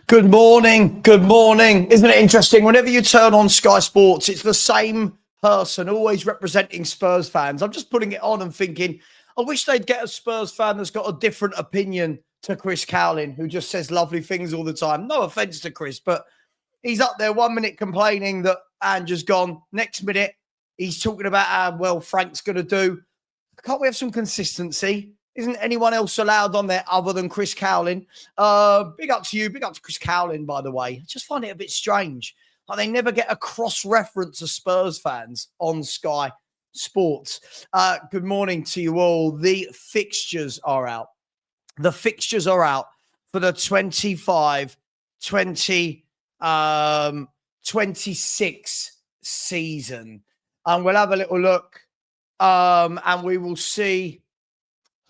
Good morning. Good morning. Isn't it interesting? Whenever you turn on Sky Sports, it's the same person always representing Spurs fans. I'm just putting it on and thinking, I wish they'd get a Spurs fan that's got a different opinion to Chris Cowlin, who just says lovely things all the time. No offense to Chris, but he's up there 1 minute complaining that Ange's gone. Next minute, he's talking about how well Frank's going to do. Can't we have some consistency? Isn't anyone else allowed on there other than Chris Cowlin? Big up to you. Big up to Chris Cowlin, by the way. I just find it a bit strange. Like they never get a cross-reference of Spurs fans on Sky Sports. Good morning to you all. The fixtures are out. The fixtures are out for the 25-26 season. And we'll have a little look and we will see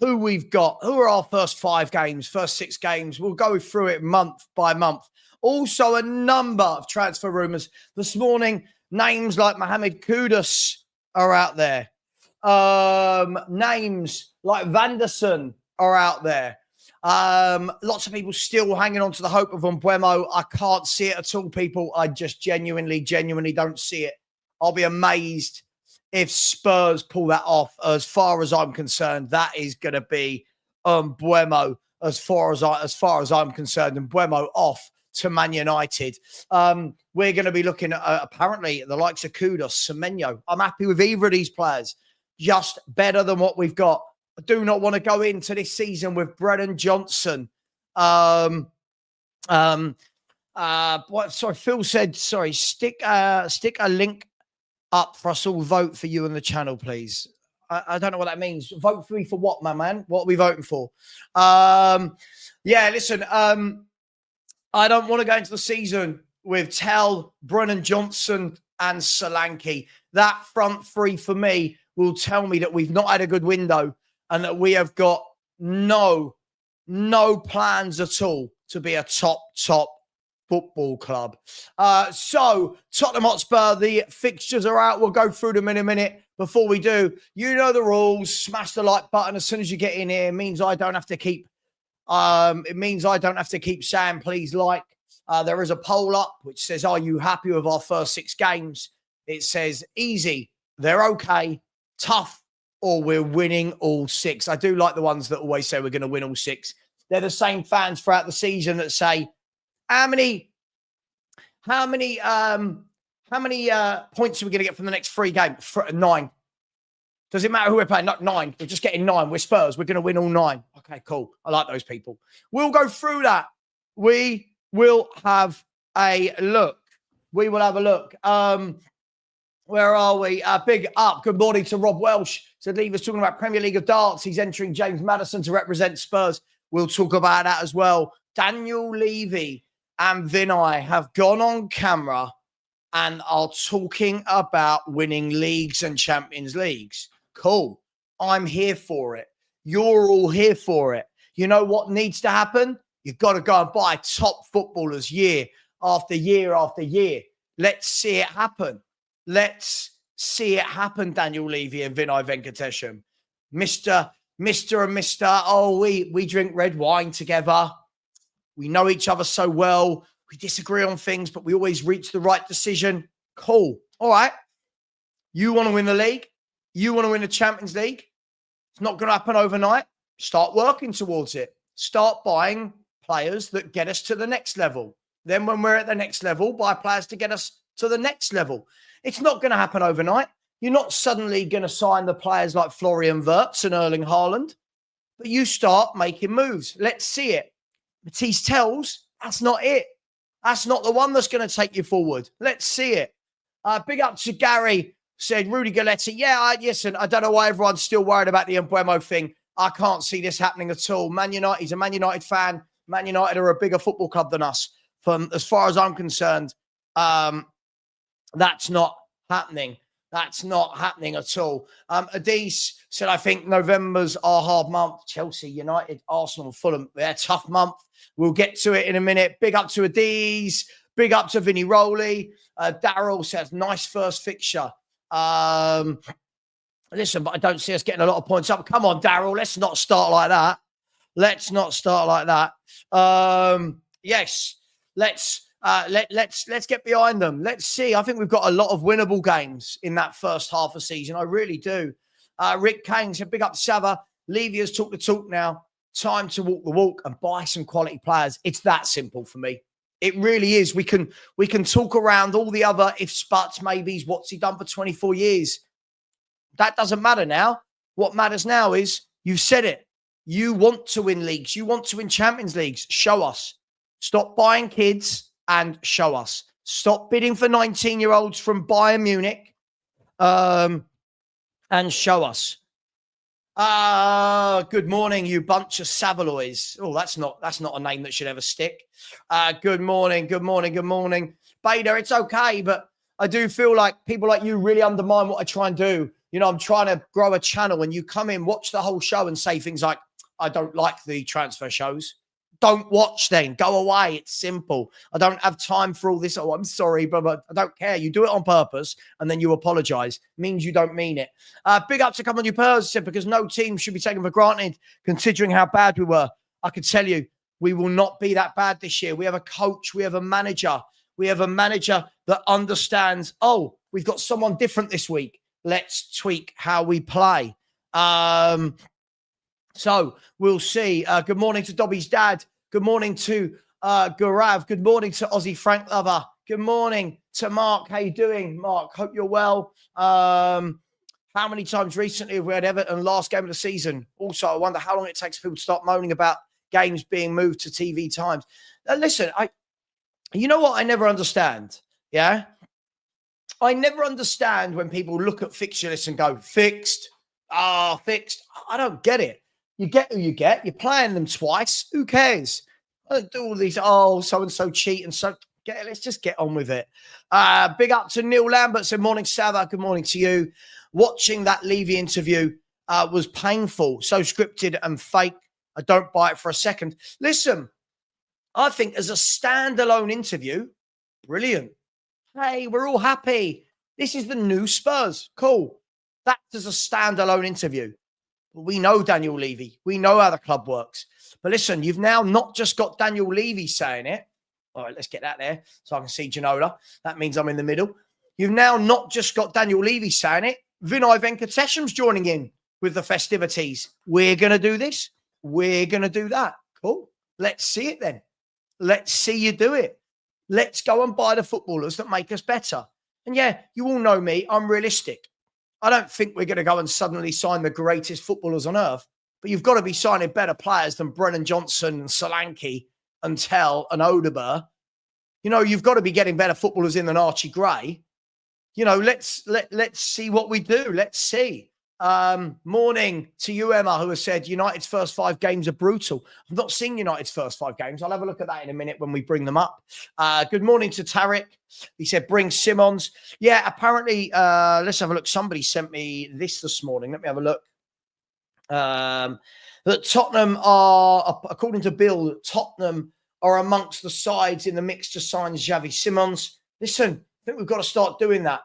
who we've got, who are our first 5 games, first 6 games. We'll go through it month by month. Also, a number of transfer rumours. This morning, names like Mohamed Kudus are out there. Names like Vanderson are out there. Lots of people still hanging on to the hope of Mbeumo. I can't see it at all, people. I just genuinely don't see it. I'll be amazed if Spurs pull that off. As far as I'm concerned, that is going to be Mbeumo. As far as I'm concerned, Mbeumo off to Man United. We're going to be looking at apparently the likes of Kudus, Semenyo. I'm happy with either of these players. Just better than what we've got. I do not want to go into this season with Brennan Johnson. Phil said, stick a link up for us all. Vote for you on the channel, please. I don't know what that means. Vote for me for what, my man? What are we voting for? Listen, I don't want to go into the season with Tell, Brennan Johnson and Solanke. That front three for me will tell me that we've not had a good window and that we have got no plans at all to be a top football club. So Tottenham Hotspur, the fixtures are out. We'll go through them in a minute. Before we do, you know the rules. Smash the like button as soon as you get in here. It means I don't have to keep saying please like. There is a poll up which says, are you happy with our first 6 games? It says easy, they're okay, tough, or we're winning all 6. I do like the ones that always say we're going to win all 6. They're the same fans throughout the season that say, how many points are we going to get from the next 3 games? 9. Does it matter who we're playing? Not 9. We're just getting 9. We're Spurs. We're going to win all 9. Okay, cool. I like those people. We'll go through that. We will have a look. Where are we? Big up. Good morning to Rob Welsh. So Levy's talking about Premier League of Darts. He's entering James Maddison to represent Spurs. We'll talk about that as well. Daniel Levy and Vinay have gone on camera and are talking about winning leagues and Champions Leagues. Cool. I'm here for it. You're all here for it. You know what needs to happen? You've got to go and buy top footballers year after year after year. Let's see it happen. Let's see it happen, Daniel Levy and Vinay Venkatesham. Mr. and Mr. Oh, we drink red wine together. We know each other so well. We disagree on things, but we always reach the right decision. Cool. All right. You want to win the league? You want to win the Champions League? It's not going to happen overnight. Start working towards it. Start buying players that get us to the next level. Then when we're at the next level, buy players to get us to the next level. It's not going to happen overnight. You're not suddenly going to sign the players like Florian Wirtz and Erling Haaland, but you start making moves. Let's see it. Matisse tells, that's not it. That's not the one that's going to take you forward. Let's see it. Big up to Gary, said Rudy Galletti. Yeah, listen, I don't know why everyone's still worried about the Mbeumo thing. I can't see this happening at all. Man United, he's a Man United fan. Man United are a bigger football club than us. From as far as I'm concerned, that's not happening. That's not happening at all. Adis said, I think November's our hard month. Chelsea, United, Arsenal, Fulham, they're a tough month. We'll get to it in a minute. Big up to Adis. Big up to Vinny Rowley. Daryl says, nice first fixture. Listen, but I don't see us getting a lot of points up. Come on, Daryl. Let's not start like that. Let's not start like that. Yes. let's get behind them. Let's see. I think we've got a lot of winnable games in that first half of season. I really do. Rick Kane said, big up Savva. Levy has talked the talk now. Time to walk the walk and buy some quality players. It's that simple for me. It really is. We can talk around all the other ifs, buts, maybes. What's he done for 24 years? That doesn't matter now. What matters now is you've said it. You want to win leagues. You want to win Champions Leagues. Show us. Stop buying kids and show us. Stop bidding for 19-year-olds from Bayern Munich and show us. Good morning, you bunch of Savaloys. Oh, that's not a name that should ever stick. Good morning. Bader, it's okay, but I do feel like people like you really undermine what I try and do. You know, I'm trying to grow a channel and you come in, watch the whole show and say things like, I don't like the transfer shows. Don't watch then. Go away. It's simple. I don't have time for all this. Oh, I'm sorry, but I don't care. You do it on purpose and then you apologize. Means you don't mean it. Big up to come on your purse, because no team should be taken for granted considering how bad we were. I can tell you, we will not be that bad this year. We have a coach. We have a manager. We have a manager that understands, oh, we've got someone different this week. Let's tweak how we play. So we'll see. Good morning to Dobby's dad. Good morning to Gaurav. Good morning to Aussie Frank Lover. Good morning to Mark. How you doing, Mark? Hope you're well. How many times recently have we had Everton last game of the season? Also, I wonder how long it takes people to start moaning about games being moved to TV times. Listen, you know what I never understand? Yeah? I never understand when people look at fixture lists and go, fixed. Fixed. I don't get it. You get who you get. You're playing them twice. Who cares? I don't do all these, so-and-so cheat and so. Let's just get on with it. Big up to Neil Lambert. Said, morning, Savva. Good morning to you. Watching that Levy interview was painful. So scripted and fake. I don't buy it for a second. Listen, I think as a standalone interview, brilliant. Hey, we're all happy. This is the new Spurs. Cool. That's as a standalone interview. We know Daniel Levy. We know how the club works. But listen, you've now not just got Daniel Levy saying it. All right, let's get that there so I can see Ginola. That means I'm in the middle. You've now not just got Daniel Levy saying it. Vinay Venkatesham's joining in with the festivities. We're going to do this. We're going to do that. Cool. Let's see it then. Let's see you do it. Let's go and buy the footballers that make us better. And yeah, you all know me. I'm realistic. I don't think we're going to go and suddenly sign the greatest footballers on earth, but you've got to be signing better players than Brennan Johnson and Solanke and Tell and Odeber. You know, you've got to be getting better footballers in than Archie Gray. You know, let's see what we do. Let's see. Morning to you, Emma, who has said United's first 5 games are brutal. I've not seen United's first 5 games. I'll have a look at that in a minute when we bring them up. Good morning to Tarek. He said, bring Simons. Yeah, apparently, let's have a look. Somebody sent me this morning. Let me have a look. That Tottenham are, according to Bill, Tottenham are amongst the sides in the mix to sign Xavi Simons. Listen, I think we've got to start doing that.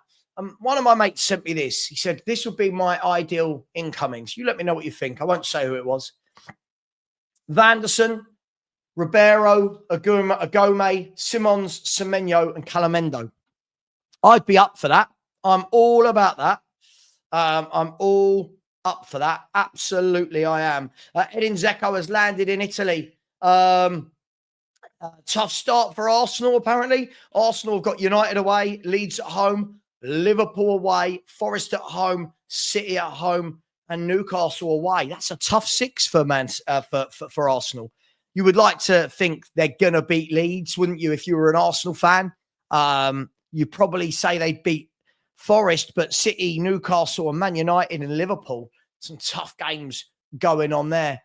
One of my mates sent me this. He said, this would be my ideal incomings. You let me know what you think. I won't say who it was. Vanderson, Ribeiro, Agome, Simons, Semenyo, and Calamendo. I'd be up for that. I'm all about that. I'm all up for that. Absolutely, I am. Edin Dzeko has landed in Italy. Tough start for Arsenal, apparently. Arsenal have got United away, Leeds at home, Liverpool away, Forest at home, City at home, and Newcastle away. That's a tough 6 for Arsenal. You would like to think they're going to beat Leeds, wouldn't you, if you were an Arsenal fan? You'd probably say they'd beat Forest, but City, Newcastle, and Man United and Liverpool, some tough games going on there.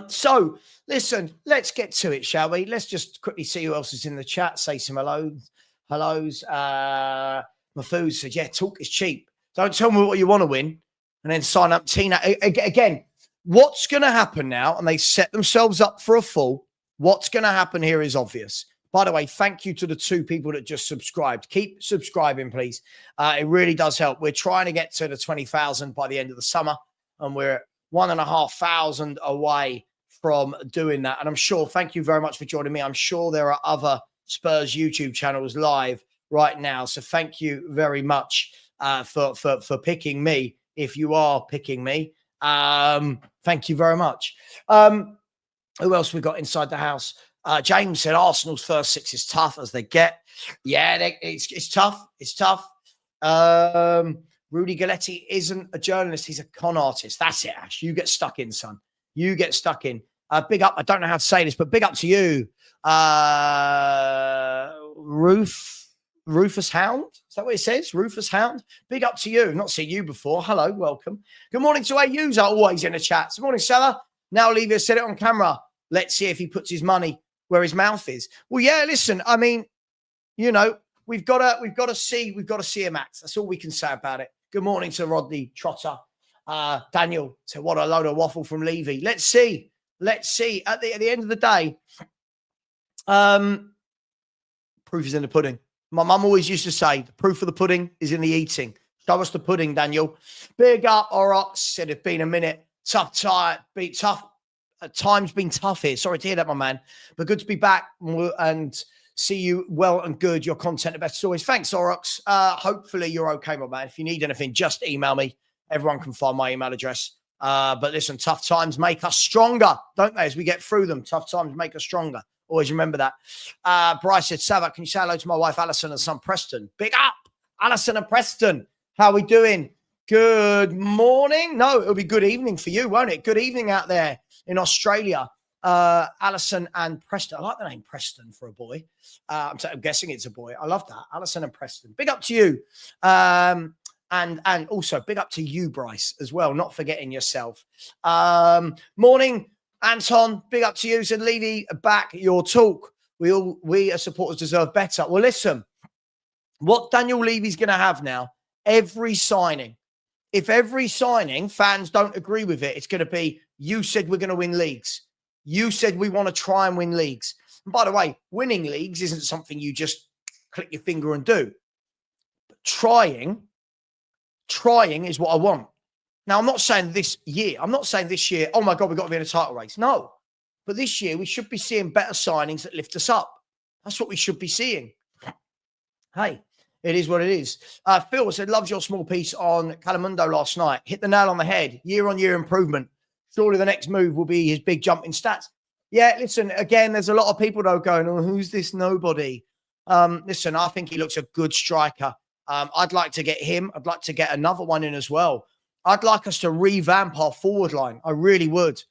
So, listen, let's get to it, shall we? Let's just quickly see who else is in the chat. Say some hellos. Mafood said, yeah, talk is cheap. Don't tell me what you want to win and then sign up Tina. Again, what's going to happen now, and they set themselves up for a fall, what's going to happen here is obvious. By the way, thank you to the 2 people that just subscribed. Keep subscribing, please. It really does help. We're trying to get to the 20,000 by the end of the summer, and we're 1,500 away from doing that. And I'm sure, thank you very much for joining me. I'm sure there are other Spurs YouTube channels live right now. So thank you very much for picking me. If you are picking me, thank you very much. Who else we got inside the house? James said Arsenal's first six is tough as they get. Yeah, it's tough. It's tough. Rudy Galletti isn't a journalist. He's a con artist. That's it, Ash. You get stuck in, son. You get stuck in. Big up. I don't know how to say this, but big up to you. Rufus Hound. Is that what it says? Rufus Hound. Big up to you. Not seen you before. Hello. Welcome. Good morning to our user. Always in the chat. Good morning, Savva. Now Levy has said it on camera. Let's see if he puts his money where his mouth is. Well, yeah, listen, I mean, you know, we've got to see him act. That's all we can say about it. Good morning to Rodney Trotter. Daniel said, what a load of waffle from Levy. Let's see. At the end of the day, proof is in the pudding. My mum always used to say, the proof of the pudding is in the eating. Show us the pudding, Daniel. Big up, Orox. Said it's been a minute. Tough. Time's been tough here. Sorry to hear that, my man. But good to be back and see you well and good. Your content the best as always. Thanks, Orox. Hopefully you're okay, my man. If you need anything, just email me. Everyone can find my email address. But listen, tough times make us stronger, don't they? As we get through them, tough times make us stronger. Always remember that. Bryce said, Savva, can you say hello to my wife, Alison, and son, Preston? Big up, Alison and Preston. How are we doing? Good morning. No, it'll be good evening for you, won't it? Good evening out there in Australia. Alison and Preston. I like the name Preston for a boy. I'm guessing it's a boy. I love that. Alison and Preston. Big up to you. And also big up to you, Bryce, as well. Not forgetting yourself. Morning, Anton. Big up to you. Said Levy, back your talk. We as supporters deserve better. Well, listen, what Daniel Levy's going to have now, every signing, if every signing fans don't agree with it, it's going to be, you said we're going to win leagues. You said we want to try and win leagues. And by the way, winning leagues isn't something you just click your finger and do. But trying is what I want. Now, I'm not saying this year, oh my God, we've got to be in a title race. No. But this year, we should be seeing better signings that lift us up. That's what we should be seeing. Hey, it is what it is. Phil said, loves your small piece on Calamundo last night. Hit the nail on the head. Year-on-year improvement. Surely the next move will be his big jump in stats. Yeah, listen, again, there's a lot of people, though, going, oh, who's this nobody? Listen, I think he looks a good striker. I'd like to get him. I'd like to get another one in as well. I'd like us to revamp our forward line. I really would.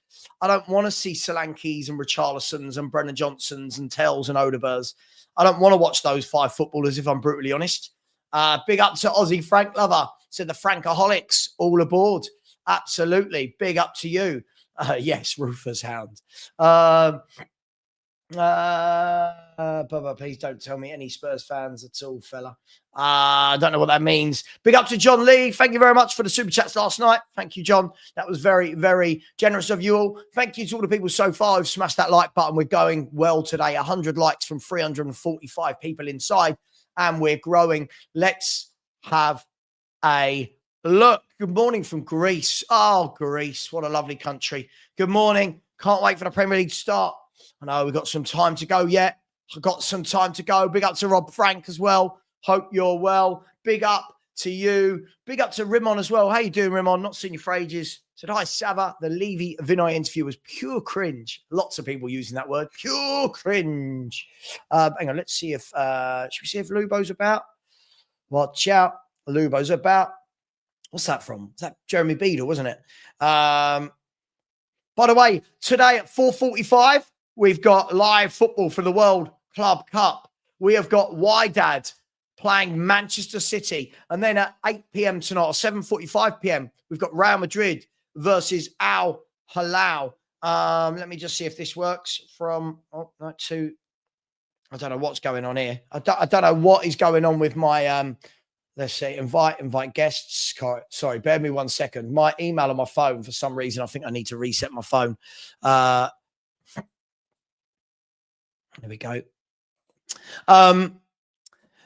I don't want to see Solankis and Richarlisons and Brennan Johnsons and Tells and Odebers. I don't want to watch those five footballers, if I'm brutally honest. Big up to Aussie Frank Lover. Said the Frankaholics, all aboard. Absolutely. Big up to you. Yes, Rufus Hound. Please don't tell me any Spurs fans at all, fella. I don't know what that means. Big up to John Lee. Thank you very much for the super chats last night. Thank you, John. That was very, very generous of you all. Thank you to all the people so far who've smashed that like button. We're going well today. 100 likes from 345 people inside, and we're growing. Let's have a look. Good morning from Greece. Oh, Greece. What a lovely country. Good morning. Can't wait for the Premier League to start. I know we've got some time to go yet. I've got some time to go. Big up to Rob Frank as well. Hope you're well. Big up to you. Big up to Rimon as well. How you doing, Rimon? Not seen you for ages. Said, hi, Savva. The Levy Vinay interview was pure cringe. Lots of people using that word. Pure cringe. Hang on. Let's see if, should we see if Lubo's about? Watch out. Lubo's about. What's that from? Is that Jeremy Beadle, wasn't it? By the way, today at 4:45, we've got live football for the World Club Cup. We have got Wydad playing Manchester City. And then at 8 p.m. tonight, or 7:45 p.m., we've got Real Madrid versus Al Hilal. Let me just see if this works from to. I don't know what's going on here. I don't know what is going on with my let's see, invite guests. Sorry, bear me 1 second. My email on my phone, for some reason, I think I need to reset my phone. There we go.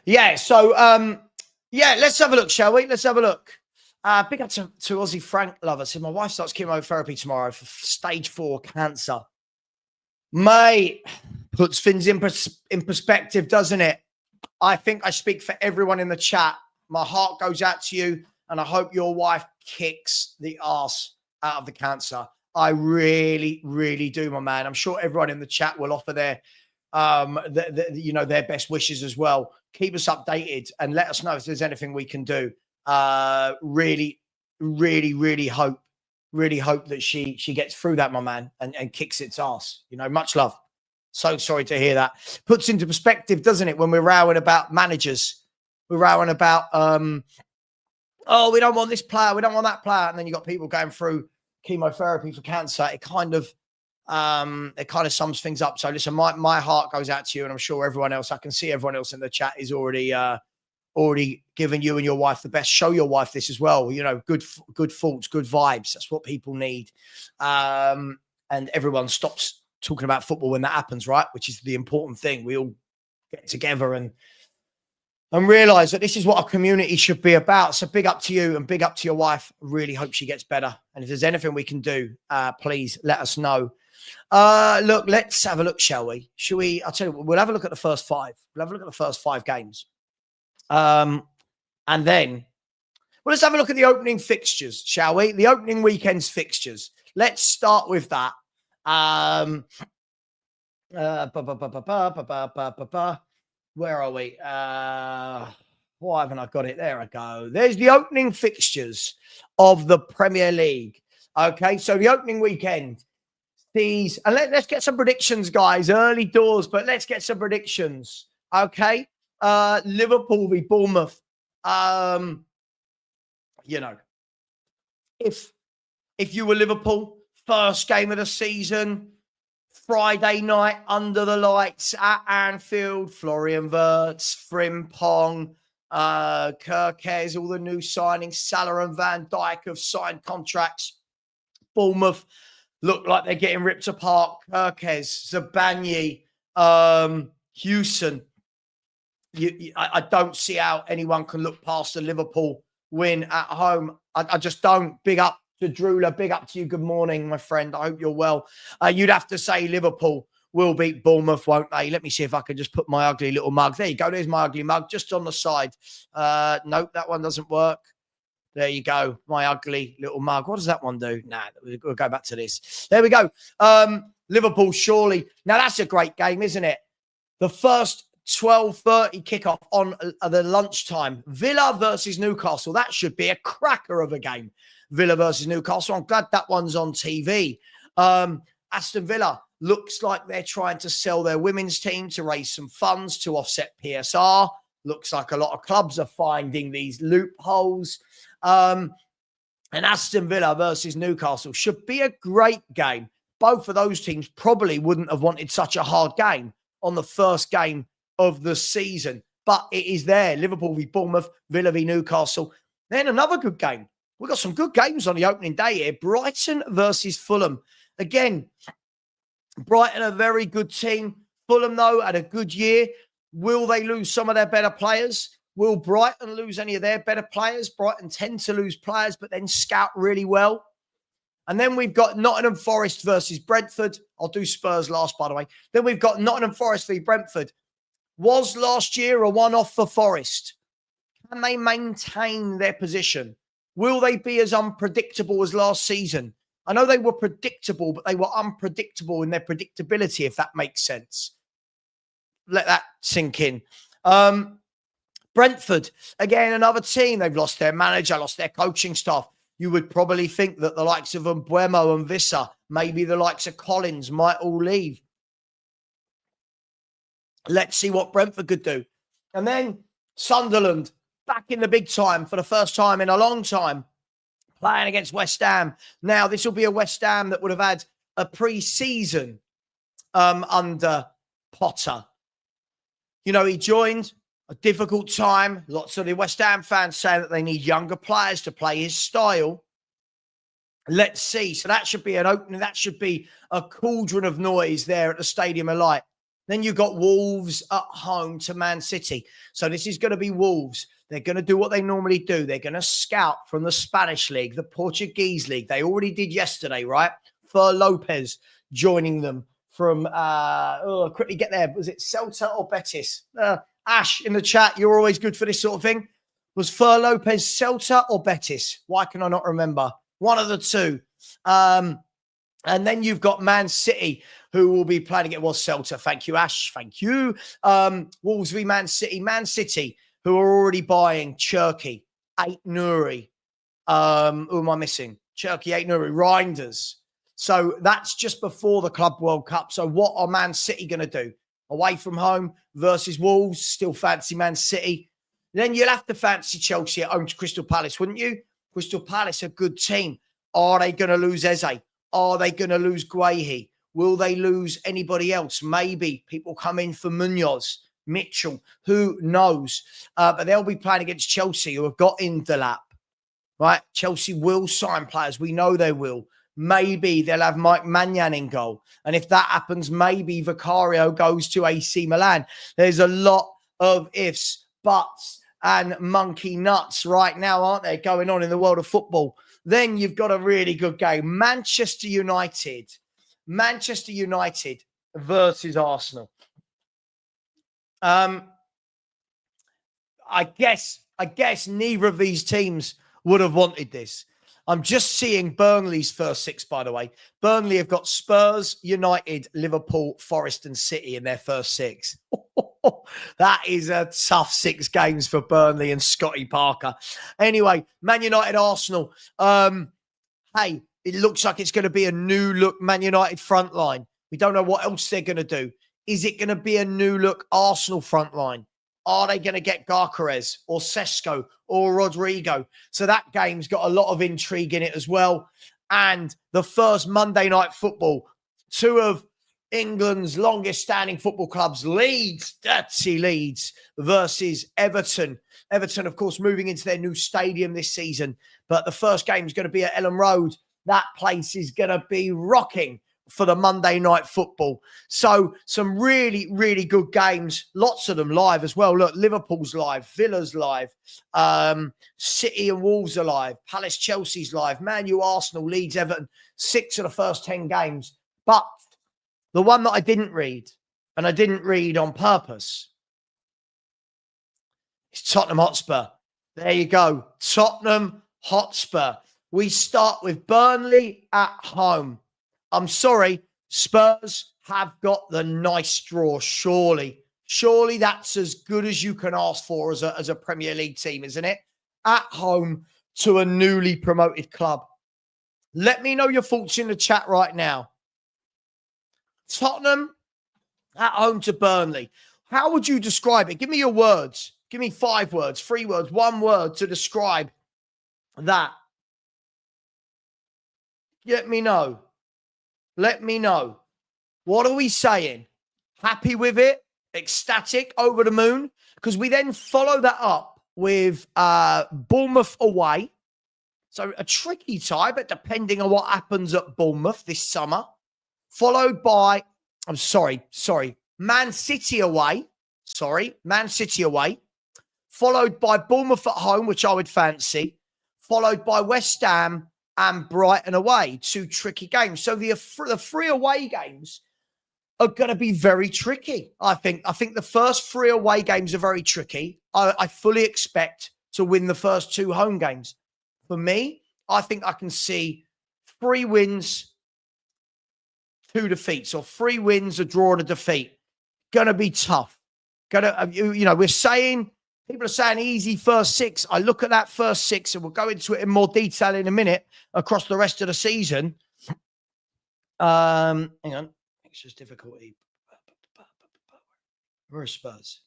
Let's have a look, shall we? Let's have a look. Big up to Aussie Frank Lover. So my wife starts chemotherapy tomorrow for stage 4 cancer. Mate, puts things in perspective, doesn't it? I think I speak for everyone in the chat. My heart goes out to you, and I hope your wife kicks the arse out of the cancer. I really, really do, my man. I'm sure everyone in the chat will offer their, their best wishes as well. Keep us updated and let us know if there's anything we can do. Really, really, really hope that she gets through that, my man, and kicks its ass. Much love. So sorry to hear that. Puts into perspective, doesn't it, when we're rowing about managers? We're rowing about, we don't want this player, we don't want that player. And then you got people going through chemotherapy for cancer. It kind of sums things up. So listen, my heart goes out to you, and I'm sure everyone else, I can see everyone else in the chat is already giving you and your wife the best. Show your wife this as well. Good thoughts, good vibes. That's what people need. And everyone stops talking about football when that happens, right? Which is the important thing. We all get together and realize that this is what our community should be about. So big up to you and big up to your wife. Really hope she gets better. And if there's anything we can do, please let us know. Look, let's have a look, shall we? I'll tell you what, we'll have a look at the first five. We'll have a look at the first 5 games. And then, let's have a look at the opening fixtures, shall we? The opening weekend's fixtures. Let's start with that. Where are we? Why haven't I got it? There I go. There's the opening fixtures of the Premier League. Okay, so the opening weekend. And let's get some predictions, guys. Early doors, but let's get some predictions. Okay. Liverpool v Bournemouth. If you were Liverpool, first game of the season, Friday night under the lights at Anfield, Florian Wirtz, Frimpong, Kirkes, all the new signings, Salah and Van Dijk have signed contracts. Bournemouth look like they're getting ripped apart. Kirkes, Zabanyi, Hewson. I don't see how anyone can look past the Liverpool win at home. I just don't. Big up to Drula. Big up to you. Good morning, my friend. I hope you're well. You'd have to say Liverpool will beat Bournemouth, won't they? Let me see if I can just put my ugly little mug. There you go. There's my ugly mug just on the side. Nope, that one doesn't work. There you go. My ugly little mug. What does that one do? Nah, we'll go back to this. There we go. Liverpool, surely. Now, that's a great game, isn't it? The first 12:30 kickoff on the lunchtime. Villa versus Newcastle. That should be a cracker of a game. Villa versus Newcastle. I'm glad that one's on TV. Aston Villa looks like they're trying to sell their women's team to raise some funds to offset PSR. Looks like a lot of clubs are finding these loopholes. And Aston Villa versus Newcastle should be a great game. Both of those teams probably wouldn't have wanted such a hard game on the first game of the season, but it is there. Liverpool v Bournemouth, Villa v Newcastle. Then another good game. We've got some good games on the opening day here. Brighton versus Fulham. Again, Brighton, a very good team. Fulham, though, had a good year. Will they lose some of their better players? Will Brighton lose any of their better players? Brighton tend to lose players, but then scout really well. And then we've got Nottingham Forest versus Brentford. I'll do Spurs last, by the way. Then we've got Nottingham Forest v Brentford. Was last year a one-off for Forest? Can they maintain their position? Will they be as unpredictable as last season? I know they were predictable, but they were unpredictable in their predictability, if that makes sense. Let that sink in. Brentford, again, another team. They've lost their manager, lost their coaching staff. You would probably think that the likes of Mbuemo and Vissa, maybe the likes of Collins might all leave. Let's see what Brentford could do. And then Sunderland, back in the big time for the first time in a long time, playing against West Ham. Now, this will be a West Ham that would have had a pre-season under Potter. He joined a difficult time. Lots of the West Ham fans saying that they need younger players to play his style. Let's see. So that should be an opening. That should be a cauldron of noise there at the Stadium of Light. Then you've got Wolves at home to Man City. So this is going to be Wolves. They're going to do what they normally do. They're going to scout from the Spanish league, the Portuguese league. They already did yesterday, right? Fer Lopez joining them from, quickly get there. Was it Celta or Betis? Ash in the chat, you're always good for this sort of thing. Was Fer Lopez Celta or Betis? Why can I not remember? One of the two. And then you've got Man City, who will be playing against. Was Celta. Thank you, Ash. Thank you. Wolves v Man City. Man City, who are already buying Cherky, 8 Nuri. Who am I missing? Cherky, 8 Nuri. Reinders. So that's just before the Club World Cup. So what are Man City going to do? Away from home versus Wolves. Still fancy Man City. Then you'll have to fancy Chelsea at home to Crystal Palace, wouldn't you? Crystal Palace, a good team. Are they going to lose Eze? Are they going to lose Guehi? Will they lose anybody else? Maybe people come in for Munoz, Mitchell, who knows? But they'll be playing against Chelsea, who have got in the lap, right? Chelsea will sign players. We know they will. Maybe they'll have Mike Maignan in goal. And if that happens, maybe Vicario goes to AC Milan. There's a lot of ifs, buts, and monkey nuts right now, aren't there, going on in the world of football? Then you've got a really good game. Manchester United versus Arsenal. I guess neither of these teams would have wanted this. I'm just seeing Burnley's first 6, by the way. Burnley have got Spurs, United, Liverpool, Forest and City in their first 6. That is a tough 6 games for Burnley and Scotty Parker. Anyway, Man United, Arsenal. Hey, it looks like it's going to be a new look Man United front line. We don't know what else they're going to do. Is it going to be a new look Arsenal front line? Are they going to get Garcares or Sesko or Rodrigo? So that game's got a lot of intrigue in it as well. And the first Monday Night Football, 2 of England's longest standing football clubs, Leeds, dirty Leeds versus Everton. Everton, of course, moving into their new stadium this season. But the first game is going to be at Ellen Road. That place is going to be rocking for the Monday Night Football. So some really, really good games. Lots of them live as well. Look, Liverpool's live. Villa's live. City and Wolves are live. Palace, Chelsea's live. Man U, Arsenal, Leeds, Everton. 6 of the first 10 games. But the one that I didn't read, and I didn't read on purpose, is Tottenham Hotspur. There you go. Tottenham Hotspur. We start with Burnley at home. I'm sorry, Spurs have got the nice draw, surely. Surely that's as good as you can ask for as a Premier League team, isn't it? At home to a newly promoted club. Let me know your thoughts in the chat right now. Tottenham at home to Burnley. How would you describe it? Give me your words. Give me 5 words, 3 words, 1 word to describe that. Let me know. Let me know. What are we saying? Happy with it? Ecstatic? Over the moon? Because we then follow that up with Bournemouth away. So a tricky tie, but depending on what happens at Bournemouth this summer. Followed by, Man City away. Man City away. Followed by Bournemouth at home, which I would fancy. Followed by West Ham and Brighton away. 2 tricky games. So the 3 away games are going to be very tricky. I think the first 3 away games are very tricky. I fully expect to win the first 2 home games. For me, I think I can see 3 wins, 2 defeats, or 3 wins, a draw, and a defeat. Going to be tough. We're saying, people are saying easy first 6. I look at that first 6, and we'll go into it in more detail in a minute across the rest of the season. Hang on. It's just difficulty. Where are Spurs?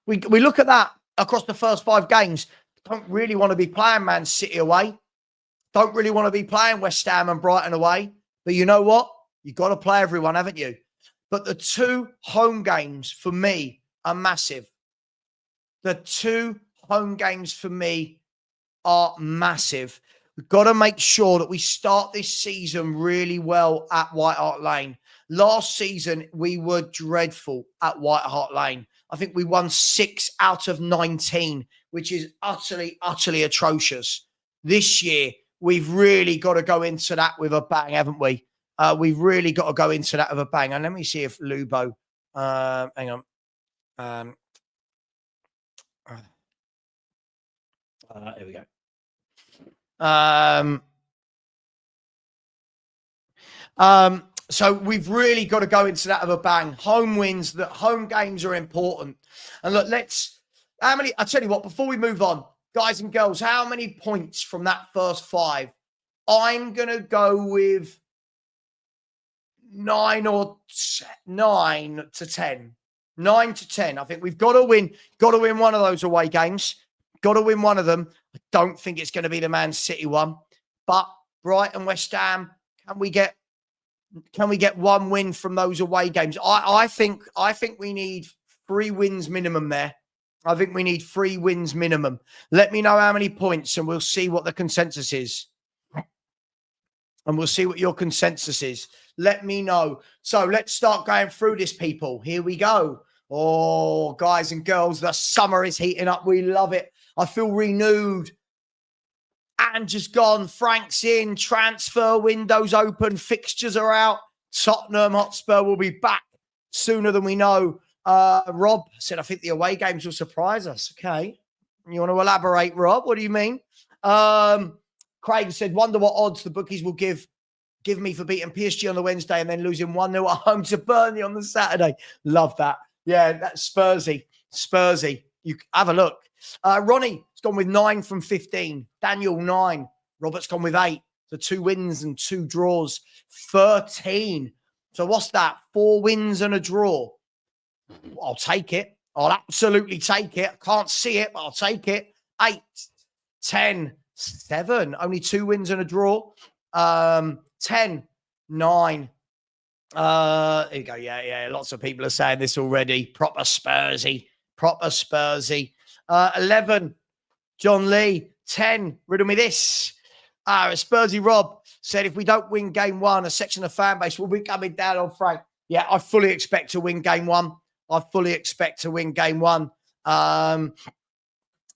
We look at that across the first 5 games. Don't really want to be playing Man City away. Don't really want to be playing West Ham and Brighton away. But you know what? You've got to play everyone, haven't you? But the 2 home games for me are massive. The 2 home games for me are massive. We've got to make sure that we start this season really well at White Hart Lane. Last season, we were dreadful at White Hart Lane. I think we won 6 out of 19, which is utterly, utterly atrocious. This year, we've really got to go into that with a bang, haven't we? We've really got to go into that with a bang. And let me see if Lubo, hang on. Here we go. So we've really got to go into that with a bang. Home wins, that home games are important. And look, I tell you what, before we move on, guys and girls, how many points from that first 5? I'm going to go with 9 to 10. 9 to 10. I think we've got to win one of those away games. Got to win one of them. I don't think it's going to be the Man City one. But Brighton, West Ham, can we get one win from those away games? I think we need 3 wins minimum there. I think we need 3 wins minimum. Let me know how many points and we'll see what the consensus is. And we'll see what your consensus is. Let me know. So let's start going through this, people. Here we go. Oh, guys and girls, the summer is heating up. We love it. I feel renewed. And just gone. Frank's in. Transfer windows open. Fixtures are out. Tottenham Hotspur will be back sooner than we know. Rob said, I think the away games will surprise us. Okay. You want to elaborate, Rob? What do you mean? Craig said, wonder what odds the bookies will give me for beating PSG on the Wednesday and then losing 1-0 at home to Burnley on the Saturday. Love that. Yeah, that's Spursy. You have a look. Ronnie has gone with 9 from 15. Daniel, 9. Robert's gone with 8. So 2 wins and 2 draws. 13. So what's that? 4 wins and a draw. I'll take it. I'll absolutely take it. I can't see it, but I'll take it. 8, 10, 7. Only 2 wins and a draw. 10, 9. There you go. Yeah. Lots of people are saying this already. Proper Spursy. 11, John Lee. 10, riddle me this. Spursy Rob said, if we don't win game 1, a section of fan base will be coming down on Frank. Yeah, I fully expect to win game 1.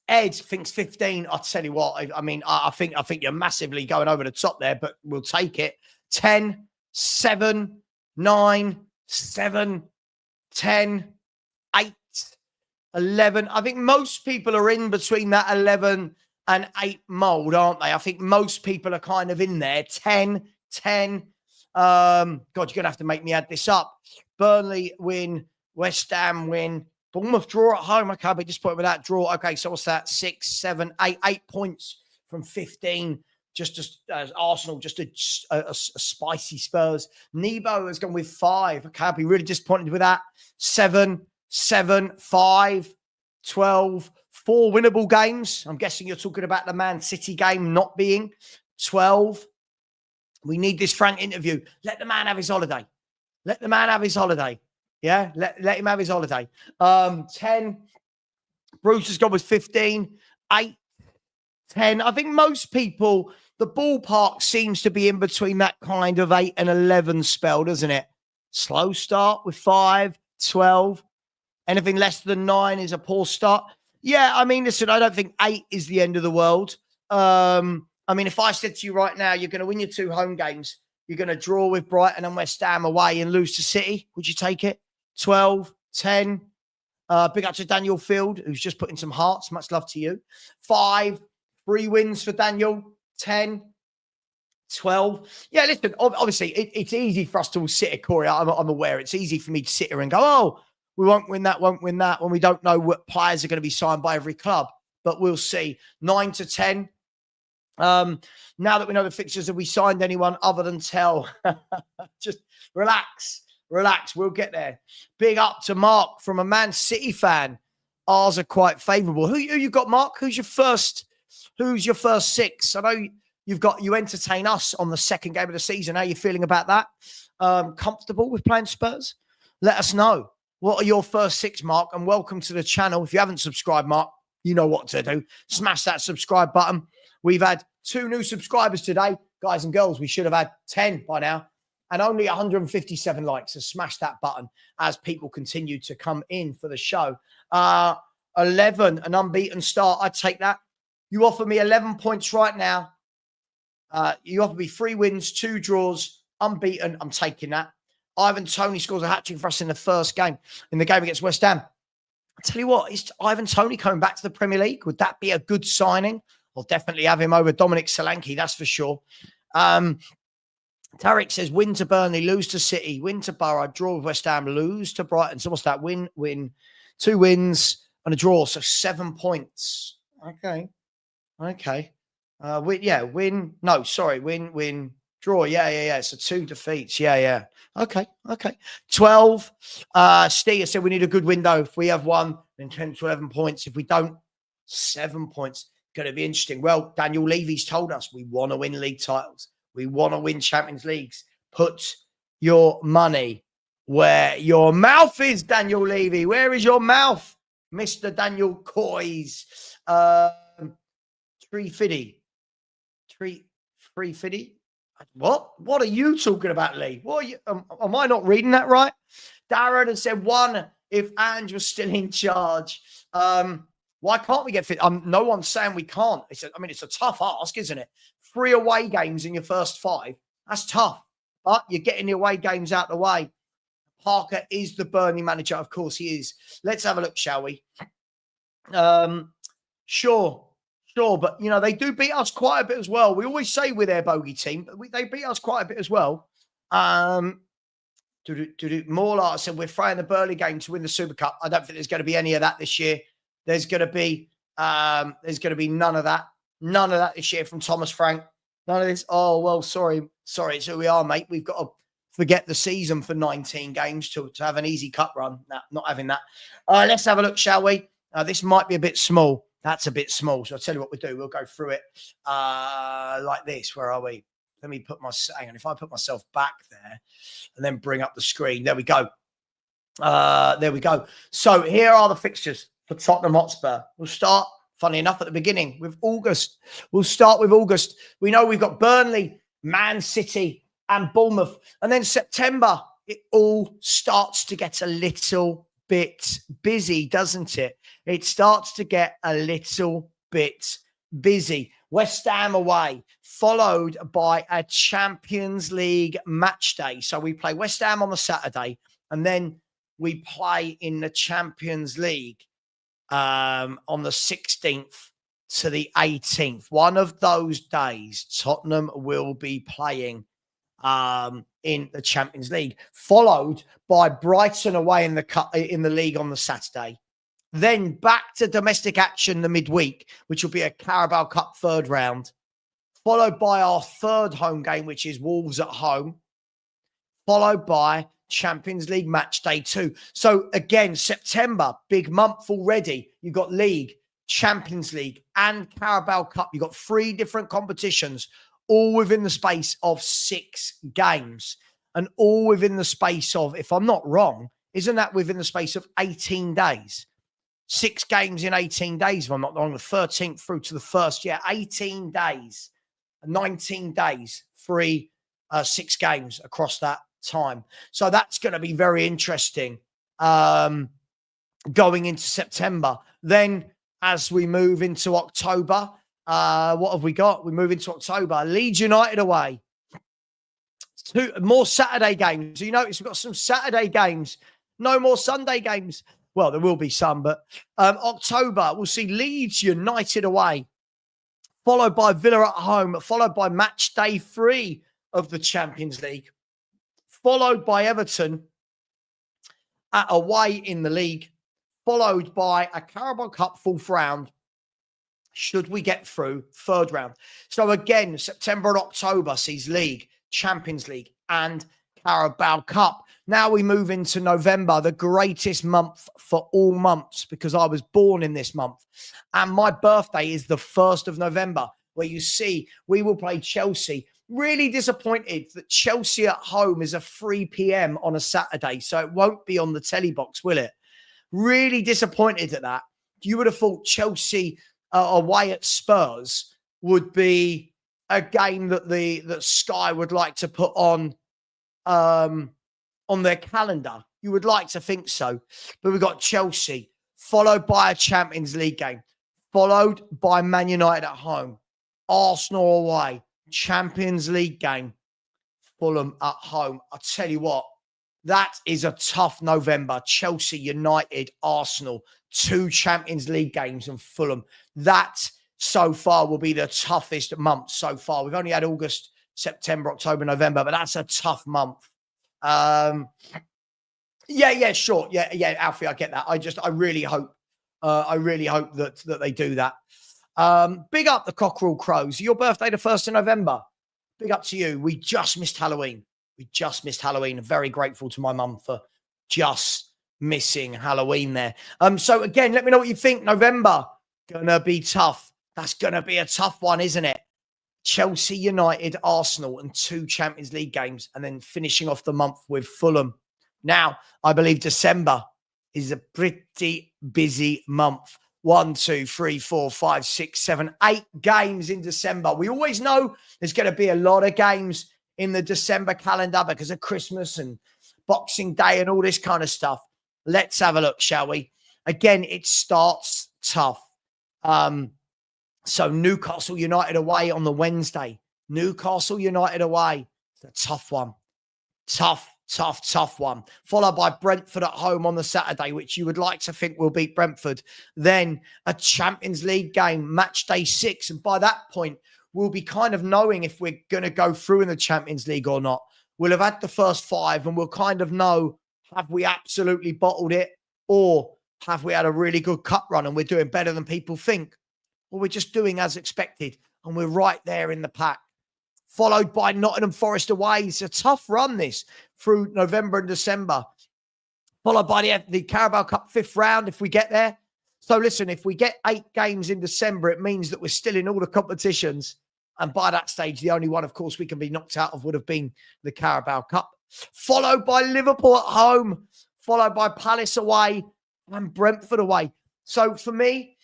Ed thinks 15. I'll tell you what, I think you're massively going over the top there, but we'll take it. 10, 7, 9, 7, 10, 8, 11. I think most people are in between that 11 and 8 mold, aren't they? I think most people are kind of in there. 10. God, you're going to have to make me add this up. Burnley win. West Ham win. Bournemouth draw at home. Okay, I'll be disappointed with that draw. Okay, so what's that? 6, 7, 8. 8 points from 15. Just as Arsenal, just a spicy Spurs. Nebo has gone with 5. Okay, I'll be really disappointed with that. 7, 5, 12. 4 winnable games. I'm guessing you're talking about the Man City game not being 12. We need this Frank interview. Let the man have his holiday. Yeah, let him have his holiday. 10. Bruce has gone with 15. 8, 10. I think most people, the ballpark seems to be in between that kind of 8 and 11 spell, doesn't it? Slow start with 5, 12. Anything less than 9 is a poor start. Yeah, I mean, listen, I don't think 8 is the end of the world. If I said to you right now, you're going to win your 2 home games, you're going to draw with Brighton and West Ham away and lose to City, would you take it? 12, 10. Big up to Daniel Field, who's just put in some hearts. Much love to you. 5, 3 wins for Daniel. 10, 12. Yeah, listen, obviously, it's easy for us to all sit here, Corey. I'm aware. It's easy for me to sit here and go, oh, we won't win that, when we don't know what players are going to be signed by every club. But we'll see. 9 to 10. Now that we know the fixtures, have we signed anyone other than Tell? Just relax. We'll get there. Big up to Mark from a Man City fan. Ours are quite favourable. Who you got, Mark? Who's your first 6? I know you entertain us on the second game of the season. How are you feeling about that? Comfortable with playing Spurs? Let us know. What are your first 6, Mark? And welcome to the channel. If you haven't subscribed, Mark, you know what to do. Smash that subscribe button. We've had 2 new subscribers today. Guys and girls, we should have had 10 by now. And only 157 likes. So smash that button as people continue to come in for the show. 11, an unbeaten start. I'd take that. You offer me 11 points right now. You offer me 3 wins, 2 draws, unbeaten. I'm taking that. Ivan Toney scores a hat-trick for us in the first game, in the game against West Ham. I tell you what, is Ivan Toney coming back to the Premier League? Would that be a good signing? I'll definitely have him over Dominic Solanke, that's for sure. Tarek says, win to Burnley, lose to City, win to Borough, draw with West Ham, lose to Brighton. So what's that? Win, 2 wins and a draw. So 7 points. Okay. Win, draw. Yeah. So 2 defeats. Yeah. Okay. 12. Steve said we need a good window. If we have 1, then 10 to 11 points. If we don't, 7 points. Going to be interesting. Well, Daniel Levy's told us we want to win league titles. We want to win Champions Leagues. Put your money where your mouth is, Daniel Levy. Where is your mouth, Mr. Daniel Coys? 350. 350. What? What are you talking about, Lee? What are you? Am I not reading that right? Darren has said 1 if Ange was still in charge. Why can't we get fit? No one's saying we can't. It's a tough ask, isn't it? 3 away games in your first 5. That's tough. But you're getting the away games out of the way. Parker is the Burnley manager. Of course he is. Let's have a look, shall we? Sure. But, they do beat us quite a bit as well. We always say we're their bogey team, but they beat us quite a bit as well. Morla said we're throwing the Burnley game to win the Super Cup. I don't think there's going to be any of that this year. There's going to be none of that. None of that this year from Thomas Frank. None of this. Oh, well, sorry. It's who we are, mate. We've got to forget the season for 19 games to have an easy cup run. No, not having that. Let's have a look, shall we? This might be a bit small. That's a bit small. So I'll tell you what we'll do. We'll go through it like this. Where are we? Let me hang on. If I put myself back there and then bring up the screen. There we go. There we go. So here are the fixtures for Tottenham Hotspur. We'll start, funny enough, at the beginning with August. We'll start with August. We know we've got Burnley, Man City, and Bournemouth. And then September, it all starts to get a little bit busy, doesn't it? It starts to get a little bit busy. West Ham away, followed by a Champions League match day. So we play West Ham on the Saturday, and then we play in the Champions League on the 16th to the 18th. One of those days, Tottenham will be playing in the Champions League, followed by Brighton away in the league on the Saturday. Then back to domestic action the midweek, which will be a Carabao Cup 3rd round, followed by our 3rd home game, which is Wolves at home, followed by Champions League match day 2. So again, September, big month already. You've got League, Champions League, and Carabao Cup. You've got 3 different competitions, all within the space of 6 games, and all within the space of, if I'm not wrong, isn't that within the space of 18 days? 6 games in 18 days, if I'm not wrong, the 13th through to the 1st. Yeah, 18 days, 19 days, 6 games across that time. So that's going to be very interesting going into September. Then as we move into October, what have we got? We move into October. Leeds United away. 2 more Saturday games. So you notice we've got some Saturday games. No more Sunday games. Well, there will be some, but October, we'll see Leeds United away, followed by Villa at home, followed by match day 3 of the Champions League, followed by Everton away in the league, followed by a Carabao Cup 4th round, should we get through 3rd round. So again, September and October sees League, Champions League, and Carabao Cup. Now we move into November, the greatest month for all months, because I was born in this month. And my birthday is the 1st of November, where you see we will play Chelsea. Really disappointed that Chelsea at home is a 3 p.m. on a Saturday, so it won't be on the telly box, will it? Really disappointed at that. You would have thought Chelsea away at Spurs would be a game that Sky would like to put on their calendar. You would like to think so. But we've got Chelsea, followed by a Champions League game, followed by Man United at home, Arsenal away, Champions League game, Fulham at home. I'll tell you what, that is a tough November. Chelsea, United, Arsenal, 2 Champions League games and Fulham. That so far will be the toughest month so far. We've only had August, September, October, November, but that's a tough month. Yeah, sure. Yeah, Alfie, I get that. I really hope that they do that. Big up the Cockerel Crows. Your birthday the 1st of November. Big up to you. We just missed Halloween. Very grateful to my mum for just missing Halloween there. So again, let me know what you think. November, gonna be tough. That's gonna be a tough one, isn't it? Chelsea, United, Arsenal, and 2 Champions League games, and then finishing off the month with Fulham. Now, I believe December is a pretty busy month. 1, 2, 3, 4, 5, 6, 7, 8 games in December. We always know there's going to be a lot of games in the December calendar because of Christmas and Boxing Day and all this kind of stuff. Let's have a look, shall we? Again, it starts tough. So Newcastle United away on the Wednesday. Newcastle United away. It's a tough one. Tough one. Followed by Brentford at home on the Saturday, which you would like to think will beat Brentford. Then a Champions League game, match day 6. And by that point, we'll be kind of knowing if we're going to go through in the Champions League or not. We'll have had the first 5 and we'll kind of know, have we absolutely bottled it, or have we had a really good cup run and we're doing better than people think? Or we're just doing as expected and we're right there in the pack. Followed by Nottingham Forest away. It's a tough run, this, through November and December. Followed by the Carabao Cup 5th round if we get there. So listen, if we get 8 games in December, it means that we're still in all the competitions. And by that stage, the only one, of course, we can be knocked out of would have been the Carabao Cup. Followed by Liverpool at home. Followed by Palace away and Brentford away. So for me,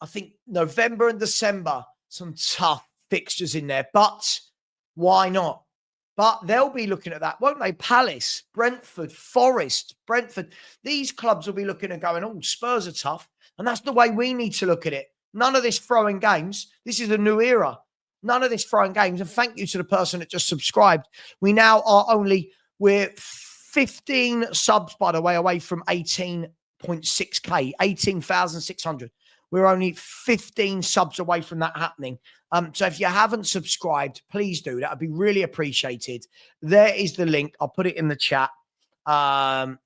I think November and December, some tough fixtures in there, but why not? But they'll be looking at that, won't they? Palace, Brentford, Forest, Brentford. These clubs will be looking and going, oh, Spurs are tough. And that's the way we need to look at it. None of this throwing games. This is a new era. None of this throwing games. And thank you to the person that just subscribed. We're 15 subs, by the way, away from 18.6K, 18,600. We're only 15 subs away from that happening. So if you haven't subscribed, please do. That would be really appreciated. There is the link. I'll put it in the chat. So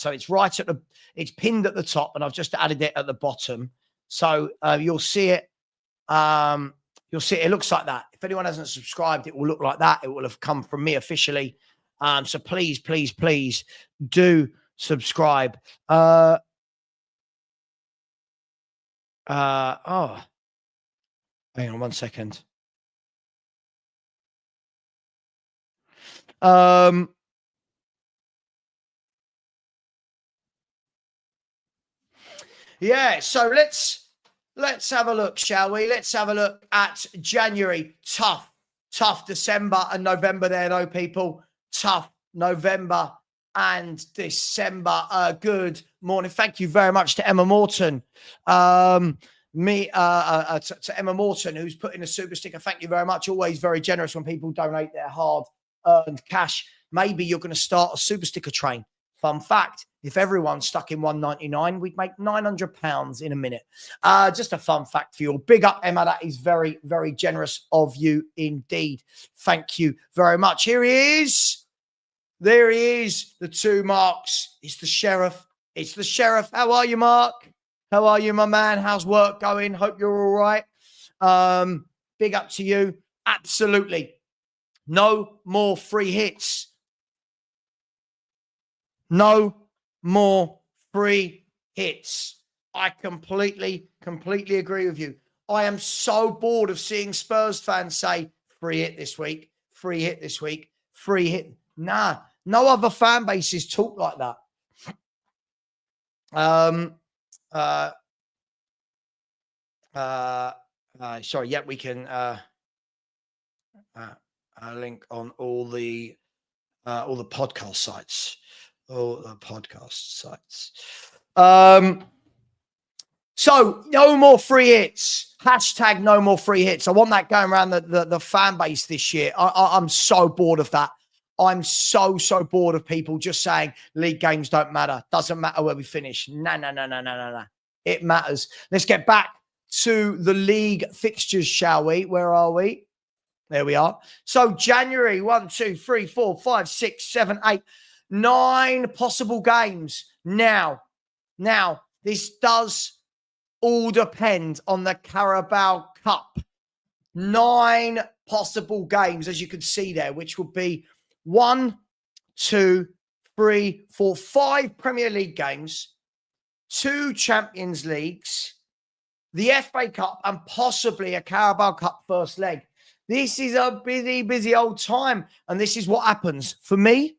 it's right at it's pinned at the top, and I've just added it at the bottom. So you'll see it. It looks like that. If anyone hasn't subscribed, it will look like that. It will have come from me officially. So please do subscribe. Hang on 1 second. Yeah, so let's have a look, shall we? Let's have a look at January. Tough December and November there, though, people. Tough November and December. Good morning. Thank you very much to Emma Morton. To Emma Morton, who's put in a super sticker. Thank you very much. Always very generous when people donate their hard-earned cash. Maybe you're going to start a super sticker train. Fun fact, if everyone stuck in 199, we'd make £900 in a minute. Just a fun fact for you all. Big up, Emma. That is very, very generous of you indeed. Thank you very much. Here he is. There he is, the 2 marks. It's the sheriff. How are you, Mark? How are you, my man? How's work going? Hope you're all right. Big up to you. Absolutely. No more free hits. No more free hits. I completely agree with you. I am so bored of seeing Spurs fans say, free hit this week, free hit this week, free hit. Nah, no other fan bases talk like that. Sorry, yeah, we can link on all the podcast sites. So no more free hits. Hashtag no more free hits. I want that going around the fan base this year. I'm so bored of that. I'm so bored of people just saying league games don't matter. Doesn't matter where we finish. No. It matters. Let's get back to the league fixtures, shall we? Where are we? There we are. So January, 1, 2, 3, 4, 5, 6, 7, 8, 9 possible games. Now, this does all depend on the Carabao Cup. 9 possible games, as you can see there, which would be 1, 2, 3, 4, 5 Premier League games, 2 Champions Leagues, the FA Cup, and possibly a Carabao Cup first leg. This is a busy old time, and this is what happens. For me,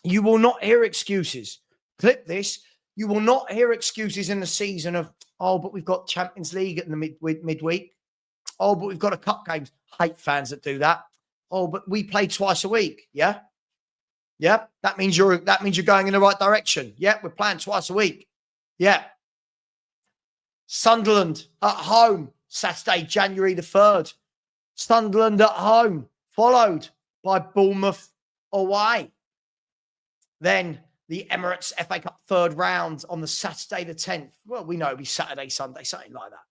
you will not hear excuses. Clip this. You will not hear excuses in the season of, oh, but we've got Champions League at the midweek. Oh, but we've got a cup games. Hate fans that do that. Oh, but we play twice a week. Yeah. That means you're going in the right direction. Yeah, we're playing twice a week. Yeah. Sunderland at home, Saturday, January the 3rd. Sunderland at home, followed by Bournemouth away. Then the Emirates FA Cup 3rd round on the Saturday the 10th. Well, we know it'll be Saturday, Sunday, something like that.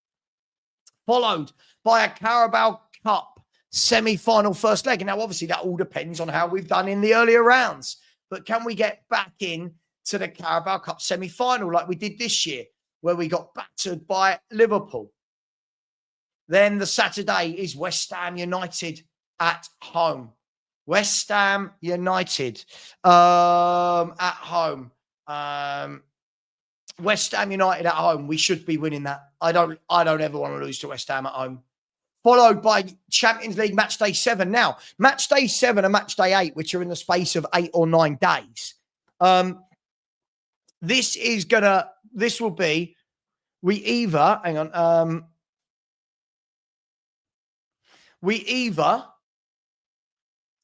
Followed by a Carabao Cup semi-final first leg. And now, obviously, that all depends on how we've done in the earlier rounds. But can we get back in to the Carabao Cup semi-final like we did this year, where we got battered by Liverpool? Then the Saturday is West Ham United at home. West Ham United at home. West Ham United at home. We should be winning that. I don't ever want to lose to West Ham at home. Followed by Champions League match day 7. Now, match day 7 and match day 8, which are in the space of 8 or 9 days. This will be, we either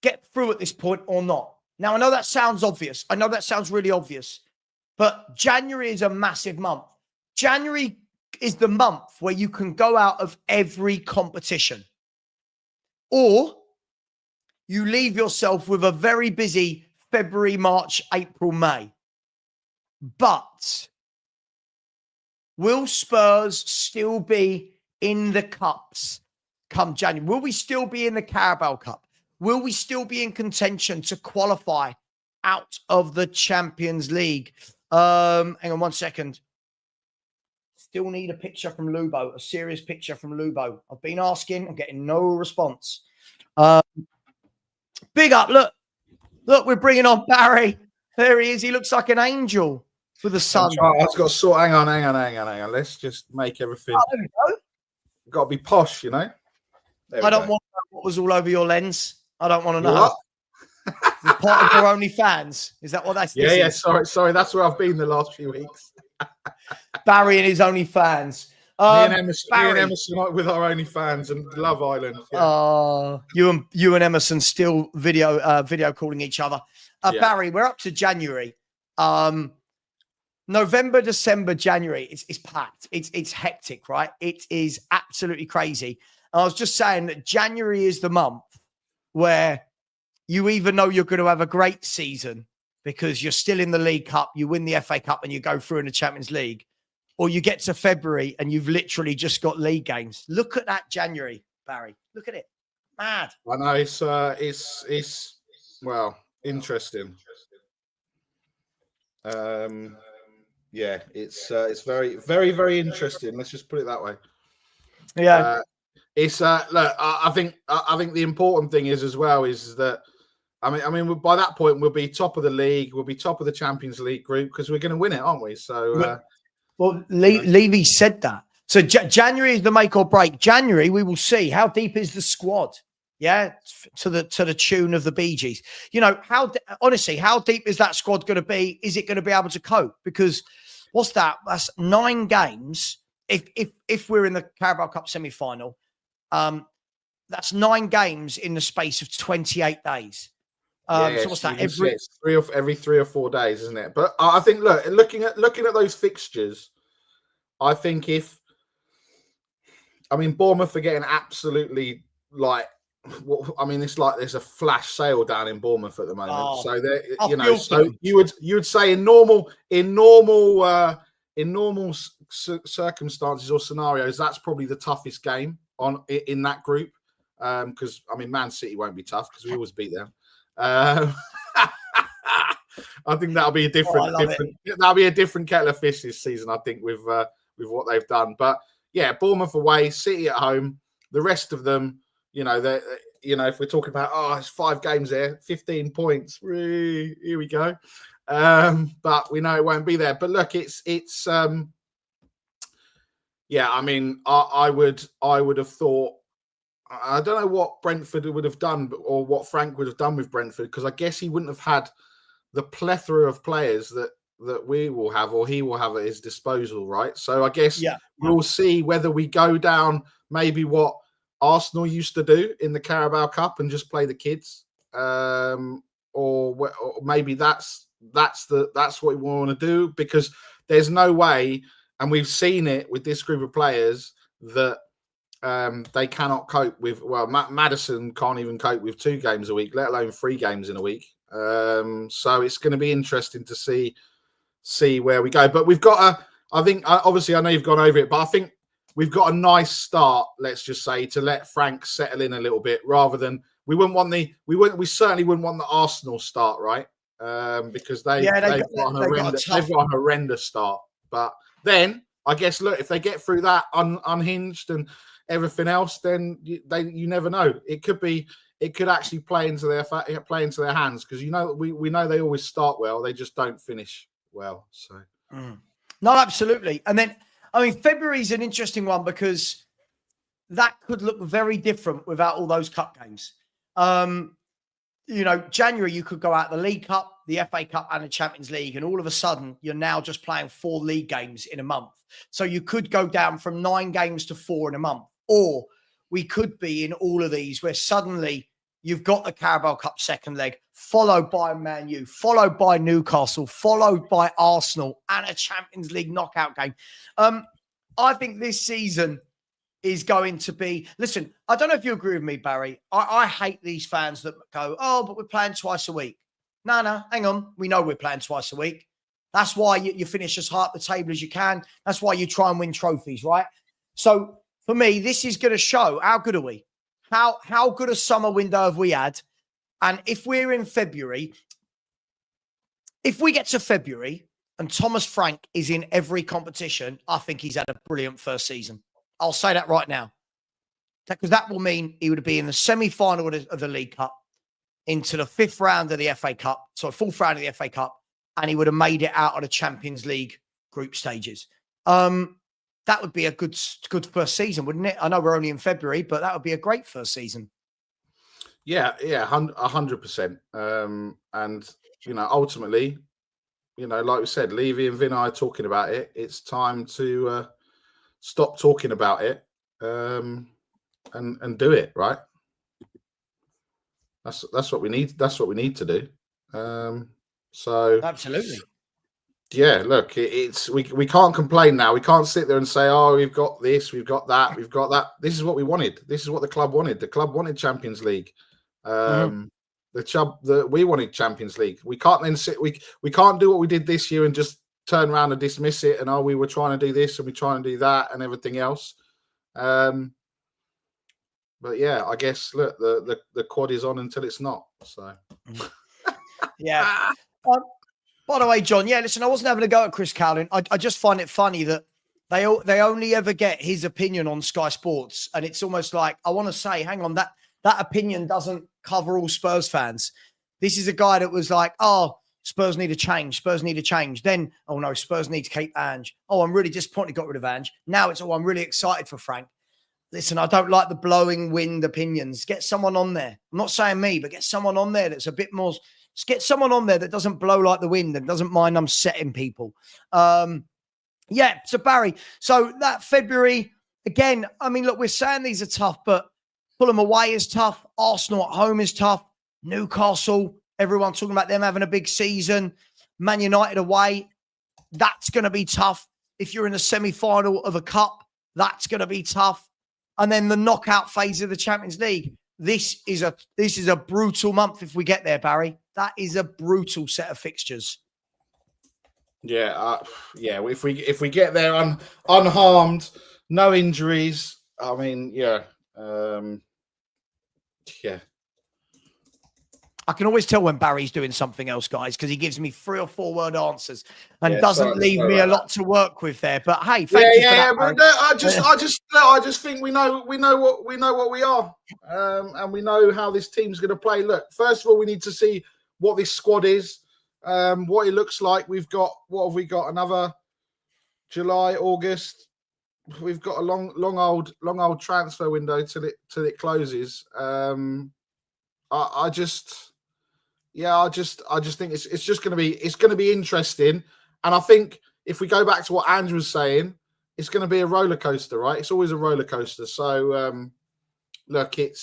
get through at this point or not. Now, I know that sounds obvious. I know that sounds really obvious. But January is a massive month. January is the month where you can go out of every competition. Or you leave yourself with a very busy February, March, April, May. But will Spurs still be in the cups come January? Will we still be in the Carabao Cup? Will we still be in contention to qualify out of the Champions League? Hang on 1 second. Still need a picture from Lubo, a serious picture from Lubo. I've been asking, I'm getting no response. Big up, look, we're bringing on Barry. There he is. He looks like an angel with the sun. I've got to sort. Hang on. Let's just make everything. Oh, there we go. Got to be posh, you know. I don't want to know what was all over your lens. I don't want to know. You're part of your OnlyFans. Is that what that's? Yeah. Sorry. That's where I've been the last few weeks. Barry and his OnlyFans. Me and Emerson with our OnlyFans and Love Island. Yeah. You and Emerson still video calling each other. Yeah. Barry, we're up to January. November, December, January. It's packed. It's hectic, right? It is absolutely crazy. And I was just saying that January is the month where you either know you're going to have a great season because you're still in the League Cup, you win the FA Cup and you go through in the Champions League, or you get to February and you've literally just got league games. Look at that January, Barry. Look at it. Mad. I know it's well, interesting. Yeah, it's very, very, very interesting. Let's just put it that way. Yeah. Look, I think the important thing is as well is that I mean by that point we'll be top of the league, we'll be top of the Champions League group because we're going to win it, aren't we? So Levy said that. So January is the make or break. January we will see how deep is the squad. Yeah, to the tune of the Bee Gees. You know, honestly, how deep is that squad going to be? Is it going to be able to cope? Because what's that? That's 9 games. If we're in the Carabao Cup semi-final, that's 9 games in the space of 28 days. So what's that? Every 3 or 4 days, isn't it? But I think, looking at those fixtures, I think I mean, Bournemouth are getting absolutely like. Well, I mean, it's like there's a flash sale down in Bournemouth at the moment. Oh, So they, I you know, feel so them. you would say in normal circumstances or scenarios, that's probably the toughest game in that group. Because I mean, Man City won't be tough because we always beat them. I think that'll be a different kettle of fish this season. I think with what they've done, but yeah, Bournemouth away, City at home. The rest of them, you know, if we're talking about it's 5 games there, 15 points. Here we go. But we know it won't be there. But look, it's yeah. I mean, I would have thought. I don't know what Brentford would have done, or what Frank would have done with Brentford, because I guess he wouldn't have had the plethora of players that we will have, or he will have at his disposal, right? So I guess we'll see whether we go down maybe what Arsenal used to do in the Carabao Cup and just play the kids, or maybe that's what we want to do, because there's no way, and we've seen it with this group of players, that they cannot cope with. Well, Maddison can't even cope with 2 games a week, let alone 3 games in a week. So it's going to be interesting to see where we go. But we've got I think obviously I know you've gone over it, but I think we've got a nice start, let's just say, to let Frank settle in a little bit, rather than we certainly wouldn't want the Arsenal start, right? Because they've got a horrendous start. But then I guess, look, if they get through that unhinged and everything else, then you never know. It could actually play into their hands, because we know they always start well, they just don't finish well. So no, absolutely. And then I mean, February is an interesting one, because that could look very different without all those cup games. January, you could go out the League Cup, the FA Cup, and the Champions League, and all of a sudden you're now just playing 4 league games in a month. So you could go down from 9 games to 4 in a month, or we could be in all of these where suddenly you've got the Carabao Cup second leg, followed by Man U, followed by Newcastle, followed by Arsenal, and a Champions League knockout game. I think this season is going to be... Listen, I don't know if you agree with me, Barry. I hate these fans that go, but we're playing twice a week. No, hang on. We know we're playing twice a week. That's why you finish as high up the table as you can. That's why you try and win trophies, right? So for me, this is going to show how good are we? How good a summer window have we had? And if we're in February, if we get to February and Thomas Frank is in every competition, I think he's had a brilliant first season. I'll say that right now, because that will mean he would be in the semi-final of the League Cup, into the 5th round of the FA Cup, so 4th round of the FA Cup, and he would have made it out of the Champions League group stages. That would be a good first season, wouldn't it? I know we're only in February, but that would be a great first season. Yeah, 100%. And ultimately, like we said, Levy and Vinay are talking about it. It's time to stop talking about it and do it, right? That's what we need. That's what we need to do. So absolutely. Yeah, look, we can't complain now. We can't sit there and say, we've got this, we've got that, we've got that. This is what we wanted. This is what the club wanted. The club wanted Champions League. We wanted Champions League. We can't then sit. We can't do what we did this year and just turn around and dismiss it. And we were trying to do this and we trying to do that and everything else. But yeah, I guess look, the quad is on until it's not. So yeah. By the way, John, listen, I wasn't having a go at Chris Cowling. I just find it funny that they only ever get his opinion on Sky Sports. And it's almost like, I want to say, hang on, that opinion doesn't cover all Spurs fans. This is a guy that was like, Spurs need a change. Spurs need a change. Then, no, Spurs need to keep Ange. I'm really disappointed got rid of Ange. Now it's, I'm really excited for Frank. Listen, I don't like the blowing wind opinions. Get someone on there. I'm not saying me, but get someone on there that's a bit more... Just get someone on there that doesn't blow like the wind and doesn't mind upsetting people. So Barry, so that February, again, I mean, look, we're saying these are tough, but Fulham away is tough. Arsenal at home is tough. Newcastle, everyone talking about them having a big season. Man United away, that's going to be tough. If you're in the semi-final of a cup, that's going to be tough. and then the knockout phase of the Champions League. This is a brutal month if we get there, Barry. That is a brutal set of fixtures. Yeah, If we get there unharmed, no injuries. I mean, yeah. I can always tell when Barry's doing something else, guys, because he gives me 3 or 4 word answers and doesn't leave me a lot to work with there. But hey, thank you for that. But I just think we know what we are, and we know how this team's going to play. Look, first of all, we need to see what this squad is, what it looks like. What have we got? Another July, August. We've got a long old transfer window till it closes. I just think it's just going to be interesting. And I think if we go back to what Andrew was saying, it's going to be a roller coaster, right? It's always a roller coaster. So look, it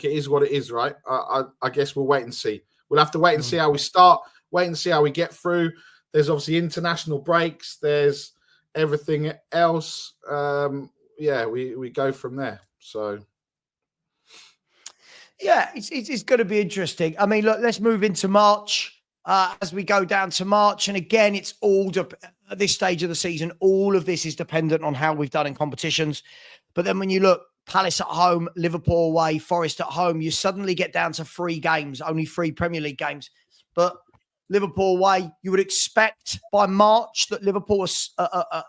is what it is, right? I guess we'll wait and see. We'll have to wait and see how we start, wait and see how we get through. There's obviously international breaks. There's everything else. We go from there. So. Yeah, it's going to be interesting. I mean, look, let's move into March as we go down to March. And again, it's all at this stage of the season, all of this is dependent on how we've done in competitions. But then when you look, Palace at home, Liverpool away, Forest at home, you suddenly get down to 3 games, only 3 Premier League games. But Liverpool away, you would expect by March that Liverpool was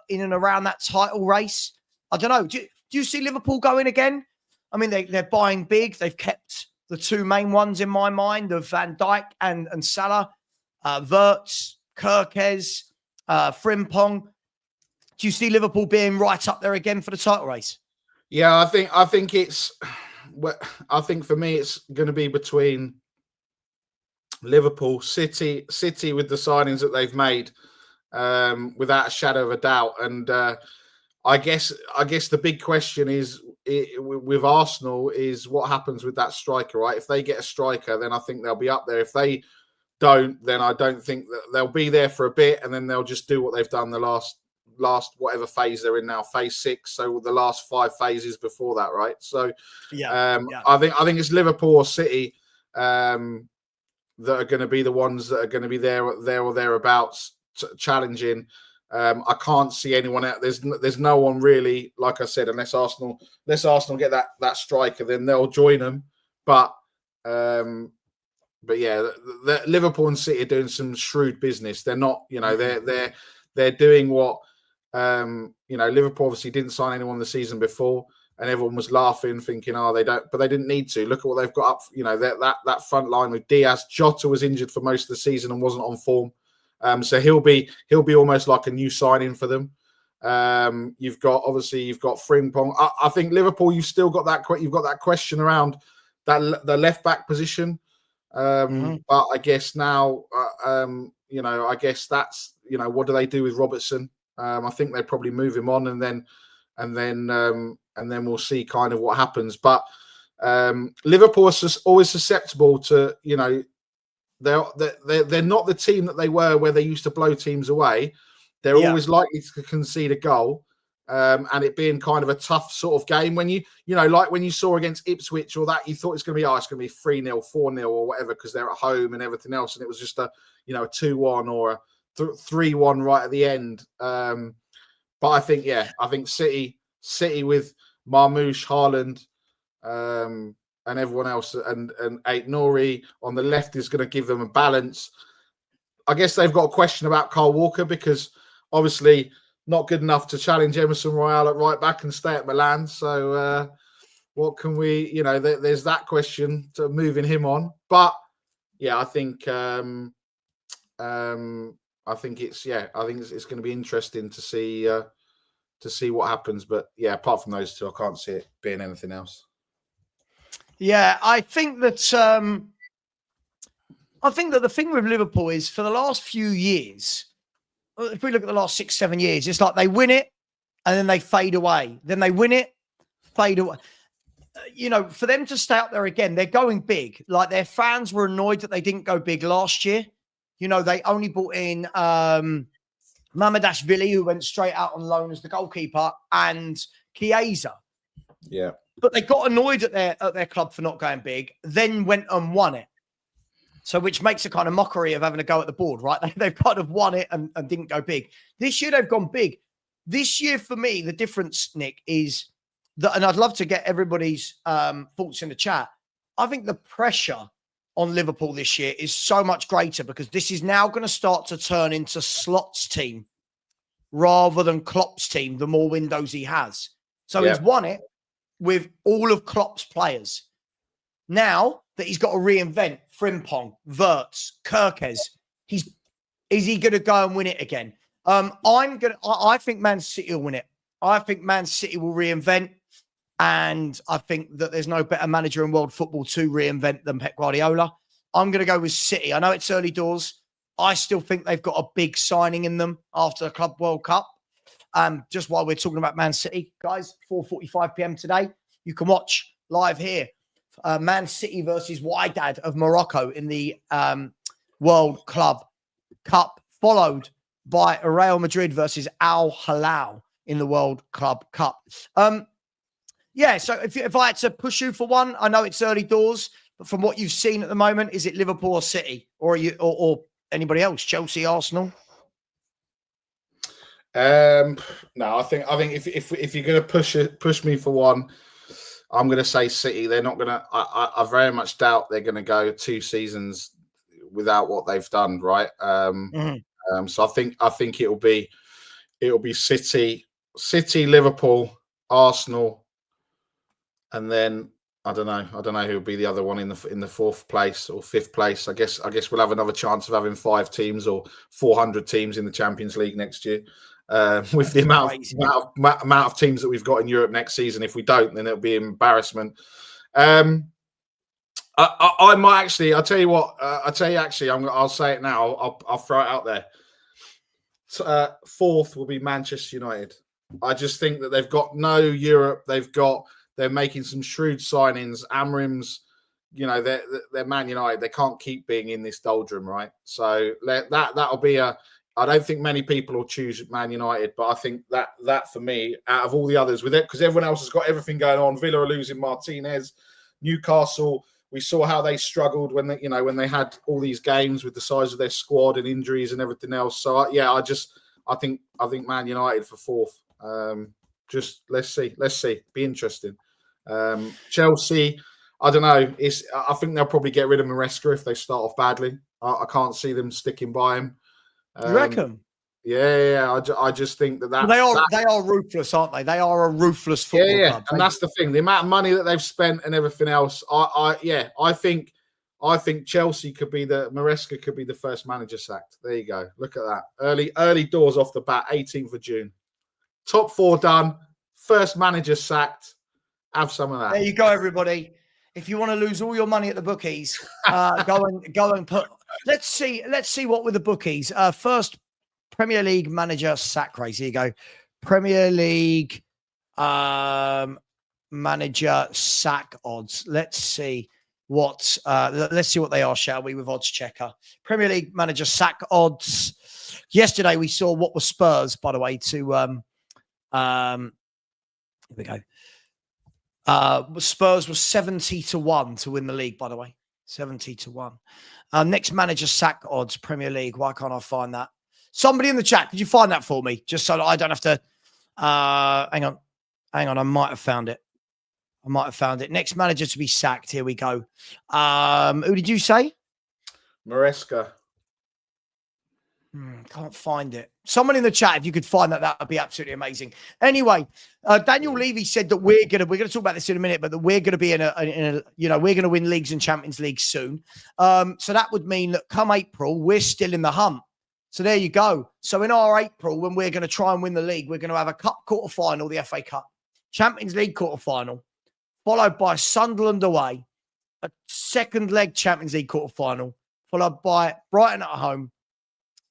in and around that title race. I don't know. Do you see Liverpool going again? I mean, they're buying big. They've kept the 2 main ones in my mind of Van Dijk and Salah, Wirtz, Kirkes, Frimpong. Do you see Liverpool being right up there again for the title race? Yeah, I think for me it's going to be between Liverpool, City with the signings that they've made, without a shadow of a doubt. And I guess the big question is with Arsenal is what happens with that striker, right? If they get a striker, then I think they'll be up there. If they don't, then I don't think that they'll be there for a bit, and then they'll just do what they've done the last whatever phase they're in now, phase 6. So the last 5 phases before that, right? So I think it's Liverpool or City that are going to be the ones that are going to be there or thereabouts challenging. I can't see anyone out. There's no one really, like I said, unless Arsenal get that striker, then they'll join them. But yeah, the Liverpool and City are doing some shrewd business. They're not, they're doing what Liverpool obviously didn't sign anyone the season before, and everyone was laughing, thinking, they don't, but they didn't need to. Look at what they've got up. That front line with Diaz. Jota was injured for most of the season and wasn't on form. So he'll be almost like a new signing for them. You've got Frimpong. I think Liverpool, you've still got that. You've got that question around the left back position. But I guess now, I guess that's what do they do with Robertson? I think they probably move him on, and then we'll see kind of what happens. But Liverpool is always susceptible to They're not the team that they were where they used to blow teams away. They're always likely to concede a goal, and it being kind of a tough sort of game. When like when you saw against Ipswich or that, you thought it's going to be 3-0, 4-0 or whatever because they're at home and everything else, and it was just a 2-1 or a 3-1 right at the end. But I think City with Marmoush, Haaland, and everyone else, and Ait Nouri on the left is going to give them a balance. I guess they've got a question about Kyle Walker because obviously not good enough to challenge Emerson Royale at right back and stay at Milan. So what can we, there's that question to moving him on. But yeah, I think it's going to be interesting to see what happens. But yeah, apart from those two, I can't see it being anything else. Yeah, I think that the thing with Liverpool is for the last few years, if we look at the last 6-7 years, it's like they win it and then they fade away. Then they win it, fade away. For them to stay up there again, they're going big. Like their fans were annoyed that they didn't go big last year. They only brought in Mamadashvili, who went straight out on loan as the goalkeeper, and Chiesa. Yeah. But they got annoyed at their club for not going big, then went and won it. So which makes a kind of mockery of having a go at the board, right? They've kind of won it and didn't go big. This year they've gone big. This year for me, the difference, Nick, is that, and I'd love to get everybody's thoughts in the chat. I think the pressure on Liverpool this year is so much greater because this is now going to start to turn into Slot's team rather than Klopp's team, the more windows he has. So he's won it with all of Klopp's players. Now that he's got to reinvent Frimpong, Wirtz, Kirkes, is he going to go and win it again? I think Man City will win it. I think Man City will reinvent, and I think that there's no better manager in world football to reinvent than Pep Guardiola. I'm going to go with City. I know it's early doors. I still think they've got a big signing in them after the Club World Cup. Just while we're talking about Man City, guys, 4:45 p.m. today, you can watch live here. Man City versus Wydad of Morocco in the World Club Cup, followed by Real Madrid versus Al Hilal in the World Club Cup. So if I had to push you for one, I know it's early doors, but from what you've seen at the moment, is it Liverpool or City, or or anybody else? Chelsea, Arsenal? No, I think if you're going to push me for one, I'm going to say City. They're not going to. I very much doubt they're going to go 2 seasons without what they've done. Right. So I think it'll be City, Liverpool, Arsenal, and then I don't know who will be the other one in the 4th place or 5th place. I guess we'll have another chance of having 5 teams or 400 teams in the Champions League next year. With the amount of teams that we've got in Europe next season. If we don't, then it'll be an embarrassment. I might actually. I'll tell you what. I'll say it now. I'll throw it out there. 4th will be Manchester United. I just think that they've got no Europe. They're making some shrewd signings. Amorim's, they're Man United. They can't keep being in this doldrum, right? So that'll be a. I don't think many people will choose Man United, but I think that for me, out of all the others, with it, because everyone else has got everything going on. Villa are losing Martinez, Newcastle. We saw how they struggled when they had all these games with the size of their squad and injuries and everything else. So I think Man United for 4th. Just let's see, be interesting. Chelsea, I don't know. I think they'll probably get rid of Maresca if they start off badly. I can't see them sticking by him. You reckon? Yeah. I just think that they are ruthless, aren't they? They are a ruthless football club. And that's the thing. The amount of money that they've spent and everything else. I think Chelsea Maresca could be the first manager sacked. There you go. Look at that. Early doors off the bat. 18th of June. Top 4 done. First manager sacked. Have some of that. There you go, everybody. If you want to lose all your money at the bookies, go and put. Let's see what with the bookies. First Premier League manager sack race. Here you go. Premier League manager sack odds. Let's see what they are, shall we? With Odds Checker. Premier League manager sack odds. Yesterday we saw what was Spurs, by the way. Here we go. Spurs was 70-1 to win the league, by the way. 70-1. Next manager sack odds, Premier League. Why can't I find that? Somebody in the chat, could you find that for me? Just so that I don't have to. Hang on. I might have found it. Next manager to be sacked. Here we go. Who did you say? Maresca. Can't find it. Someone in the chat, if you could find that would be absolutely amazing. Anyway, Daniel Levy said that we're gonna talk about this in a minute, but that we're gonna be in a we're gonna win leagues and Champions League soon. So that would mean that come April, we're still in the hunt. So there you go. So in our April, when we're going to try and win the league, we're going to have a cup quarter-final, the FA Cup, Champions League quarter-final, followed by Sunderland away, a second leg Champions League quarter-final, followed by Brighton at home,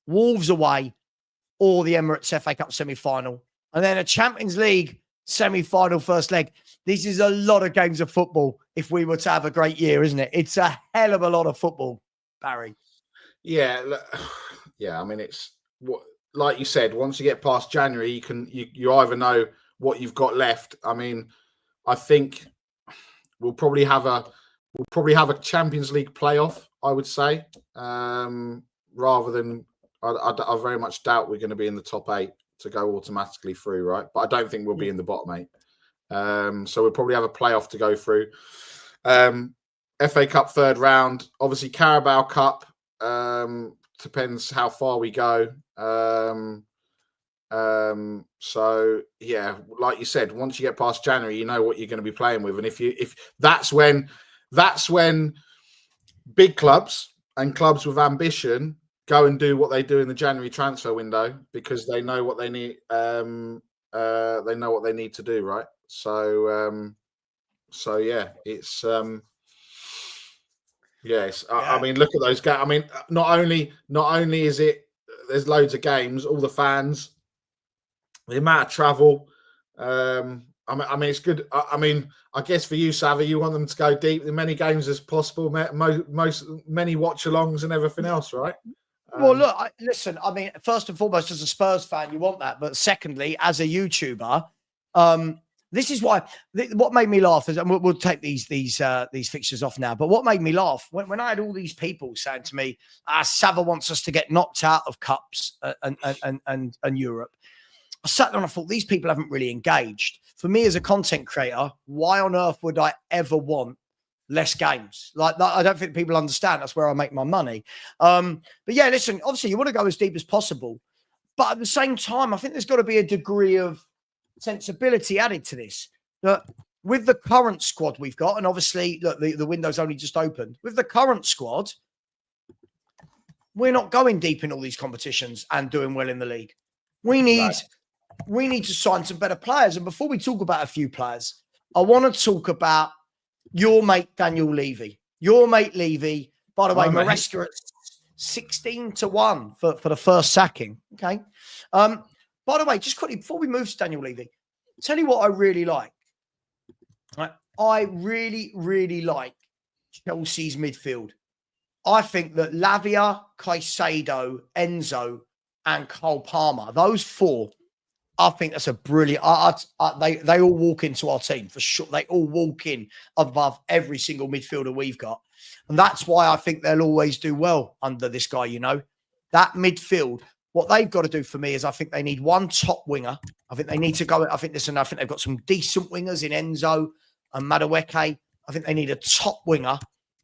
Wolves away, or the Emirates FA Cup semi-final, and then a Champions League semi-final first leg. This is a lot of games of football if we were to have a great year, isn't it? It's a hell of a lot of football, Barry. Yeah. I mean, it's what like you said, once you get past January, you either know what you've got left. I mean, I think we'll probably have a Champions League playoff, I would say, rather than I very much doubt we're going to be in the top 8 to go automatically through, right? But I don't think we'll be in the bottom 8. So we'll probably have a playoff to go through. FA Cup third round, obviously Carabao Cup. Depends how far we go. So yeah, like you said, once you get past January, you know what you're going to be playing with, and if that's when big clubs and clubs with ambition go and do what they do in the January transfer window because they know what they need. They know what they need to do, right? So yeah, it's yes. I mean, look at those games. I mean, not only is it there's loads of games, all the fans, the amount of travel. I mean, it's good. I mean, I guess for you, Savva, you want them to go deep, as many games as possible, many watch-alongs and everything else, right? Well, look, listen. I mean, first and foremost, as a Spurs fan, you want that. But secondly, as a YouTuber, this is why. What made me laugh is, and we'll take these fixtures off now. But what made me laugh when I had all these people saying to me, "Savva wants us to get knocked out of cups and Europe." I sat there and I thought, these people haven't really engaged. For me as a content creator, why on earth would I ever want less games? Like, I don't think people understand. That's where I make my money. But yeah, listen, obviously you want to go as deep as possible. But at the same time, I think there's got to be a degree of sensibility added to this. That with the current squad we've got, and obviously, look, the window's only just opened. With the current squad, we're not going deep in all these competitions and doing well in the league. We need to sign some better players. And before we talk about a few players, I want to talk about your mate, Daniel Levy. Your mate, Levy. By the way, Maresca at 16-1 for the first sacking. Okay. By the way, just quickly, before we move to Daniel Levy, tell you what I really like. Right? I really, really like Chelsea's midfield. I think that Lavia, Caicedo, Enzo, and Cole Palmer, those four, I think that's a brilliant. They all walk into our team for sure. They all walk in above every single midfielder we've got, and that's why I think they'll always do well under this guy. You know, that midfield. What they've got to do for me is I think they need one top winger. I think they need to go. I think they've got some decent wingers in Enzo and Madueke. I think they need a top winger.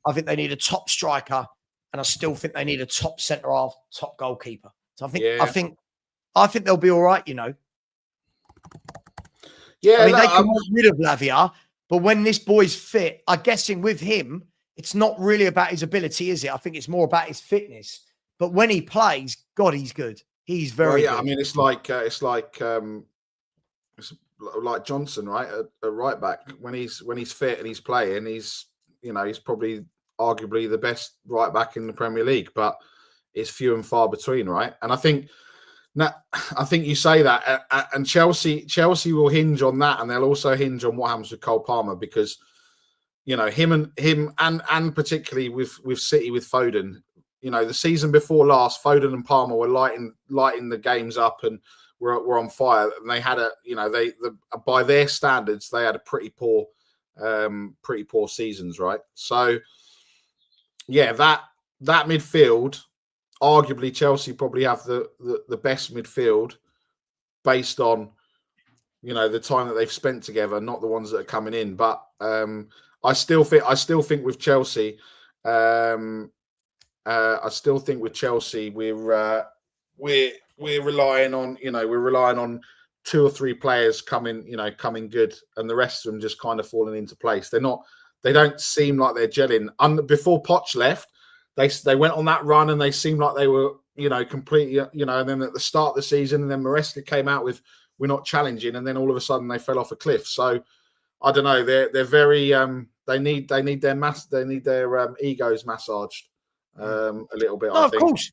I think they need a top striker, and I still think they need a top centre half, top goalkeeper. So I think they'll be all right. You know. Yeah, I mean, they can get rid of Lavia, but when this boy's fit, I'm guessing with him, it's not really about his ability, is it? I think it's more about his fitness. But when he plays, God, he's good. He's very good. I mean, it's like Johnson, right? A right back when he's fit and he's playing, he's probably arguably the best right back in the Premier League, but it's few and far between, right? And I think. Now, I think you say that, and Chelsea will hinge on that, and they'll also hinge on what happens with Cole Palmer because, him and particularly with City with Foden, the season before last, Foden and Palmer were lighting the games up and were on fire, and they had by their standards they had a pretty poor seasons, right? So, yeah, that midfield. Arguably, Chelsea probably have the best midfield based on, the time that they've spent together, not the ones that are coming in. But I still think with Chelsea, we're relying on 2 or 3 players coming good, and the rest of them just kind of falling into place. They don't seem like they're gelling. Before Poch left. They went on that run and they seemed like they were, completely, and then at the start of the season, and then Maresca came out with, we're not challenging. And then all of a sudden they fell off a cliff. So I don't know. They're very, they need their egos massaged a little bit. No, I of think. course.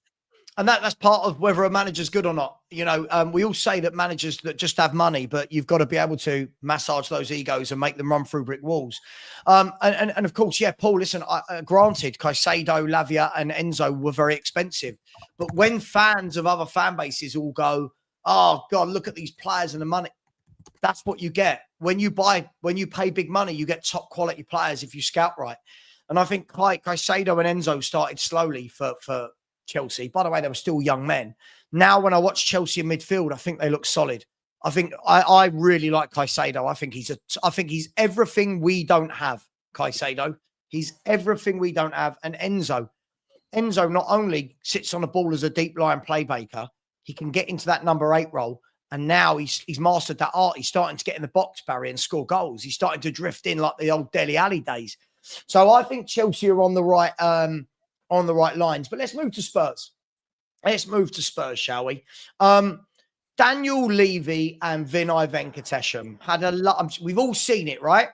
And that's part of whether a manager's good or not. You know, we all say that managers that just have money, but you've got to be able to massage those egos and make them run through brick walls. And of course, yeah, Paul, listen, granted, Caicedo, Lavia and Enzo were very expensive. But when fans of other fan bases all go, oh, God, look at these players and the money. That's what you get. When you pay big money, you get top quality players if you scout right. And I think Caicedo and Enzo started slowly for Chelsea. By the way, they were still young men. Now, when I watch Chelsea in midfield, I think they look solid. I think I really like Caicedo. I think he's everything we don't have. Caicedo, he's everything we don't have. And Enzo not only sits on the ball as a deep line playmaker, he can get into that number 8 role. And now he's mastered that art. He's starting to get in the box, Barry, and score goals. He's starting to drift in like the old Dele Alli days. So I think Chelsea are on the right lines. But let's move to Spurs. Shall we? Daniel Levy and Vinay Venkatesham had a lot. We've all seen it, right?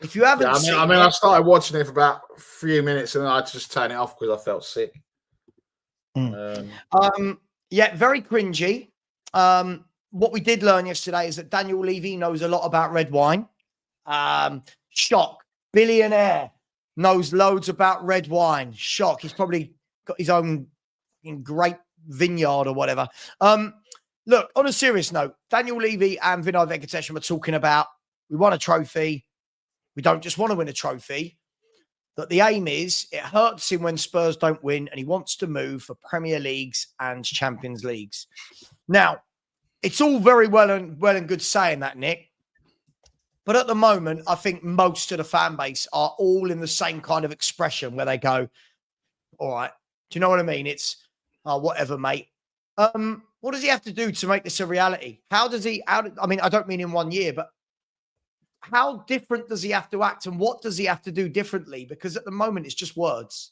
If you haven't seen it, I started watching it for about a few minutes and then I just turned it off because I felt sick. Yeah, very cringy. What we did learn yesterday is that Daniel Levy knows a lot about red wine. Shock. Billionaire knows loads about red wine. Shock. He's probably got his own great vineyard or whatever. Look, on a serious note, Daniel Levy and Vinay Venkatesham are talking about, we won a trophy. We don't just want to win a trophy. That the aim is, it hurts him when Spurs don't win and he wants to move for Premier Leagues and Champions Leagues. Now, it's all very well and good saying that, Nick. But at the moment, I think most of the fan base are all in the same kind of expression where they go, all right, do you know what I mean? It's, whatever, mate. What does he have to do to make this a reality? I don't mean in 1 year, but how different does he have to act and what does he have to do differently? Because at the moment, it's just words.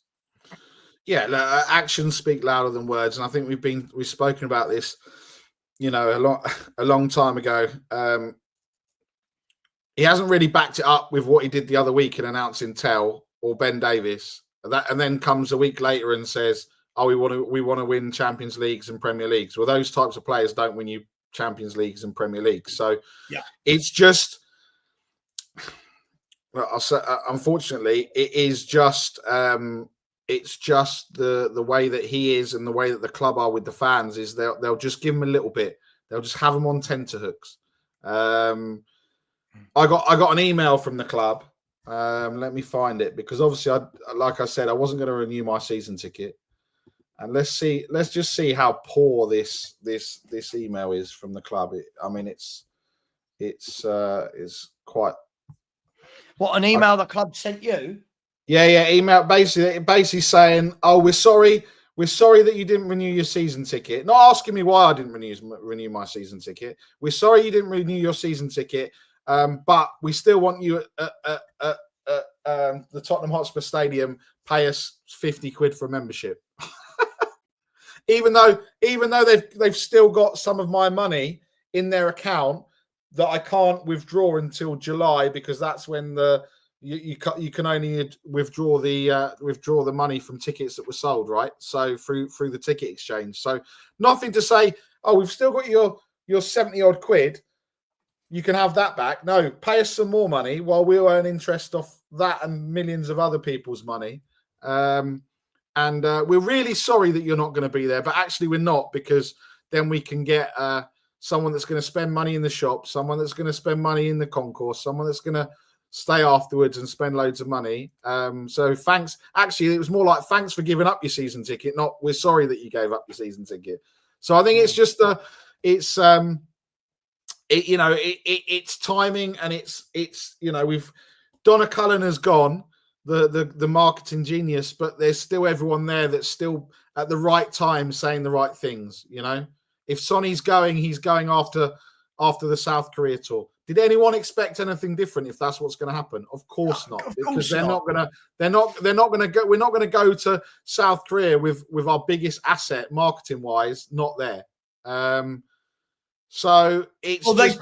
Yeah, actions speak louder than words. And I think we've spoken about this, a long time ago. He hasn't really backed it up with what he did the other week in announcing Tell or Ben Davis. And then comes a week later and says, "Oh, we want to win Champions Leagues and Premier Leagues." Well, those types of players don't win you Champions Leagues and Premier Leagues. So yeah, it's just, unfortunately, it is just it's just the way that he is and the way that the club are with the fans is they'll just give him a little bit. They'll just have him on tenterhooks. I got an email from the club. Let me find it because obviously, like I said, I wasn't going to renew my season ticket. And let's just see how poor this email is from the club. It's quite. What, an email the club sent you? Yeah, email basically saying, "Oh, we're sorry that you didn't renew your season ticket." Not asking me why I didn't renew my season ticket. We're sorry you didn't renew your season ticket. But we still want you at the Tottenham Hotspur Stadium. Pay us 50 quid for a membership, even though they've still got some of my money in their account that I can't withdraw until July because that's when you can only withdraw the money from tickets that were sold, right? So through the ticket exchange. So nothing to say, "Oh, we've still got your 70 odd quid. You can have that back." No, pay us some more money while we'll earn interest off that and millions of other people's money. And we're really sorry that you're not going to be there. But actually, we're not, because then we can get someone that's going to spend money in the shop, someone that's going to spend money in the concourse, someone that's going to stay afterwards and spend loads of money. So thanks. Actually, it was more like thanks for giving up your season ticket, not we're sorry that you gave up your season ticket. So I think it's just it's timing, and it's we've Donna Cullen has gone, the marketing genius, but there's still everyone there that's still at the right time saying the right things. If Sonny's going, he's going after the South Korea tour. Did anyone expect anything different if that's what's going to happen? Of course not, because they're not going to go. We're not going to go to South Korea with our biggest asset marketing wise not there. So it's they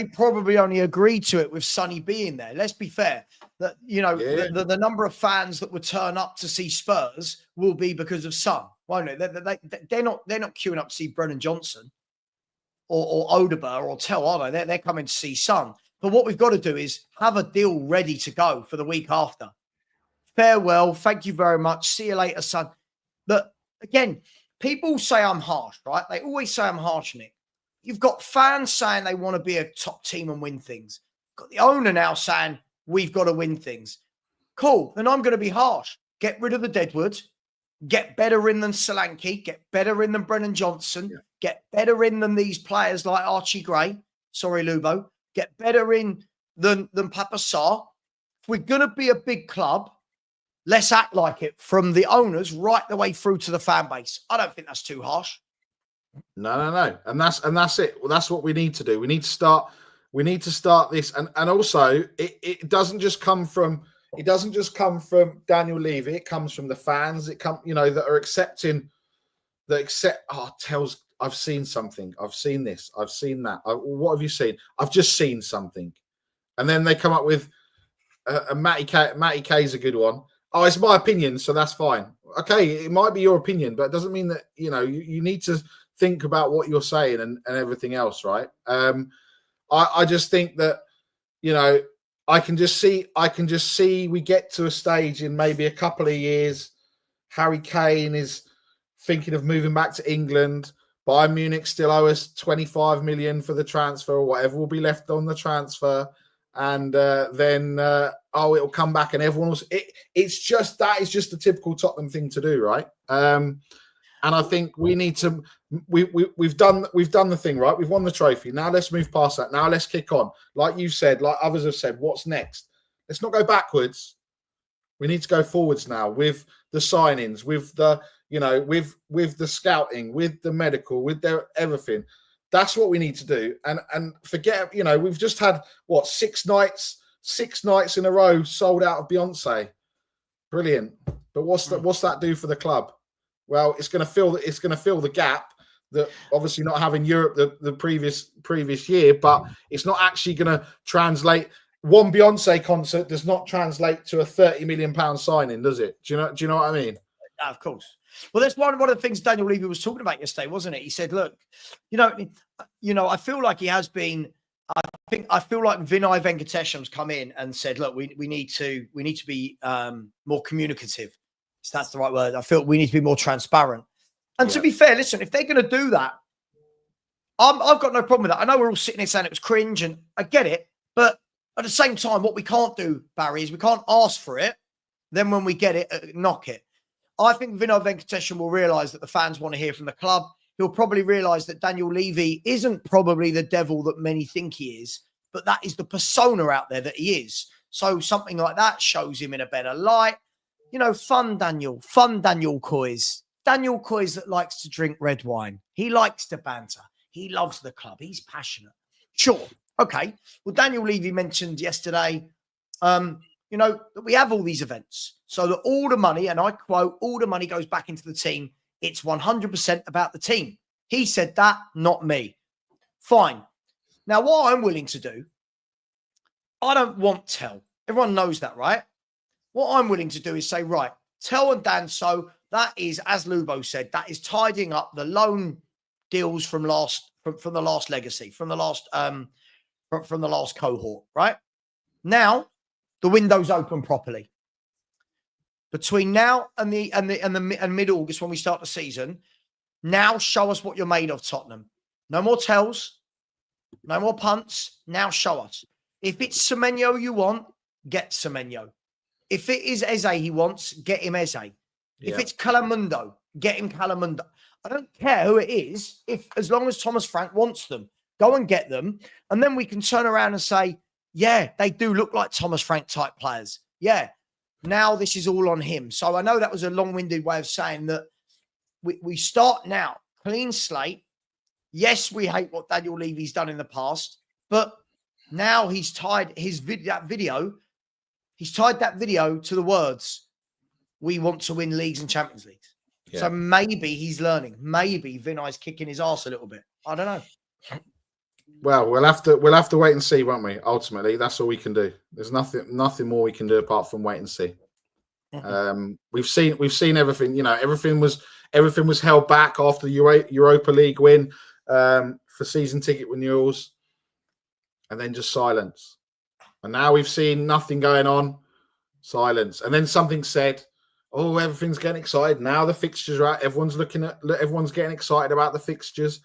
probably only agreed to it with Sonny being there. Let's be fair. That the number of fans that would turn up to see Spurs will be because of Son. won't it? They're not queuing up to see Brennan Johnson or Odeber or Tell, are they? They're coming to see Son. But what we've got to do is have a deal ready to go for the week after. Farewell. Thank you very much. See you later, Son. But again, people say I'm harsh, right? They always say I'm harsh, Nick. You've got fans saying they want to be a top team and win things. Got the owner now saying we've got to win things. Cool. Then I'm going to be harsh. Get rid of the Deadwood. Get better in than Solanke. Get better in than Brennan Johnson. Yeah. Get better in than these players like Archie Gray. Sorry, Lubo. Get better in than Papa Sarr. If we're going to be a big club, let's act like it from the owners right the way through to the fan base. I don't think that's too harsh. No. And that's it. Well, that's what we need to do. We need to start this. And also it doesn't just come from Daniel Levy. It comes from the fans. It come, that are accepting tells I've seen something. I've seen this. I've seen that. What have you seen? I've just seen something. And then they come up with Matty K is a good one. Oh, it's my opinion, so that's fine. Okay, it might be your opinion, but it doesn't mean that, you need to think about what you're saying and everything else, right? I just think that, I can just see we get to a stage in maybe a couple of years. Harry Kane is thinking of moving back to England. Bayern Munich still owe us 25 million for the transfer, or whatever will be left on the transfer. And then it'll come back, and everyone else. That is just the typical Tottenham thing to do, right? And I think we need to. We've done the thing, right? We've won the trophy. Now let's move past that. Now let's kick on. Like you said, like others have said, what's next? Let's not go backwards. We need to go forwards now with the signings, with the with the scouting, with the medical, with their everything. That's what we need to do. And forget, we've just had 6 nights in a row sold out of Beyonce. Brilliant. But what's that do for the club? Well, it's going to fill the gap that obviously not having Europe the previous year, but it's not actually going to translate. One Beyonce concert does not translate to a £30 million signing, does it? Do you know what I mean? Of course. Well, that's one of the things Daniel Levy was talking about yesterday, wasn't it? He said, "Look, I feel like he has been. I feel like Vinay Venkatesham's come in and said, look, we need to be more communicative. So that's the right word. I feel we need to be more transparent. And to be fair, listen, if they're going to do that, I've got no problem with that. I know we're all sitting here saying it was cringe, and I get it, but at the same time, what we can't do, Barry, is we can't ask for it. Then when we get it, knock it. I think Vinay Venkatesham will realise that the fans want to hear from the club. He'll probably realise that Daniel Levy isn't probably the devil that many think he is, but that is the persona out there that he is. So something like that shows him in a better light. Fun Daniel Coys. Daniel Coys that likes to drink red wine. He likes to banter. He loves the club. He's passionate. Sure. Okay. Well, Daniel Levy mentioned yesterday, that we have all these events. So that all the money, and I quote, all the money goes back into the team. It's 100% about the team. He said that, not me. Fine. Now, what I'm willing to do, I don't want Tell. Everyone knows that, right? What I'm willing to do is say, right, Tell and Dan, so that is, as Lubo said, that is tidying up the loan deals from the last legacy, from the last cohort, right? Now, the window's open properly. Between now and mid-August, when we start the season, now show us what you're made of, Tottenham. No more tells, no more punts. Now show us. If it's Semenyo you want, get Semenyo. If it is Eze he wants, get him Eze. Yeah. If it's Calamundo, get him Calamundo. I don't care who it is, as long as Thomas Frank wants them. Go and get them, and then we can turn around and say, yeah, they do look like Thomas Frank type players. Yeah. Now this is all on him. So I know that was a long-winded way of saying that we start now, clean slate. Yes, we hate what Daniel Levy's done in the past, but now he's tied that video to the words, we want to win leagues and Champions Leagues. Yeah. So maybe he's learning. Maybe Vinay's kicking his ass a little bit. I don't know. Well, we'll have to wait and see, won't we? Ultimately, that's all we can do. There's nothing more we can do apart from wait and see. We've seen everything. Everything everything was held back after the Europa League win for season ticket renewals, and then just silence. And now we've seen nothing going on, silence. And then something said, oh, everything's getting excited. Now the fixtures are out. Everyone's getting excited about the fixtures.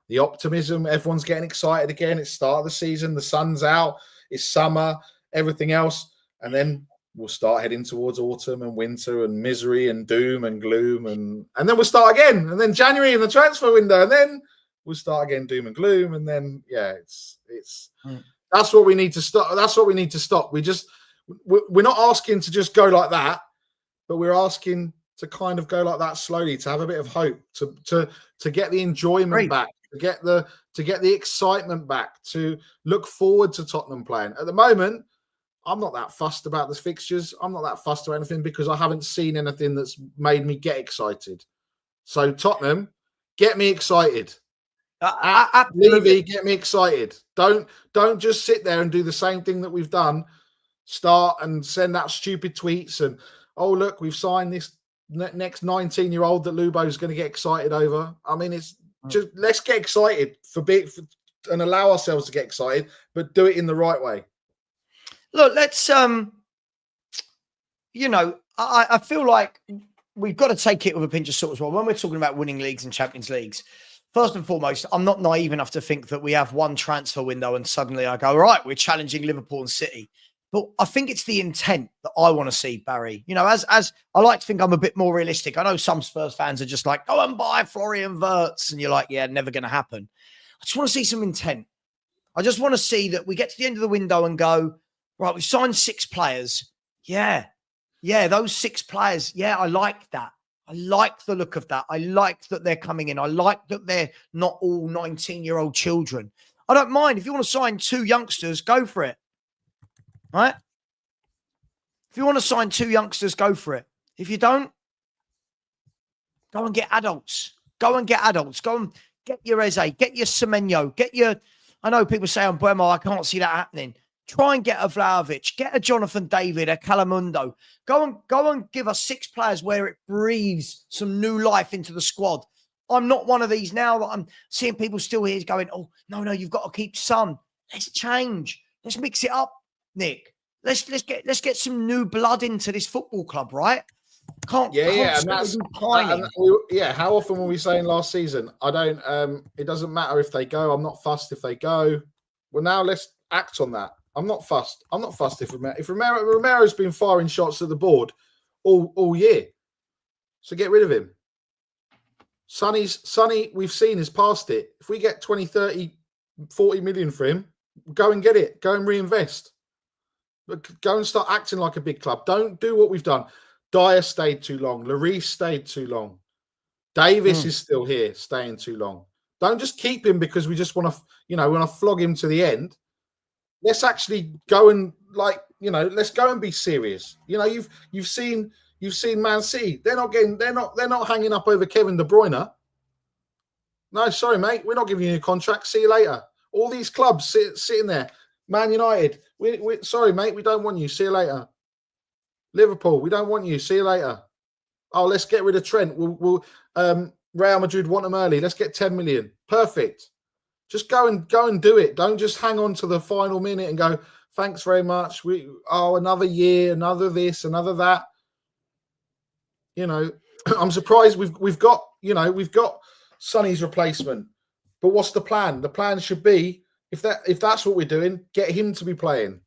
The optimism, everyone's getting excited again. It's start of the season. The sun's out. It's summer, everything else. And then we'll start heading towards autumn and winter and misery and doom and gloom. And then we'll start again. And then January in the transfer window. And then we'll start again, doom and gloom. And then, yeah, that's what we need to stop. That's what we need to stop. We're not asking to just go like that, but we're asking to kind of go like that slowly, to have a bit of hope, to get the enjoyment back, to get the excitement back, to look forward to Tottenham playing. At the moment, I'm not that fussed about the fixtures. I'm not that fussed or anything because I haven't seen anything that's made me get excited. So Tottenham, get me excited. Levy, get me excited. Don't just sit there and do the same thing that we've done. Start and send out stupid tweets and, oh, look, we've signed this next 19-year-old that Lubo's going to get excited over. I mean, it's just, let's get excited and allow ourselves to get excited, but do it in the right way. Look, let's, I feel like we've got to take it with a pinch of salt as well. When we're talking about winning leagues and Champions Leagues, first and foremost, I'm not naive enough to think that we have one transfer window and suddenly I go, all right, we're challenging Liverpool and City. But I think it's the intent that I want to see, Barry. You know, as I like to think I'm a bit more realistic. I know some Spurs fans are just like, go and buy Florian Wirtz. And you're like, yeah, never going to happen. I just want to see some intent. I just want to see that we get to the end of the window and go, right, we've signed 6 players. Yeah, those 6 players. Yeah, I like that. I like the look of that. I like that they're coming in. I like that they're not all 19-year-old children. I don't mind. If you want to sign 2 youngsters, go for it. Right? If you want to sign 2 youngsters, go for it. If you don't, go and get adults. Go and get adults. Go and get your Eze, get your Semenyo, get your... I know people say on Buemo, I can't see that happening. Try and get a Vlahovic, get a Jonathan David, a Calamundo. Go and give us 6 players where it breathes some new life into the squad. I'm not one of these now that I'm seeing people still here going, oh, no, you've got to keep Son. Let's change. Let's mix it up, Nick. Let's get some new blood into this football club, right? How often were we saying last season? I don't. It doesn't matter if they go. I'm not fussed if they go. Well, now let's act on that. I'm not fussed. I'm not fussed if Romero's been firing shots at the board all year. So get rid of him. Sonny, we've seen is past it. If we get 20, 30, 40 million for him, go and get it. Go and reinvest. Go and start acting like a big club. Don't do what we've done. Dyer stayed too long. Lloris stayed too long. Davis is still here, staying too long. Don't just keep him because we just want to, flog him to the end. Let's actually go and let's go and be serious. You've seen Man City. They're not hanging up over Kevin De Bruyne. No, sorry, mate. We're not giving you a contract. See you later. All these clubs sitting there. Man United, we sorry, mate, we don't want you. See you later. Liverpool, we don't want you. See you later. Oh, let's get rid of Trent. We'll Real Madrid want him early. Let's get 10 million. Perfect. Just go and do it. Don't just hang on to the final minute and go, thanks very much. Another year, another this, another that. I'm surprised we've got Sonny's replacement. But what's the plan? The plan should be, if that's what we're doing, get him to be playing.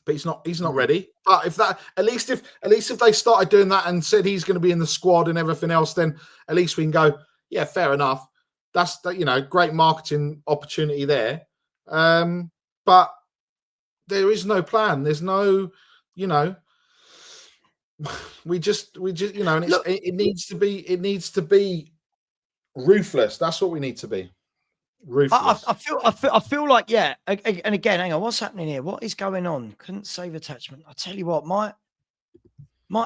But he's not ready. But at least if they started doing that and said he's going to be in the squad and everything else, then at least we can go, yeah, fair enough. That's great marketing opportunity there. But there is no plan. There's no, we just and it needs to be ruthless. That's what we need to be. Ruthless. I feel like, yeah. And again, hang on, what's happening here? What is going on? Couldn't save attachment. I tell you what, my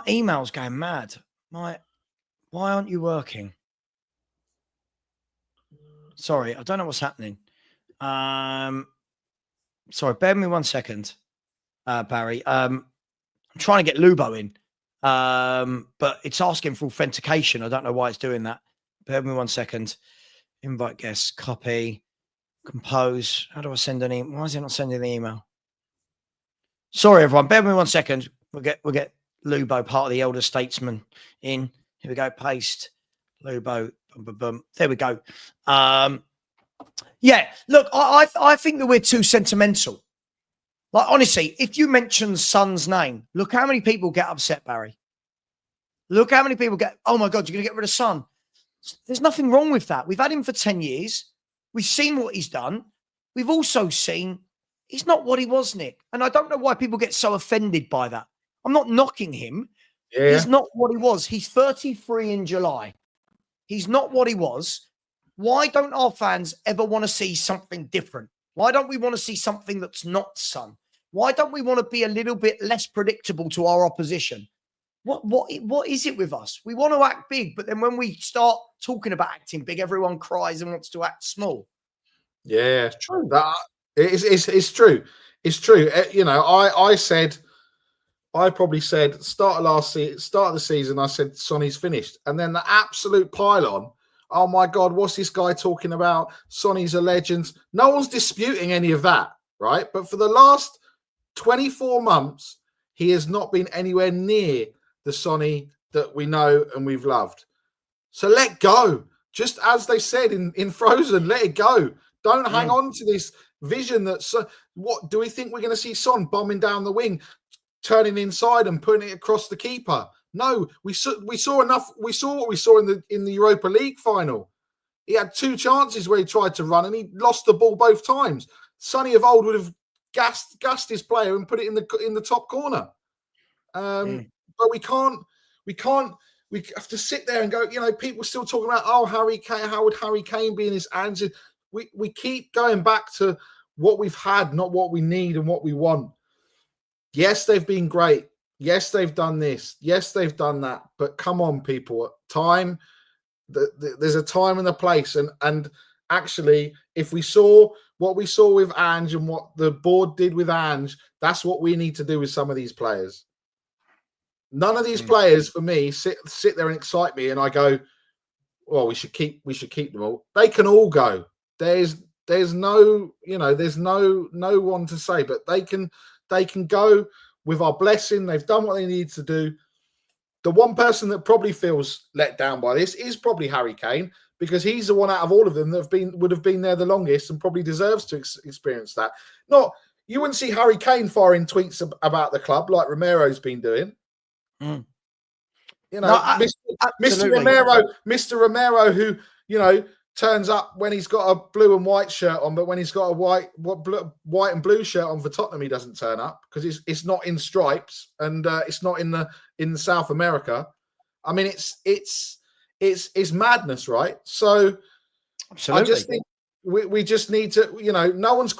email's going mad. Why aren't you working? Sorry, I don't know what's happening. Sorry, bear with me 1 second, Barry. I'm trying to get Lubo in. But it's asking for authentication. I don't know why it's doing that. Bear with me 1 second. Invite guests, copy, compose. How do I send an email? Why is it not sending the email? Sorry, everyone. Bear with me 1 second. We'll get Lubo, part of the elder statesman, in. Here we go. Paste. Lubo. Boom, boom, boom. There we go. Yeah, look, I think that we're too sentimental. Like, honestly, if you mention Son's name, look how many people get upset, Barry. Look how many people get, oh my God, you're going to get rid of Son. There's nothing wrong with that. We've had him for 10 years. We've seen what he's done. We've also seen he's not what he was, Nick. And I don't know why people get so offended by that. I'm not knocking him. Yeah. He's not what he was. He's 33 in July. He's not what he was. Why don't our fans ever want to see something different? Why don't we want to see something that's not Son? Why don't we want to be a little bit less predictable to our opposition? What is it with us? We want to act big, but then when we start talking about acting big, everyone cries and wants to act small. Yeah, it's true. It's true. It's true. You know, I probably said start of the season, I said Sonny's finished, and then the absolute pile-on. Oh my God, what's this guy talking about? Sonny's a legend. No one's disputing any of that, right? But for the last 24 months, he has not been anywhere near the Sonny that we know and we've loved. So let go. Just as they said in Frozen, let it go. Don't hang on to this vision that what do we think we're going to see Son bombing down the wing, turning inside and putting it across the keeper? No, we saw enough. We saw what we saw in the Europa League final. He had 2 chances where he tried to run and he lost the ball both times. Sonny of old would have gassed his player and put it in the top corner. But we can't. We have to sit there and go. You know, people still talking about Harry Kane. How would Harry Kane be in his hands? We keep going back to what we've had, not what we need and what we want. Yes, they've been great. Yes, they've done this. Yes, they've done that. But come on, people. Time. There's a time and a place. And actually, if we saw what we saw with Ange and what the board did with Ange, that's what we need to do with some of these players. None of these players, for me, sit there and excite me, and I go, "Well, we should keep them all." They can all go. There's no, there's no one to say, but they can go with our blessing. They've done what they need to do. The one person that probably feels let down by this is probably Harry Kane, because he's the one out of all of them that would have been there the longest and probably deserves to experience that. You wouldn't see Harry Kane firing tweets about the club like Romero's been doing. Mr. Romero, who turns up when he's got a blue and white shirt on, but when he's got a white and blue shirt on for Tottenham, he doesn't turn up because it's not in stripes and it's not in South America. I mean, it's madness, right? So absolutely. I just think we just need to, no one's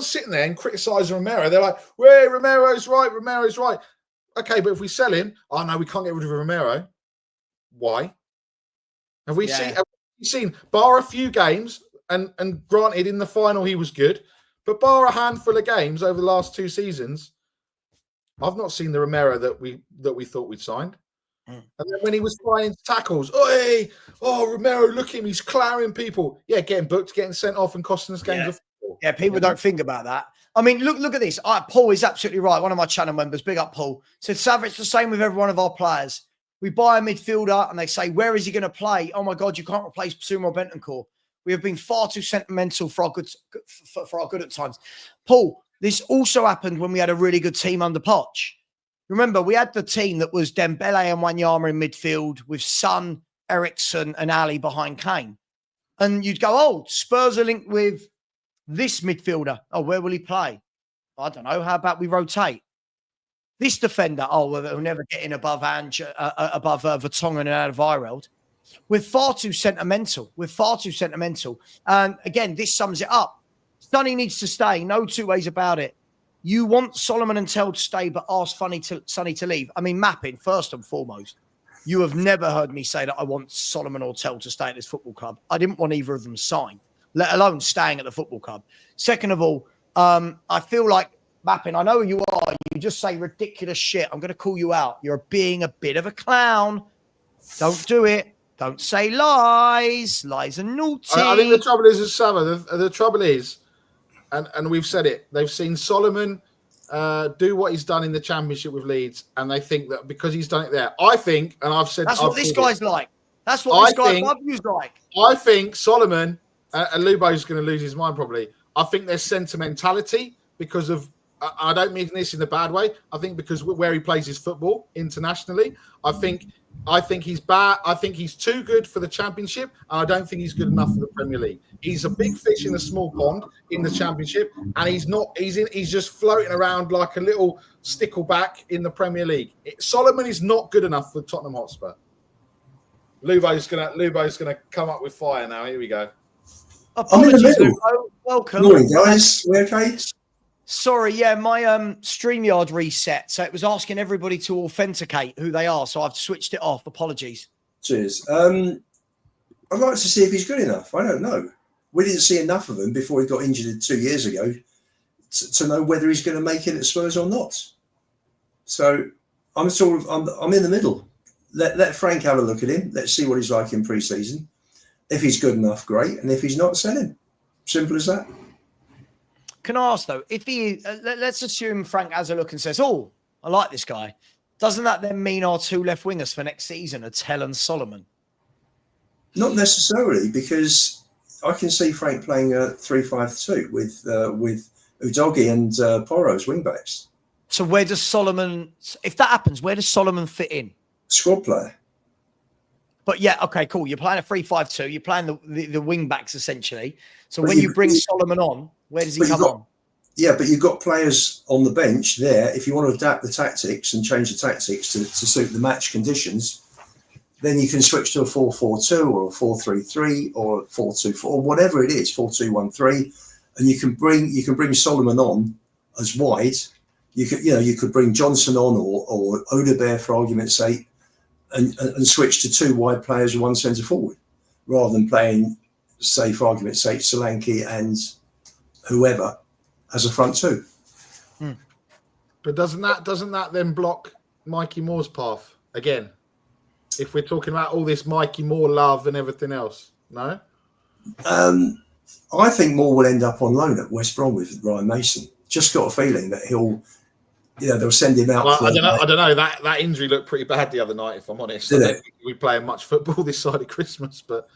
sitting there and criticizing Romero. They're like, "Well, Romero's right." Okay, but if we sell him, no, we can't get rid of Romero. Why? Have we seen bar a few games, and granted in the final he was good, but bar a handful of games over the last 2 seasons, I've not seen the Romero that we thought we'd signed. And then when he was flying tackles, Romero, look at him, he's clattering people. Yeah, getting booked, getting sent off and costing us games of football. Yeah, people don't think about that. I mean, look at this. Paul is absolutely right. One of my channel members, big up Paul, said, Savva, it's the same with every one of our players. We buy a midfielder and they say, where is he going to play? Oh my God, you can't replace Sumo Bentancur. We have been far too sentimental for our good at times. Paul, this also happened when we had a really good team under Poch. Remember, we had the team that was Dembele and Wanyama in midfield with Son, Eriksen and Ali behind Kane. And you'd go, Spurs are linked with this midfielder. Where will he play? I don't know. How about we rotate? This defender, we'll never get in above Ange, above Vertonghen and Alderweireld. We're far too sentimental. And again, this sums it up. Sonny needs to stay. No 2 ways about it. You want Solomon and Tell to stay, but ask Sonny to leave. I mean, mapping, first and foremost. You have never heard me say that I want Solomon or Tell to stay at this football club. I didn't want either of them signed, let alone staying at the football club. Second of all, I feel like Mapping, I know who you are. You just say ridiculous shit. I'm going to call you out. You're being a bit of a clown. Don't do it. Don't say lies. Lies are naughty. I think the trouble is, Savva, the trouble is, and we've said it, they've seen Solomon do what he's done in the Championship with Leeds, and they think that because he's done it there, I think, and I've said... That's what this guy's like. That's what this guy above you's like. I think Solomon, and Lubo's going to lose his mind probably, I think there's sentimentality because of... I don't mean this in a bad way. I think because where he plays his football internationally, I think he's bad. I think he's too good for the Championship, and I don't think he's good enough for the Premier League. He's a big fish in a small pond in the Championship, and he's not. He's just floating around like a little stickleback in the Premier League. Solomon is not good enough for Tottenham Hotspur. Lubo's gonna come up with fire now. Here we go. Apologies, Lubo. Welcome. Morning, guys. We okay? Sorry, yeah, my StreamYard reset, so it was asking everybody to authenticate who they are, so I've switched it off. Apologies. Cheers. I'd like to see if he's good enough. I don't know. We didn't see enough of him before he got injured 2 years ago to know whether he's going to make it at Spurs or not. So I'm in the middle. Let Frank have a look at him. Let's see what he's like in pre-season. If he's good enough, great. And if he's not, sell him. Simple as that. Can I ask though, if he, let's assume Frank has a look and says, "Oh, I like this guy," doesn't that then mean our two left wingers for next season are Tell and Solomon? Not necessarily, because I can see Frank playing a 3-5-2 with Udogie and Porro as wing backs. So where does Solomon, if that happens, where does Solomon fit in? Squad player. But yeah, okay, cool. You're playing a 3-5-2. You're playing the wing backs essentially. So but when you bring Solomon on, where does he come on? Yeah, but you've got players on the bench there. If you want to adapt the tactics and change the tactics to suit the match conditions, then you can switch to a 4-4-2 or a 4-3-3 or a 4-2-4 or whatever it is, 4-2-1-3, and you can bring Solomon on as wide. You could bring Johnson on or Odebear for argument's sake, and switch to two wide players and one centre forward, rather than playing, say, for argument's sake, Solanke and whoever as a front two. But doesn't that then block Mikey Moore's path again? If we're talking about all this Mikey Moore love and everything else, no? I think Moore will end up on loan at West Brom with Ryan Mason. Just got a feeling that they'll send him out. Well, I don't know. That injury looked pretty bad the other night, if I'm honest. I don't think we're playing much football this side of Christmas, but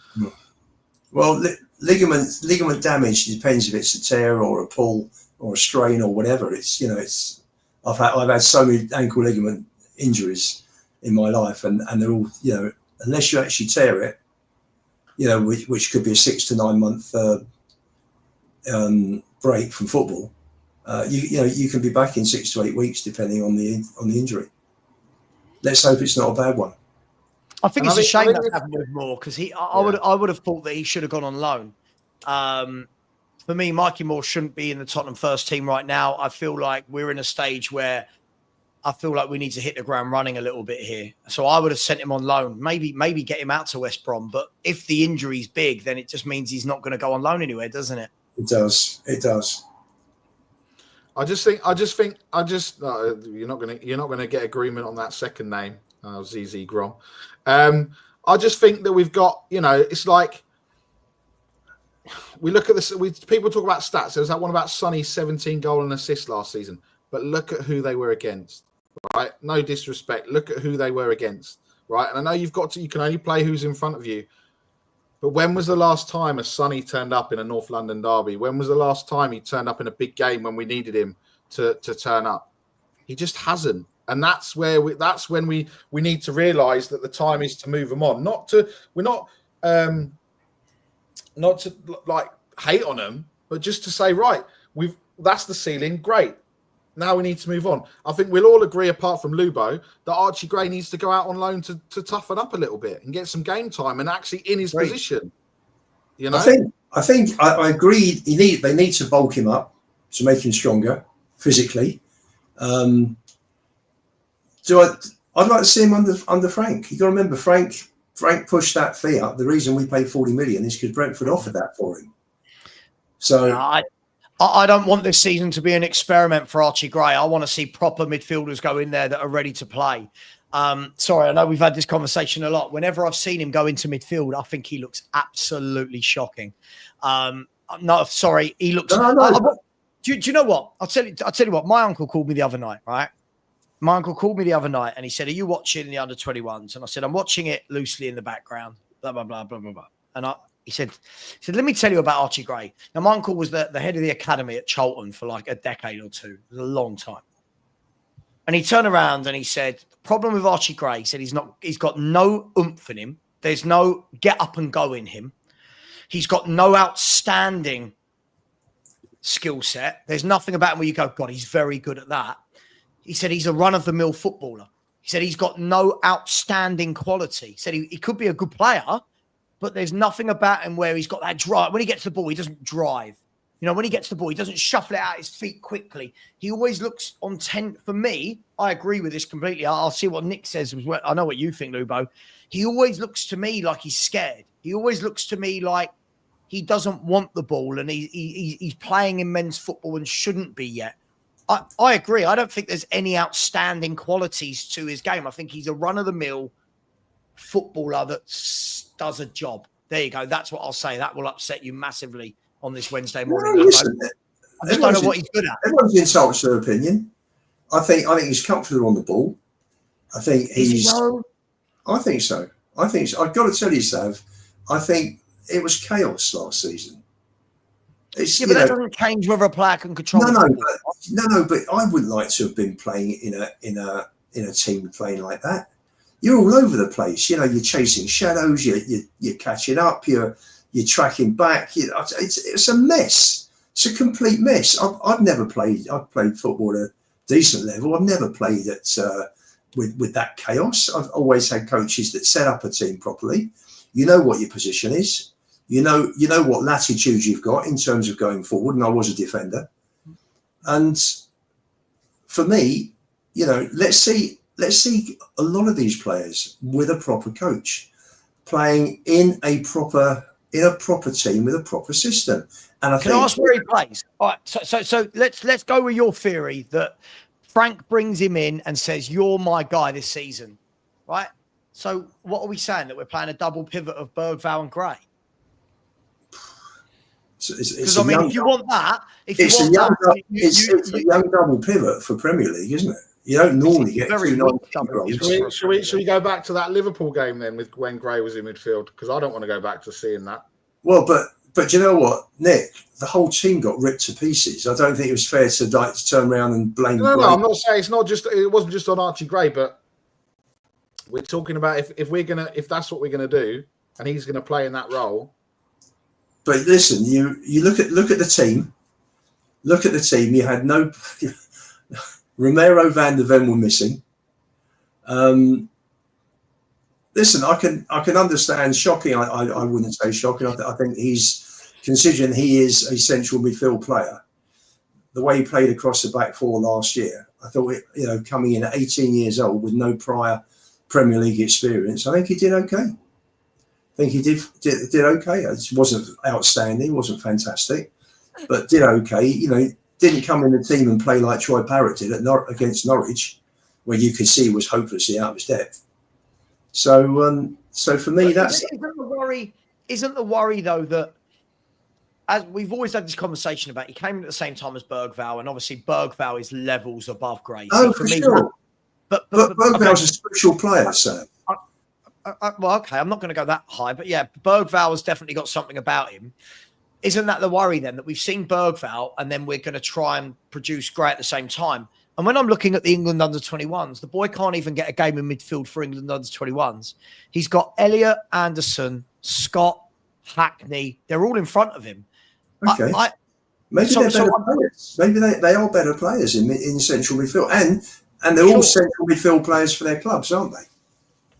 well, ligament damage depends if it's a tear or a pull or a strain or whatever. I've had so many ankle ligament injuries in my life, and they're all, unless you actually tear it, which could be a 6 to 9 month break from football. You can be back in 6 to 8 weeks depending on the injury. Let's hope it's not a bad one. I think it's a shame that's happened with Moore, because I would have thought that he should have gone on loan. For me, Mikey Moore shouldn't be in the Tottenham first team right now. I feel like we're in a stage where I feel like we need to hit the ground running a little bit here. So I would have sent him on loan, maybe get him out to West Brom. But if the injury's big, then it just means he's not going to go on loan anywhere, doesn't it? It does. I just think you're not gonna get agreement on that second name, ZZ Grom. I just think that we've got, it's like we look at this. People talk about stats. There was that one about Sonny's 17 goal and assist last season, but look at who they were against. Right? No disrespect. Look at who they were against. Right? And I know you can only play who's in front of you. But when was the last time a Sonny turned up in a North London derby? When was the last time he turned up in a big game when we needed him to turn up? He just hasn't. And that's when we need to realise that the time is to move him on. Not to like hate on him, but just to say, right, that's the ceiling. Great. Now we need to move on. I think we'll all agree, apart from Lubo, that Archie Gray needs to go out on loan to toughen up a little bit and get some game time and actually in his position. I think I agree. They need to bulk him up to make him stronger physically. I'd like to see him under Frank. You got to remember, Frank pushed that fee up. The reason we paid 40 million is because Brentford offered that for him. So I don't want this season to be an experiment for Archie Gray. I want to see proper midfielders go in there that are ready to play. Sorry, I know we've had this conversation a lot. Whenever I've seen him go into midfield, I think he looks absolutely shocking. No, sorry, he looks. Do you know what? I'll tell you what. My uncle called me the other night, right? My uncle called me the other night and he said, "Are you watching the under-21s?" And I said, "I'm watching it loosely in the background." Blah blah blah blah blah blah. And he said, "Let me tell you about Archie Gray." Now, my uncle was the head of the academy at Charlton for like a decade or two. It was a long time. And he turned around and he said, "The problem with Archie Gray," he said, he's got no oomph in him. There's no get up and go in him. He's got no outstanding skill set. There's nothing about him where you go, God, he's very good at that. He said he's a run-of-the-mill footballer. He said he's got no outstanding quality. He said he could be a good player, but there's nothing about him where he's got that drive. When he gets the ball, he doesn't drive. You know, when he gets the ball, he doesn't shuffle it out his feet quickly. He always looks on 10. For me, I agree with this completely. I'll see what Nick says. I know what you think, Lubo. He always looks to me like he's scared. He always looks to me like he doesn't want the ball and he's playing in men's football and shouldn't be yet. I agree. I don't think there's any outstanding qualities to his game. I think he's a run-of-the-mill footballer that does a job. There you go. That's what I'll say. That will upset you massively on this Wednesday morning. No, listen, I just don't know what he's good at. Everyone's entitled to their opinion. I think he's comfortable on the ball. I think he's. I think so. I've got to tell you, Sav. I think it was chaos last season. But that doesn't change whether a player can control. No, but I would like to have been playing in a team playing like that. You're all over the place. You know, you're chasing shadows. You're catching up. You're tracking back. It's a mess. It's a complete mess. I've never played. I've played football at a decent level. I've never played at with that chaos. I've always had coaches that set up a team properly. You know what your position is. You know what latitude you've got in terms of going forward. And I was a defender. And for me, you know, let's see a lot of these players with a proper coach playing in a proper team with a proper system. And Can I ask where he plays? All right. So let's go with your theory that Frank brings him in and says, "You're my guy this season," right? So what are we saying? That we're playing a double pivot of Bergvall and Gray? Because I mean, if you want that, it's a young double pivot for Premier League, isn't it? You don't normally get very Should we go back to that Liverpool game then, with when Gray was in midfield? Because I don't want to go back to seeing that. Well, but you know what, Nick? The whole team got ripped to pieces. I don't think it was fair to turn around and blame. No, I'm not saying it wasn't just on Archie Gray, but we're talking about if that's what we're gonna do, and he's gonna play in that role. But listen, you look at the team. Look at the team. You had no Romero, Van der Ven were missing. Listen, I can understand shocking. I wouldn't say shocking. I think he's, considering he is a central midfield player, the way he played across the back four last year. I thought, coming in at 18 years old with no prior Premier League experience, I think he did okay. I think he did okay. It wasn't outstanding, wasn't fantastic, but did okay. Didn't come in the team and play like Troy Parrott did against Norwich, where you could see he was hopelessly out of his depth. So for me, that's isn't the worry. Isn't the worry though that, as we've always had this conversation about, he came in at the same time as Bergvall, and obviously Bergvall is levels above Gray. Oh, for sure. But Bergvall's a special player, sir. Well, okay, I'm not going to go that high, but yeah, Bergvall has definitely got something about him. Isn't that the worry then, that we've seen Bergvall and then we're going to try and produce Gray at the same time? And when I'm looking at the England under-21s, the boy can't even get a game in midfield for England under-21s. He's got Elliott, Anderson, Scott, Hackney. They're all in front of him. Okay. Maybe they're better players. Maybe they are better players in central midfield. And they're all central midfield players for their clubs, aren't they?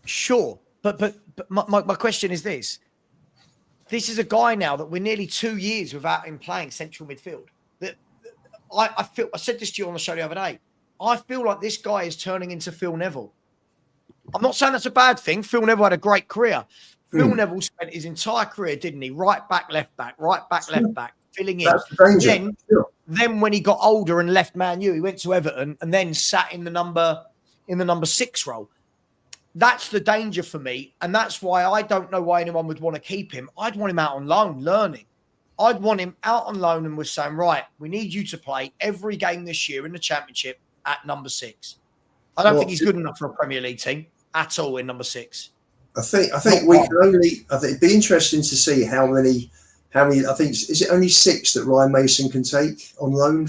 Sure. But my question is this. This is a guy now that we're nearly 2 years without him playing central midfield. I said this to you on the show the other day. I feel like this guy is turning into Phil Neville. I'm not saying that's a bad thing. Phil Neville had a great career. Phil Neville spent his entire career, didn't he? Right back, left back, right back, left back. filling in. That's the danger. Then when he got older and left Man U, he went to Everton and then sat in the number 6 role. That's the danger for me. And that's why I don't know why anyone would want to keep him. I'd want him out on loan, learning. I'd want him out on loan and we're saying, right, we need you to play every game this year in the Championship at number 6. I don't think he's good enough for a Premier League team at all in number 6. I think we can only. I think it'd be interesting to see how many. I think is it only 6 that Ryan Mason can take on loan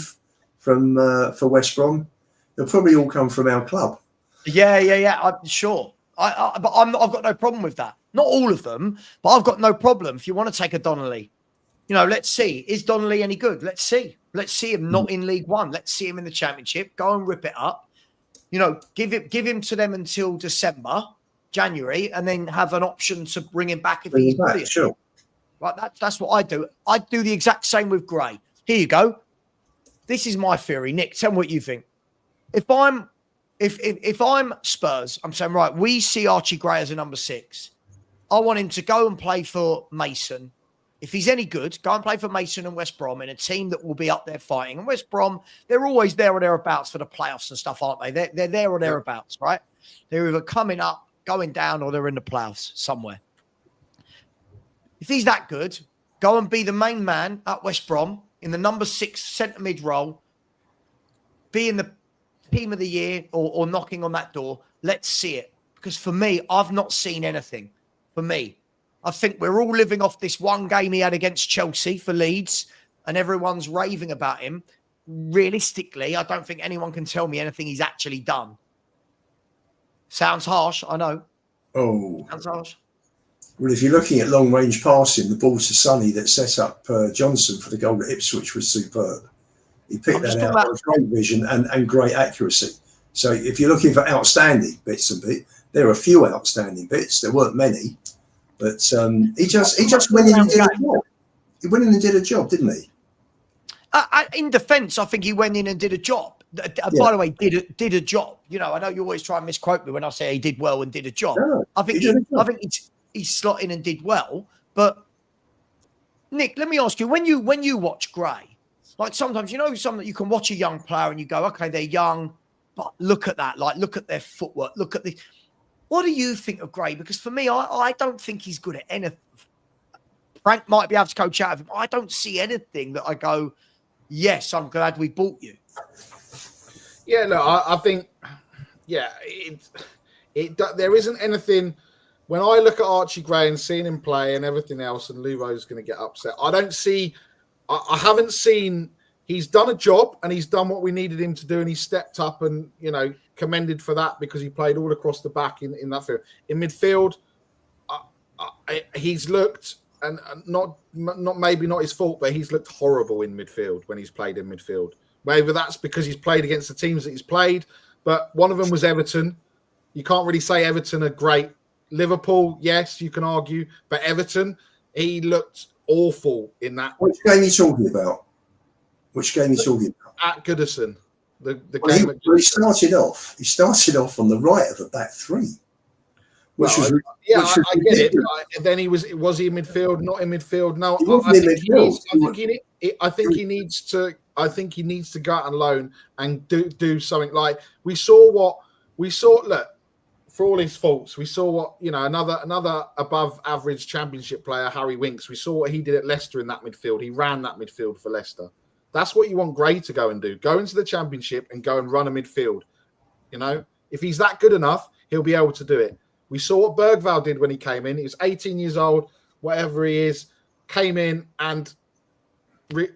from for West Brom? They'll probably all come from our club. Yeah. I'm sure. But I've got no problem with that. Not all of them, but I've got no problem. If you want to take a Donnelly, let's see. Is Donnelly any good? Let's see. Let's see him not in League One. Let's see him in the Championship. Go and rip it up. Give him to them until December, January, and then have an option to bring him back if he's brilliant. Sure. Right, that's what I do. I do the exact same with Gray. Here you go. This is my theory, Nick. Tell me what you think. If I'm Spurs, I'm saying, right, we see Archie Gray as a number 6. I want him to go and play for Mason. If he's any good, go and play for Mason and West Brom in a team that will be up there fighting. And West Brom, they're always there or thereabouts for the playoffs and stuff, aren't they? They're there or thereabouts, right? They're either coming up, going down, or they're in the playoffs somewhere. If he's that good, go and be the main man at West Brom in the number 6 centre mid role, be in the team of the year or knocking on that door. Let's see it. Because for me, I've not seen anything. For me, I think we're all living off this one game he had against Chelsea for Leeds and everyone's raving about him. Realistically, I don't think anyone can tell me anything he's actually done. Sounds harsh, I know. Oh. Sounds harsh. Well, if you're looking at long-range passing, the ball to Sonny that set up Johnson for the goal at Ipswich was superb. He picked that out with great vision and great accuracy. So if you're looking for outstanding bits and bits, there are a few outstanding bits. There weren't many, but he just went in and did a job. He went in and did a job, didn't he? In defence, I think he went in and did a job. By the way, did a job. I know you always try and misquote me when I say he did well and did a job. No, I think he slot in and did well. But Nick, let me ask you: when you watch Gray, like sometimes some that you can watch a young player and you go, okay, they're young, but look at that, like look at their footwork, look at the. What do you think of Gray? Because for me, I don't think he's good at anything. Frank might be able to coach out of him. I don't see anything that I go, yes, I'm glad we bought you. Yeah, no, I think, there isn't anything. When I look at Archie Gray and seeing him play and everything else, and Luvo's going to get upset, I haven't seen. He's done a job and he's done what we needed him to do, and he stepped up and commended for that because he played all across the back in that field. In midfield, he's looked, and not maybe not his fault, but he's looked horrible in midfield when he's played in midfield. Maybe that's because he's played against the teams that he's played, but one of them was Everton. You can't really say Everton are great. Liverpool, yes, you can argue, but Everton, he looked awful in that. Which game are you talking about? At Goodison. The well, game he started off on the right of the back three. I get it. But then was he in midfield? Not in midfield. No, I think he needs to go out on loan and do something. Like we saw. Look, for all his faults, we saw what another above average Championship player, Harry Winks. We saw what he did at Leicester in that midfield. He ran that midfield for Leicester. That's what you want Gray to go and do. Go into the Championship and go and run a midfield. If he's that good enough, he'll be able to do it. We saw what Bergvall did when he came in. He was 18 years old, whatever he is, came in and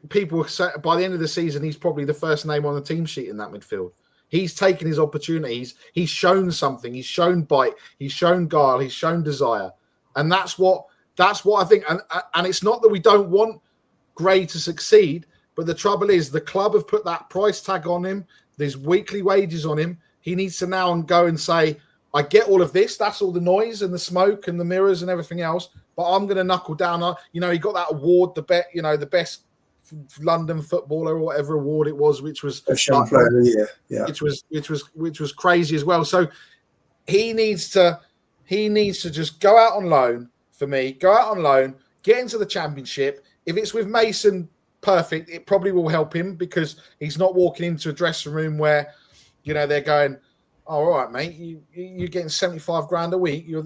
people were saying by the end of the season, he's probably the first name on the team sheet in that midfield. He's taken his opportunities. He's shown something. He's shown bite. He's shown guile. He's shown desire. And that's what I think. And it's not that we don't want Gray to succeed, but the trouble is the club have put that price tag on him. There's weekly wages on him. He needs to now go and say, I get all of this. That's all the noise and the smoke and the mirrors and everything else. But I'm going to knuckle down. He got that award, the best London footballer or whatever award it was, which was which was crazy as well. So he needs to just go out on loan for me. Go out on loan, get into the Championship. If it's with Mason, perfect. It probably will help him because he's not walking into a dressing room where, you know, they're going, "Oh, all right, mate, you're getting 75 grand a week. You're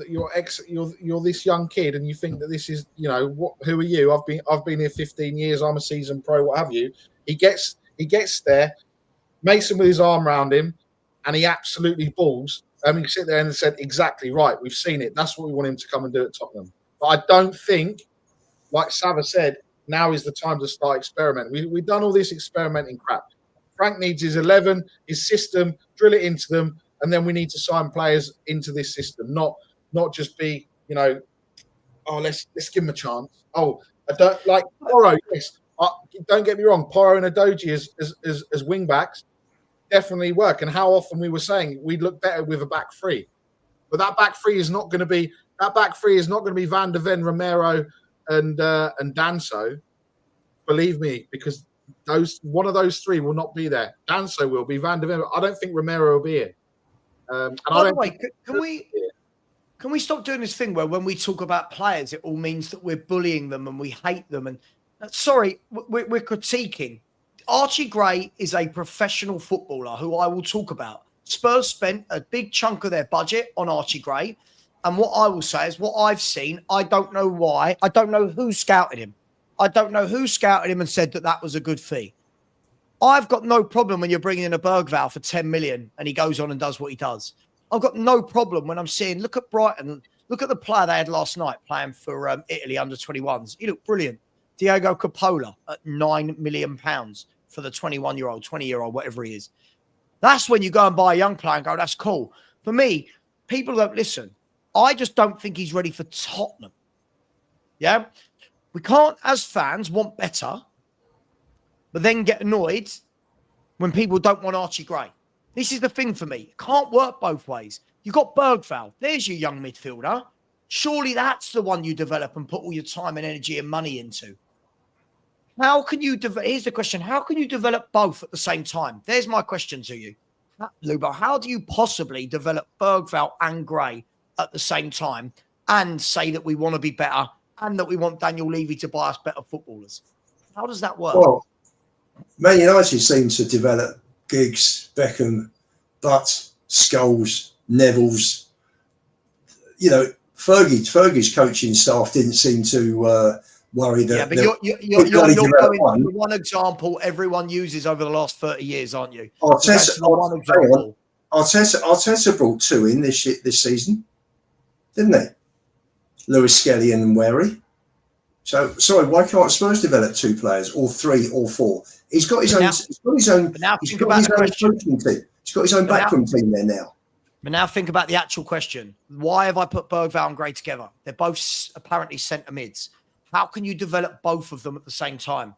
this young kid, and you think that this is, you know, who are you? I've been here 15 years. I'm a seasoned pro. What have you?" He gets there. Mason with his arm around him, and he absolutely balls. I mean, sit there and said, "Exactly right. We've seen it. That's what we want him to come and do at Tottenham." But I don't think, like Savva said, now is the time to start experimenting. We've done all this experimenting crap. Frank needs his 11, his system, drill it into them, and then we need to sign players into this system, not just be, you know, oh, let's give him a chance. Oh, I don't like Porro. Yes, don't get me wrong. Porro and Adoji as wing backs definitely work. And how often we were saying we'd look better with a back three, but that back three is not going to be Van der Ven, Romero, and Danso. Believe me, because one of those three will not be there. Danso will be. Van der Ven. I don't think Romero will be here. By the way, can we stop doing this thing where when we talk about players, it all means that we're bullying them and we hate them? And sorry, we're critiquing. Archie Gray is a professional footballer who I will talk about. Spurs spent a big chunk of their budget on Archie Gray. And what I will say is what I've seen, I don't know why. I don't know who scouted him. I don't know who scouted him and said that was a good fee. I've got no problem when you're bringing in a Bergvall for 10 million and he goes on and does what he does. I've got no problem when I'm seeing, look at Brighton, look at the player they had last night playing for Italy under 21s. He looked brilliant. Diego Coppola at £9 million for the 21-year-old, 20-year-old, whatever he is. That's when you go and buy a young player and go, that's cool. For me, people don't listen. I just don't think he's ready for Tottenham. Yeah? We can't, as fans, want better, but then get annoyed when people don't want Archie Gray. This is the thing for me. It can't work both ways. You've got Bergvall. There's your young midfielder. Surely that's the one you develop and put all your time and energy and money into. How can you here's the question. How can you develop both at the same time? There's my question to you. Lubo, how do you possibly develop Bergvall and Gray at the same time and say that we want to be better and that we want Daniel Levy to buy us better footballers? How does that work? Well, Man United seem to develop Giggs, Beckham, Butt, Scholes, Neville's. You know, Fergie's coaching staff didn't seem to worry that. Yeah, but you're going to one example everyone uses over the last 30 years, aren't you? Arteta brought two in this season, didn't they? Lewis Skelly and Wary. So sorry, why can't Spurs develop two players, or three, or four? He's got his own. He's got his own coaching team. He's got his own backroom team there now. But now think about the actual question. Why have I put Bergvall and Gray together? They're both apparently centre mids. How can you develop both of them at the same time?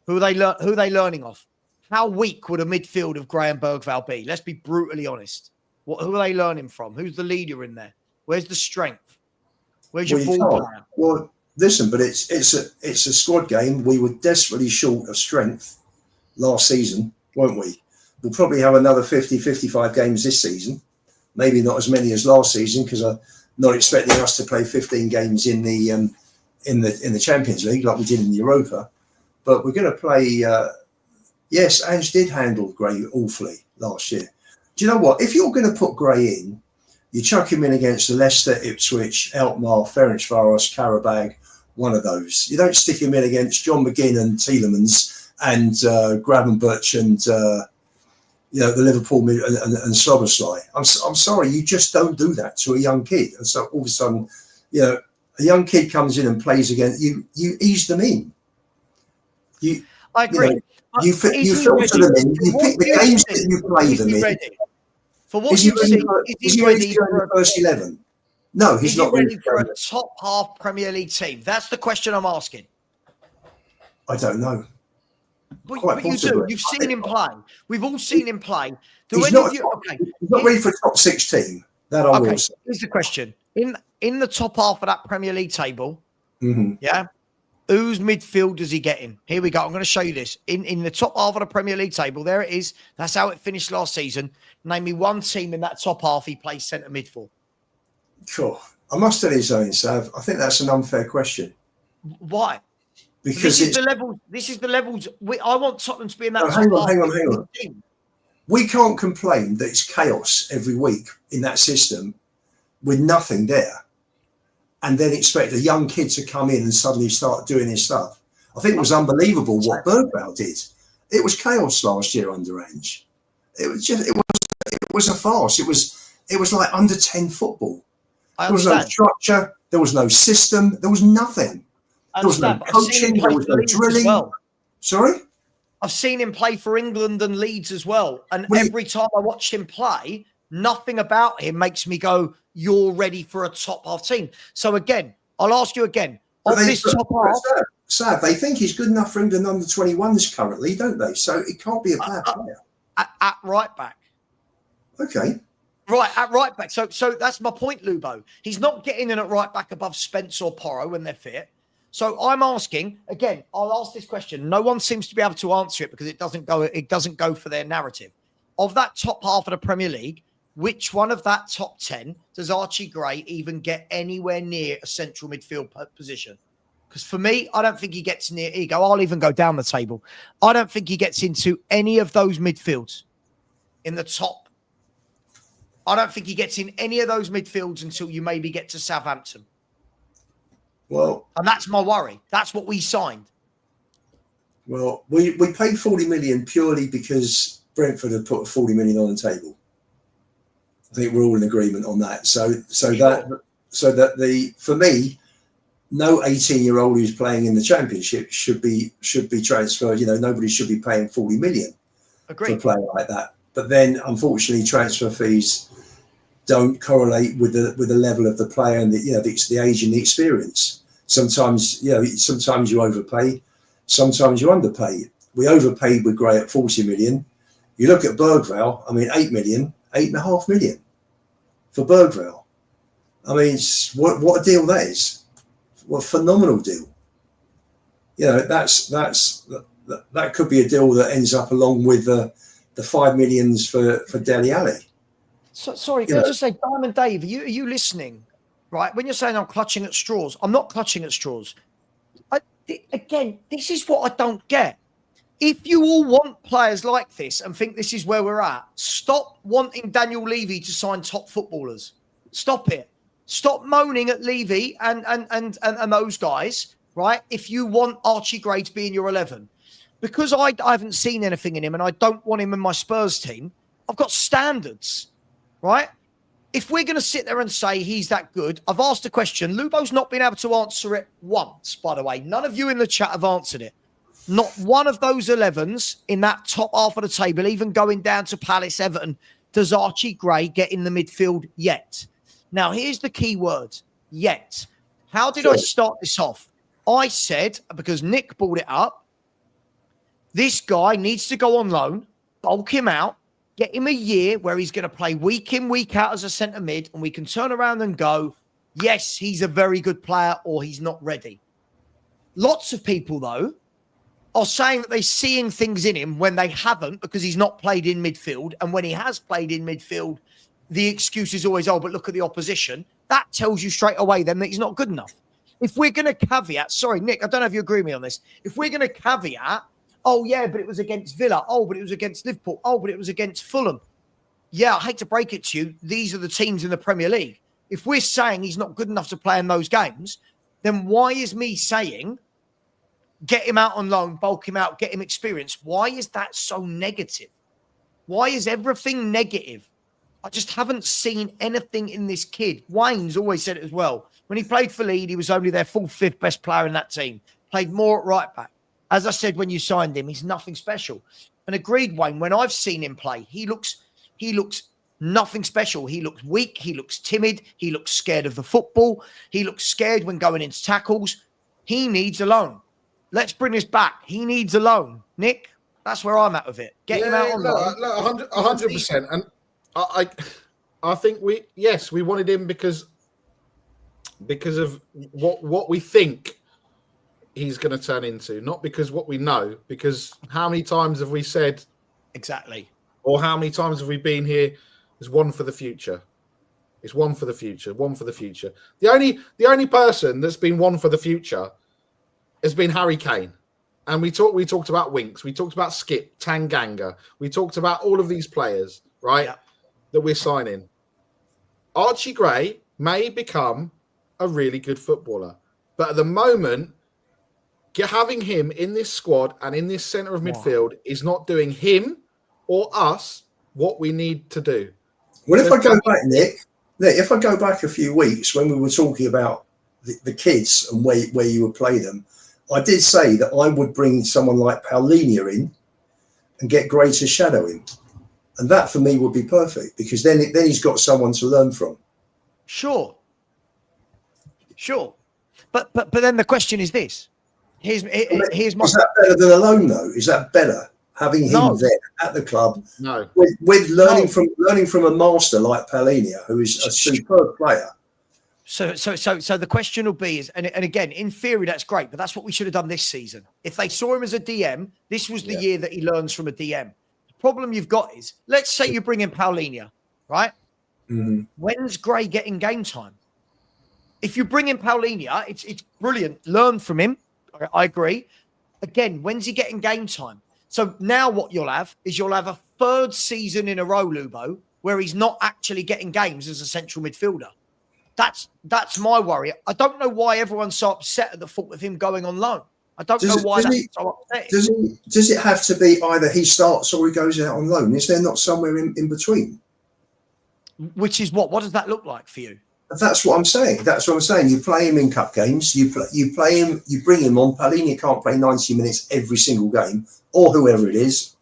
Who are they learning off? How weak would a midfield of Gray and Bergvall be? Let's be brutally honest. Who are they learning from? Who's the leader in there? Where's the strength? Where's your ball player? Well, listen, but it's a squad game. We were desperately short of strength last season, weren't we? We'll probably have another 50, 55 games this season. Maybe not as many as last season because I'm not expecting us to play 15 games in the Champions League like we did in Europa. But we're going to play. Yes, Ange did handle Gray awfully last year. Do you know what? If you're going to put Gray in, you chuck him in against Leicester, Ipswich, Alkmaar, Ferencváros, Karabag, one of those. You don't stick him in against John McGinn and Tielemans and Gravenberch and the Liverpool and Szoboszlai. I'm sorry, you just don't do that to a young kid. And so all of a sudden, a young kid comes in and plays against you. You ease them in. I agree. You filter them in. You pick the games that you play them in. For what you've seen, is he ready for the first 11? No, he's not ready for a top half Premier League team. That's the question I'm asking. I don't know. But you do. You've seen him play. We've all seen him play. He's not ready for a top 6 team. That I will say. Here's the question. In the top half of that Premier League table, mm-hmm. Whose midfield does he get in? Here we go. I'm going to show you this. In the top half of the Premier League table, there it is. That's how it finished last season. Name me one team in that top half he plays centre mid for. Sure. I must tell you something, Sav. I think that's an unfair question. Why? because this is the level. This is the levels. I want Tottenham to be in that. No, hang on. We can't complain that it's chaos every week in that system with nothing there, and then expect a young kid to come in and suddenly start doing his stuff. I think it was unbelievable what Bergvall did. It was chaos last year under Ange. It was a farce. It was like under 10 football. There was no structure. There was no system. There was nothing. There was no coaching. There was no drilling. Well. Sorry? I've seen him play for England and Leeds as well. And every time I watch him play, nothing about him makes me go, you're ready for a top half team. So again, I'll ask you again. Of this top half. Sad. They think he's good enough for England under 21s currently, don't they? So it can't be a bad player. At right back. Okay. Right, at right back. So that's my point, Lubo. He's not getting in at right back above Spence or Porro when they're fit. So I'm asking, again, I'll ask this question. No one seems to be able to answer it because it doesn't go for their narrative. Of that top half of the Premier League, which one of that top 10 does Archie Gray even get anywhere near a central midfield position? Because for me, I don't think he gets near ego. I'll even go down the table. I don't think he gets into any of those midfields in the top. I don't think he gets in any of those midfields until you maybe get to Southampton. Well, and that's my worry. That's what we signed. Well, we paid 40 million purely because Brentford had put 40 million on the table. I think we're all in agreement on that. So that for me, no 18-year-old who's playing in the Championship should be transferred. Nobody should be paying 40 million for a player like that. But then, unfortunately, transfer fees don't correlate with the level of the player and the age and the experience. Sometimes you overpay, sometimes you underpay. We overpaid with Gray at 40 million. You look at Bergvall, 8 million, 8.5 million for Bergvall. What a deal that is. What a phenomenal deal. That could be a deal that ends up along with the 5 millions for Dele Alli. So, sorry, can I just say, Diamond Dave, are you listening? Right? When you're saying I'm clutching at straws, I'm not clutching at straws. Again, this is what I don't get. If you all want players like this and think this is where we're at, stop wanting Daniel Levy to sign top footballers. Stop it. Stop moaning at Levy and those guys, right? If you want Archie Gray to be in your 11. Because I haven't seen anything in him and I don't want him in my Spurs team, I've got standards, right? If we're going to sit there and say he's that good, I've asked a question. Lubo's not been able to answer it once, by the way. None of you in the chat have answered it. Not one of those 11s in that top half of the table, even going down to Palace, Everton, does Archie Gray get in the midfield yet. Now, here's the key word, yet. How did I start this off? I said, because Nick brought it up, this guy needs to go on loan, bulk him out, get him a year where he's going to play week in, week out as a centre mid, and we can turn around and go, yes, he's a very good player or he's not ready. Lots of people, though, are saying that they're seeing things in him when they haven't because he's not played in midfield. And when he has played in midfield, the excuse is always, but look at the opposition. That tells you straight away then that he's not good enough. If we're going to caveat, sorry, Nick, I don't know if you agree with me on this. If we're going to caveat, oh, yeah, but it was against Villa. Oh, but it was against Liverpool. Oh, but it was against Fulham. Yeah, I hate to break it to you. These are the teams in the Premier League. If we're saying he's not good enough to play in those games, then why is me saying get him out on loan, bulk him out, get him experience? Why is that so negative? Why is everything negative? I just haven't seen anything in this kid. Wayne's always said it as well. When he played for Leeds, he was only their 4th, 5th best player in that team. Played more at right back. As I said, when you signed him, he's nothing special. And agreed, Wayne, when I've seen him play, he looks nothing special. He looks weak. He looks timid. He looks scared of the football. He looks scared when going into tackles. He needs a loan. Let's bring this back. He needs a loan. Nick, that's where I'm at with it. Get him out on loan. 100%. And I think we wanted him because of what we think he's going to turn into, not because what we know. Because how many times have we said exactly, or how many times have we been here? Is one for the future. It's one for the future. One for the future. The only person that's been one for the future has been Harry Kane. And we talked about Winks, we talked about Skip, Tanganga, we talked about all of these players, right? That we're signing. Archie Gray may become a really good footballer, but at the moment, having him in this squad and in this centre of midfield is not doing him or us what we need to do. Well, if I go back, Nick, if I go back a few weeks when we were talking about the kids and where you would play them, I did say that I would bring someone like Paulinho in and get Gray to shadow him. And that for me would be perfect, because then he's got someone to learn from. Sure. But then the question is this. Here's my... Is that better than alone, though? Is that better? Having him there at the club, with learning from a master like Paulinho, who is a superb player. So the question will be and again, in theory, that's great, but that's what we should have done this season. If they saw him as a DM, this was the year that he learns from a DM. The problem you've got is, let's say you bring in Paulinho, right? Mm-hmm. When's Gray getting game time? If you bring in Paulinho, it's brilliant. Learn from him. I agree. Again, when's he getting game time? So now what you'll have is a third season in a row, Lubo, where he's not actually getting games as a central midfielder. That's my worry. I don't know why everyone's so upset at the thought of him going on loan. I don't know why that's so upsetting. Does it have to be either he starts or he goes out on loan? Is there not somewhere in between? Which is what? What does that look like for you? That's what I'm saying. You play him in cup games. You play him. You bring him on. Paulinho can't play 90 minutes every single game, or whoever it is,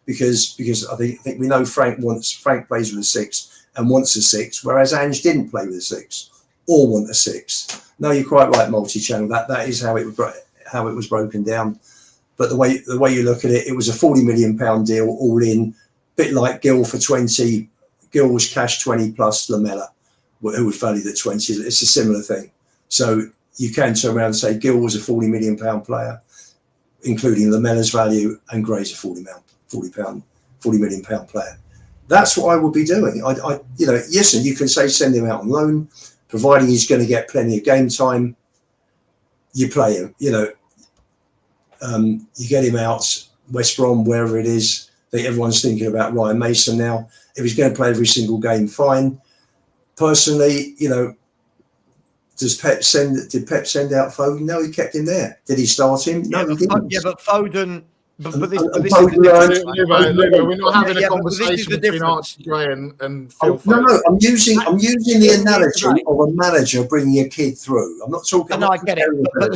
because I think we know Frank plays with a 6 and wants a 6, whereas Ange didn't play with a 6 or want a 6. No, you're quite right. Multi-channel. That is how it was broken down. But the way you look at it, it was a £40 million deal all in, bit like Gill for 20. Gill was cash 20 plus Lamella, who was valued at 20. It's a similar thing. So you can turn around and say Gill was a £40 million player, including Lamella's value, and Gray's a £40 million player. That's what I would be doing. Yes, and you can say send him out on loan, providing he's going to get plenty of game time. You play him. You get him out West Brom, wherever it is. I think everyone's thinking about Ryan Mason now. If he's going to play every single game, fine. Personally, did Pep send out Foden? No, he kept him there. Did he start him? No, he didn't. Yeah, but Foden. But this is the difference. We're not having a conversation between Archie Gray and Phil. No. I'm using the analogy of a manager bringing a kid through. I'm not talking. No, I get it. But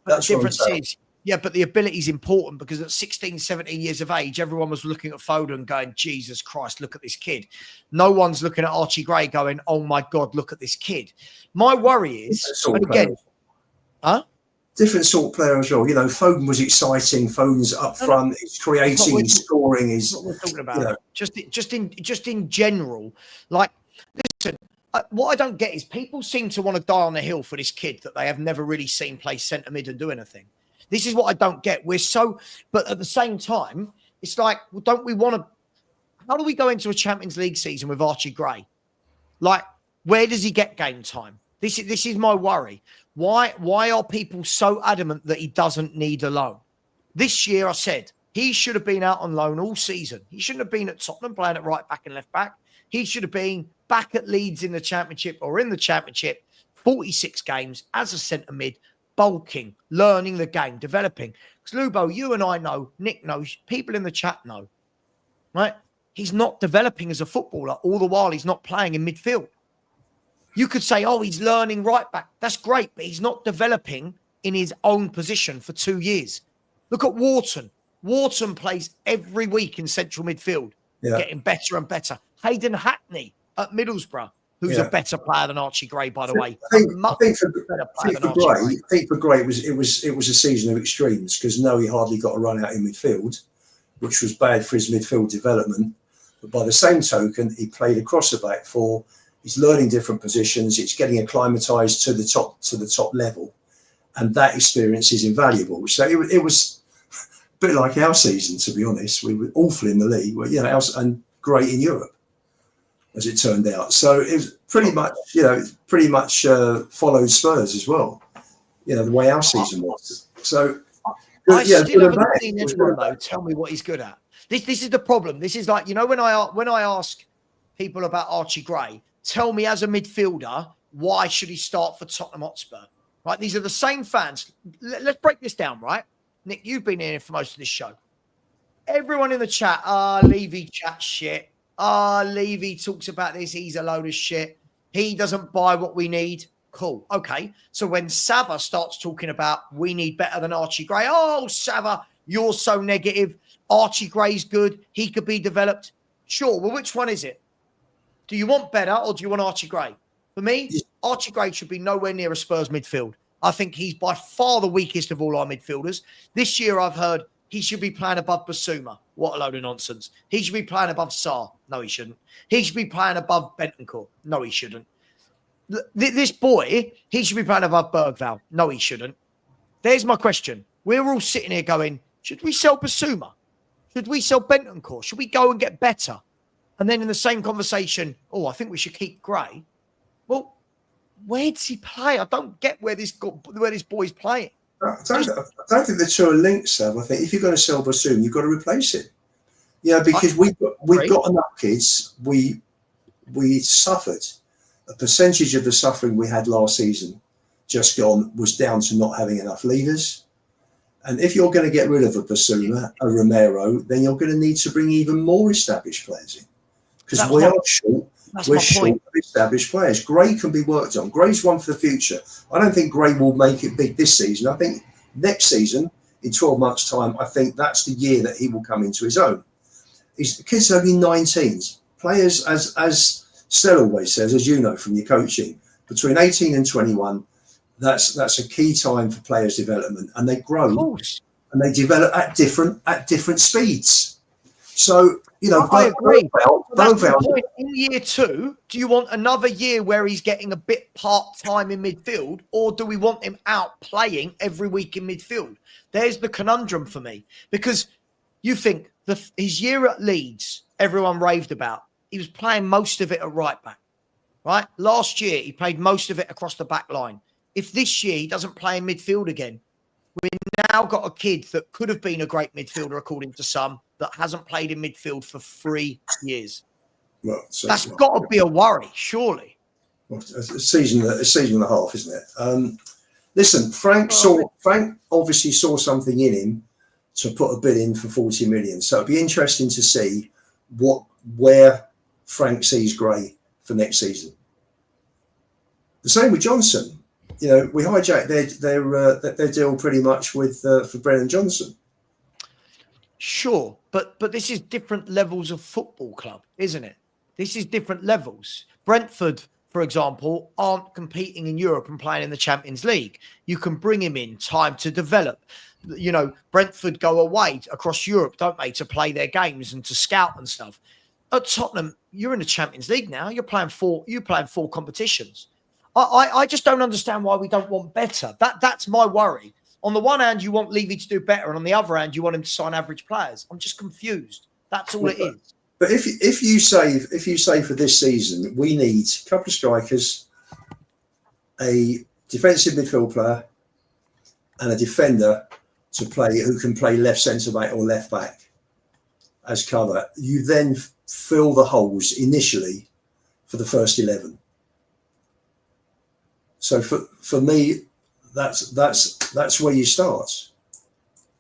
the difference is. Yeah, but the ability is important, because at 16, 17 years of age, everyone was looking at Foden going, Jesus Christ, look at this kid. No one's looking at Archie Gray going, oh my God, look at this kid. My worry is, and again, different sort of player as well. Foden was exciting. Foden's up front. He's creating. He's scoring. He's what we're talking about. Just in general. Like, listen. What I don't get is people seem to want to die on the hill for this kid that they have never really seen play centre mid and do anything. This is what I don't get. But at the same time, it's like, well, don't we want to? How do we go into a Champions League season with Archie Gray? Like, where does he get game time? This is my worry. Why are people so adamant that he doesn't need a loan? This year, I said he should have been out on loan all season. He shouldn't have been at Tottenham playing at right back and left back. He should have been back at Leeds in the Championship, 46 games as a centre mid, bulking, learning the game, developing. Because Lubo, you and I know, Nick knows, people in the chat know, right? He's not developing as a footballer. All the while, he's not playing in midfield. You could say, oh, he's learning right back. That's great, but he's not developing in his own position for 2 years. Look at Wharton. Wharton plays every week in central midfield, getting better and better. Hayden Hackney at Middlesbrough, who's a better player than Archie Gray, by the way. I think for Gray, it was a season of extremes, because he hardly got a run out in midfield, which was bad for his midfield development. But by the same token, he played across the back four. He's learning different positions. It's getting acclimatized to the top level, and that experience is invaluable. So it was a bit like our season, to be honest. We were awful in the league, and great in Europe, as it turned out. So it was pretty much followed Spurs as well. The way our season was. So, I yeah, still good and haven't bad. seen It was anyone good and though tell me what he's good at. This is the problem. This is like, you know, when I ask people about Archie Gray, tell me as a midfielder, why should he start for Tottenham Hotspur? Right? These are the same fans. Let's break this down, right? Nick, you've been here for most of this show. Everyone in the chat, Levy chat shit. Levy talks about this. He's a load of shit. He doesn't buy what we need. Cool. Okay. So when Savva starts talking about we need better than Archie Gray, oh, Savva, you're so negative. Archie Gray's good. He could be developed. Sure. Well, which one is it? Do you want better or do you want Archie Gray? For me, Archie Gray should be nowhere near a Spurs midfield. I think he's by far the weakest of all our midfielders. This year, I've heard he should be playing above Basuma. What a load of nonsense. He should be playing above Sarr. No, he shouldn't. He should be playing above Bentancur. No, he shouldn't. This boy, he should be playing above Bergvall. No, he shouldn't. There's my question. We're all sitting here going, should we sell Basuma? Should we sell Bentancur? Should we go and get better? And then in the same conversation, oh, I think we should keep Gray. Well, where does he play? I don't get where this boy's playing. I don't think the two are linked, Sam. I think if you're going to sell Bassoon, you've got to replace it. Yeah, because we've got enough kids. We suffered. A percentage of the suffering we had last season just gone was down to not having enough leaders. And if you're going to get rid of a Basuma, a Romero, then you're going to need to bring even more established players in. Because we are short. We're short of established players. Gray can be worked on. Gray's one for the future. I don't think Gray will make it big this season. I think next season, in 12 months' time, I think that's the year that he will come into his own. The kid's only 19s. Players, as Stell always says, as you know from your coaching, between 18 and 21, that's a key time for players' development, and they grow and they develop at different speeds. So, you know, I agree. That's the point. In year 2, do you want another year where he's getting a bit part-time in midfield, or do we want him out playing every week in midfield? There's the conundrum for me, because you think his year at Leeds, everyone raved about. He was playing most of it at right back, right? Last year, he played most of it across the back line. If this year he doesn't play in midfield again, we've now got a kid that could have been a great midfielder, according to some, that hasn't played in midfield for 3 years. Well, that's got to be a worry, surely. Well, a season and a half, isn't it? Listen, Frank obviously saw something in him to put a bid in for 40 million. So it'd be interesting to see where Frank sees Gray for next season. The same with Johnson. You know, we hijacked their deal pretty much with for Brennan Johnson. Sure, but this is different levels of football club, isn't it? This is different levels. Brentford, for example, aren't competing in Europe and playing in the Champions League. You can bring him in, time to develop. You know, Brentford go away across Europe, don't they, to play their games and to scout and stuff. At Tottenham, you're in the Champions League now. You're playing 4 competitions. I just don't understand why we don't want better. That's my worry. On the one hand, you want Levy to do better, and on the other hand, you want him to sign average players. I'm just confused. That's all it is. But if you say for this season, we need a couple of strikers, a defensive midfield player, and a defender to play who can play left centre back or left back as cover, you then fill the holes initially for the first 11. So for me, that's where you start.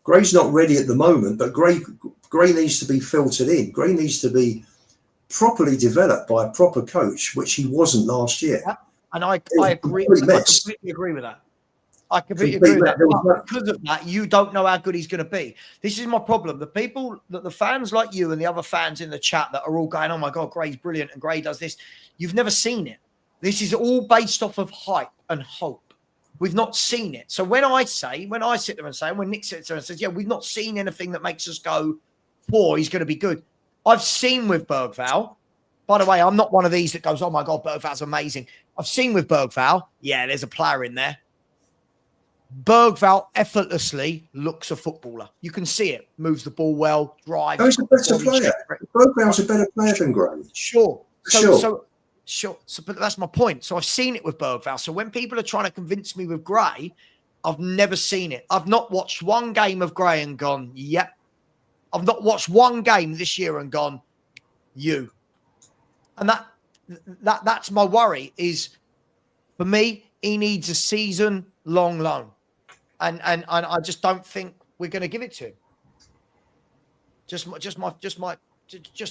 Gray's not ready at the moment, but Gray needs to be filtered in. Gray needs to be properly developed by a proper coach, which he wasn't last year. Yeah. And I agree. I completely agree with that. I completely agree with that. But because of that, you don't know how good he's going to be. This is my problem. The fans like you and the other fans in the chat that are all going, oh my God, Gray's brilliant and Gray does this. You've never seen it. This is all based off of hype and hope. We've not seen it. So when I sit there and say, when Nick sits there and says, yeah, we've not seen anything that makes us go, he's going to be good. I've seen with Bergvall. By the way, I'm not one of these that goes, oh my God, Bergvall's amazing. I've seen with Bergvall, yeah, there's a player in there. Bergvall effortlessly looks a footballer. You can see it. Moves the ball well, drives. He's a better player. Bergvall's a better player than Gray. Sure. Sure. So, but that's my point. So I've seen it with Bergvall. So when people are trying to convince me with Gray, I've never seen it. I've not watched one game of Gray and gone, yep. I've not watched one game this year and gone, you. And that's my worry is, for me, he needs a season-long loan. And I just don't think we're going to give it to him. Just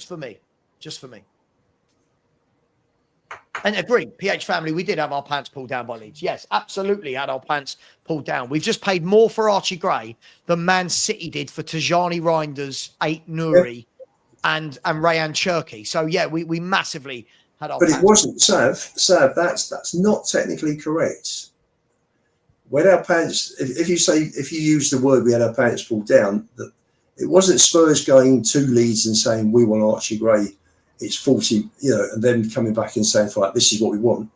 for me. And agree, PH family, we did have our pants pulled down by Leeds. Yes, absolutely had our pants pulled down. We've just paid more for Archie Gray than Man City did for Tajani Reinders, 8 Nouri, and Rayan Cherki. So, yeah, we massively had our But pants. it wasn't, Sav, that's not technically correct. When our pants, if you use the word we had our pants pulled down, that it wasn't Spurs going to Leeds and saying we want Archie Gray, it's 40, and then coming back and saying, like, this is what we want.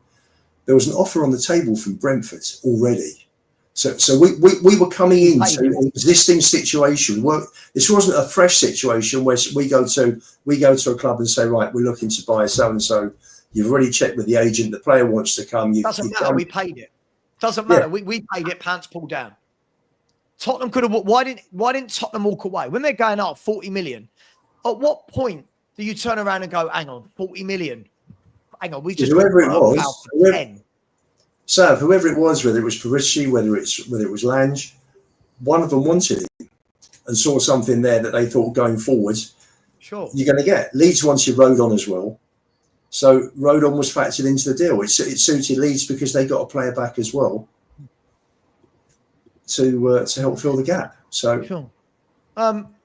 There was an offer on the table from Brentford already. So we were coming into an existing situation. This wasn't a fresh situation where we go to a club and say, right, we're looking to buy so and so. You've already checked with the agent. The player wants to come. Doesn't matter. We paid it. Doesn't matter. Yeah. We paid it. Pants pulled down. Tottenham could have. Why didn't Tottenham walk away when they're going up 40 million? At what point do you turn around and go, hang on, 40 million? Hang on, we just whoever it was, whoever it was, whether it was Parisi, whether it was Lange, one of them wanted it and saw something there that they thought going forward, sure, you're going to get. Leeds wanted Rodon as well, so Rodon was factored into the deal. It suited Leeds because they got a player back as well to help fill the gap. So. Sure.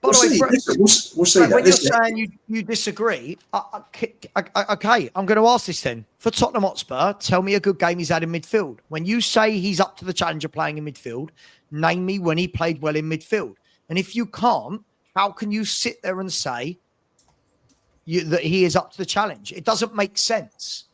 We'll see. We'll see that. When you're saying you disagree, okay, I'm going to ask this then. For Tottenham Hotspur, tell me a good game he's had in midfield. When you say he's up to the challenge of playing in midfield, name me when he played well in midfield. And if you can't, how can you sit there and say that he is up to the challenge? It doesn't make sense.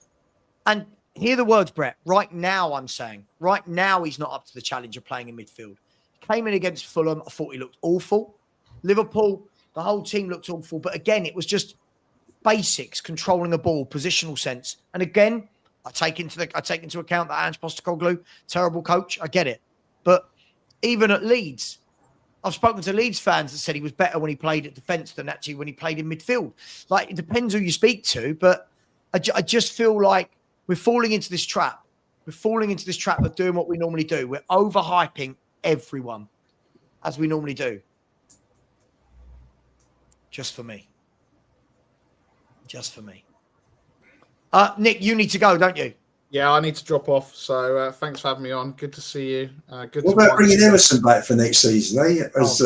And hear the words, Brett. Right now, I'm saying, right now he's not up to the challenge of playing in midfield. He came in against Fulham. I thought he looked awful. Liverpool, the whole team looked awful. But again, it was just basics, controlling the ball, positional sense. And again, I take into account that Angepostecoglou, terrible coach. I get it. But even at Leeds, I've spoken to Leeds fans that said he was better when he played at defence than actually when he played in midfield. Like, it depends who you speak to. But I just feel like we're falling into this trap. We're falling into this trap of doing what we normally do. We're overhyping everyone, as we normally do. Just for me. Nick, you need to go, don't you? Yeah, I need to drop off. So thanks for having me on. Good to see you. What about bringing Emerson back for next season, eh? As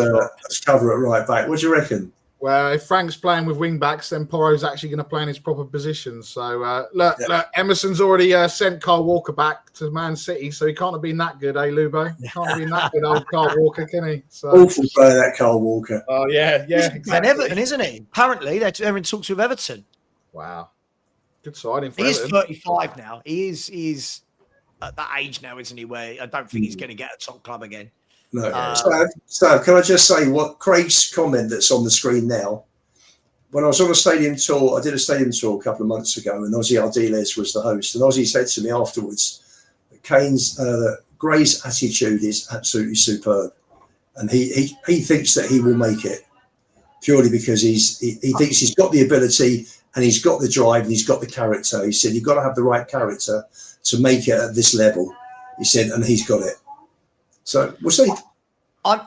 cover at right back. What do you reckon? Well, if Frank's playing with wing backs, then Porro's actually going to play in his proper position. So look, Emerson's already sent Kyle Walker back to Man City, so he can't have been that good, eh, Lubo? He can't have been that good, old Kyle Walker, can he? So, awful player, that Kyle Walker. Oh yeah, exactly. And Everton, isn't he? Apparently, they're in talks with Everton. Wow, good signing for He Everton. is 35 now. He is at that age now, isn't he? Where I don't think he's going to get a top club again. No. So can I just say what Craig's comment that's on the screen now? When I was on a stadium tour, I did a stadium tour a couple of months ago, and Ozzy Ardiles was the host. And Ozzy said to me afterwards, that Gray's attitude is absolutely superb, and he thinks that he will make it purely because he thinks he's got the ability and he's got the drive and he's got the character. He said you've got to have the right character to make it at this level. He said, and he's got it. So we'll see.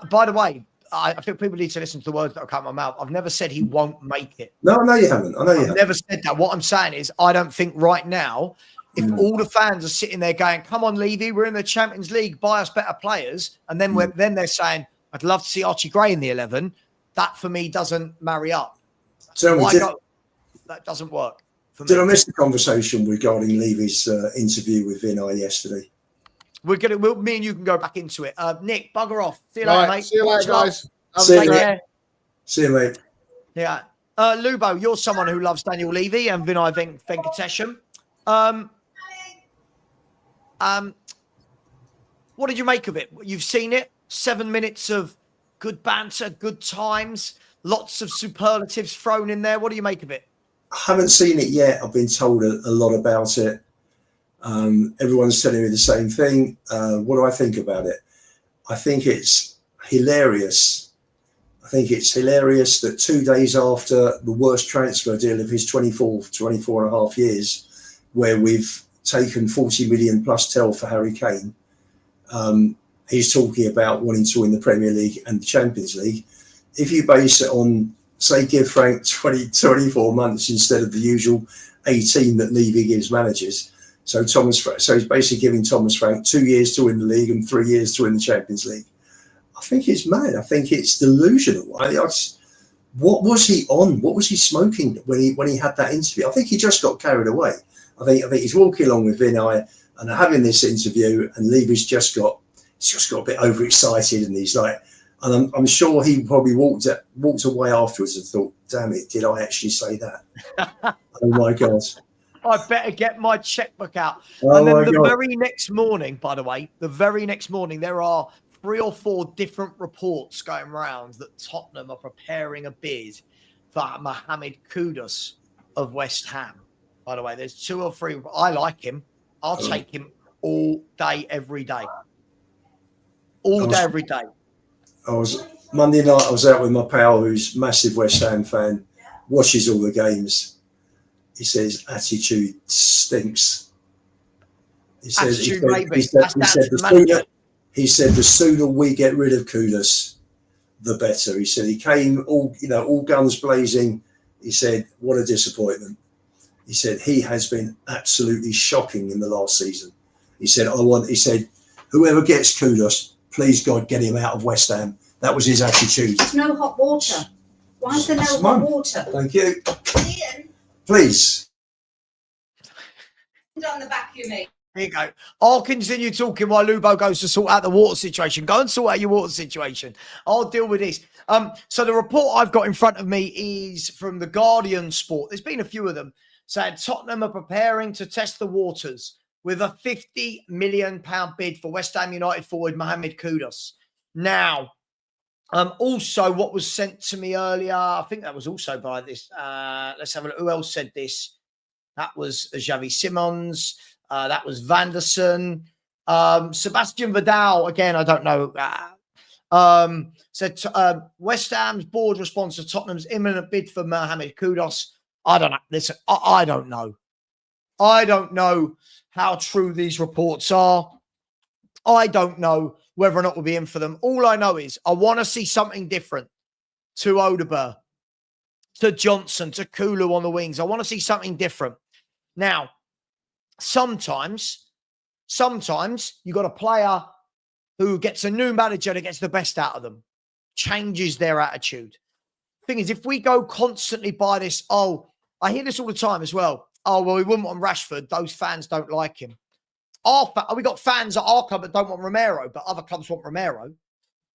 By the way, I think people need to listen to the words that come out of my mouth. I've never said he won't make it. No, I know you haven't. I've never said that. What I'm saying is I don't think right now, if all the fans are sitting there going, come on, Levy, we're in the Champions League, buy us better players. And then then they're saying, I'd love to see Archie Gray in the 11. That, for me, doesn't marry up. That doesn't work for me. Did I miss the conversation regarding Levy's interview with Vinay yesterday? Me and you can go back into it. Nick, bugger off. See you later, mate. See you later, guys. See you, mate. Yeah. Lubo, you're someone who loves Daniel Levy and Vinay Venkatesham. What did you make of it? You've seen it. 7 minutes of good banter, good times, lots of superlatives thrown in there. What do you make of it? I haven't seen it yet. I've been told a lot about it. Everyone's telling me the same thing. What do I think about it? I think it's hilarious. I think it's hilarious that 2 days after the worst transfer deal of his 24 and a half years, where we've taken 40 million plus tell for Harry Kane, he's talking about wanting to win the Premier League and the Champions League. If you base it on, say, give Frank 24 months instead of the usual 18 that Levy gives managers, so he's basically giving Thomas Frank 2 years to win the league and 3 years to win the Champions League. I think it's mad. I think it's delusional. What was he on? What was he smoking when he had that interview? I think he just got carried away. I think he's walking along with Vinay and having this interview, and Levy's just got a bit overexcited, and he's like, and I'm sure he probably walked away afterwards and thought, "Damn it, did I actually say that?" Oh my God. I better get my checkbook out. Oh, and then my the God. very next morning, by the way, there are 3 or 4 different reports going around that Tottenham are preparing a bid for Mohamed Kudus of West Ham. By the way, there's 2 or 3. I like him. I'll take him all day, every day. All day, every day. Monday night, I was out with my pal who's a massive West Ham fan, watches all the games. He says attitude stinks. He said the sooner we get rid of Kudus, the better. He said he came all guns blazing. He said, what a disappointment. He said he has been absolutely shocking in the last season. He said whoever gets Kudus, please God, get him out of West Ham. That was his attitude. There's no hot water. Why is there no hot water? Thank you. Ian, Please. put it on the vacuum. Here you go. I'll continue talking while Lubo goes to sort out the water situation. Go and sort out your water situation. I'll deal with this. So the report I've got in front of me is from the Guardian Sport. There's been a few of them saying Tottenham are preparing to test the waters with a £50 million bid for West Ham United forward Mohamed Kudus. Now, also what was sent to me earlier, I think that was also by this. Let's have a look. Who else said this? That was Xavi Simons. That was Vanderson. Sebastian Vidal, again, I don't know. Said West Ham's board responds to Tottenham's imminent bid for Mohamed Kudus. I don't know. Listen, I don't know. I don't know how true these reports are. I don't know whether or not we'll be in for them. All I know is I want to see something different to Odegaard, to Johnson, to Kulu on the wings. I want to see something different. Now, sometimes you got a player who gets a new manager that gets the best out of them, changes their attitude. Thing is, if we go constantly by this, I hear this all the time as well. Oh, well, we wouldn't want Rashford. Those fans don't like him. We got fans at our club that don't want Romero, but other clubs want Romero.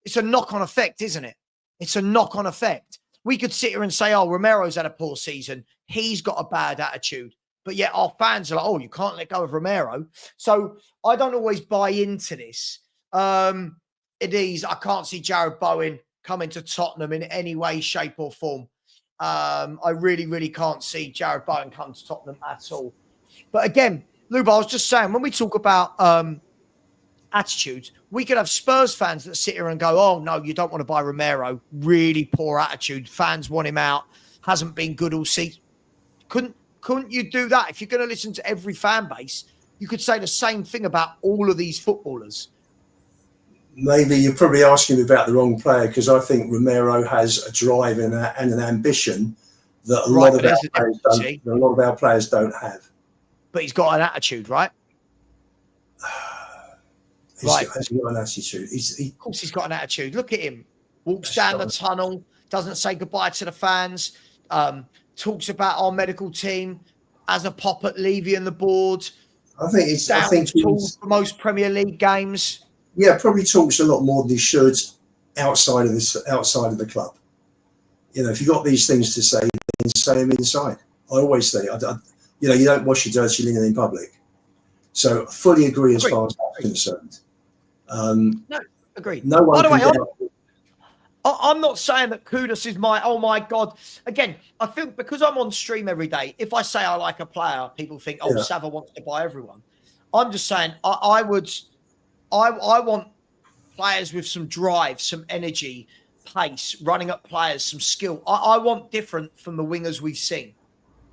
It's a knock-on effect, isn't it? It's a knock-on effect. We could sit here and say, Romero's had a poor season. He's got a bad attitude. But yet our fans are like, you can't let go of Romero. So I don't always buy into this. I can't see Jared Bowen coming to Tottenham in any way, shape or form. I really, really can't see Jared Bowen come to Tottenham at all. But again, Luba, I was just saying, when we talk about attitudes, we could have Spurs fans that sit here and go, oh, no, you don't want to buy Romero. Really poor attitude. Fans want him out. Hasn't been good all season. Couldn't you do that? If you're going to listen to every fan base, you could say the same thing about all of these footballers. Maybe you're probably asking me about the wrong player, because I think Romero has a drive and an ambition that a lot of our players don't have. But he's got an attitude, right? Has he got an attitude? Of course he's got an attitude. Look at him. Walks down the tunnel, doesn't say goodbye to the fans, talks about our medical team as a pop at Levy and the board. I think tools for most Premier League games. Yeah, probably talks a lot more than he should outside of the club. If you've got these things to say, then say them inside. I always say, you don't wash your dirty linen in public. So I fully agree as far as I'm concerned. No, agreed. No one. By the way, I'm not saying that Kudus is oh my God. Again, I think because I'm on stream every day, if I say I like a player, people think, Savva wants to buy everyone. I'm just saying I want players with some drive, some energy, pace, running up players, some skill. I want different from the wingers we've seen.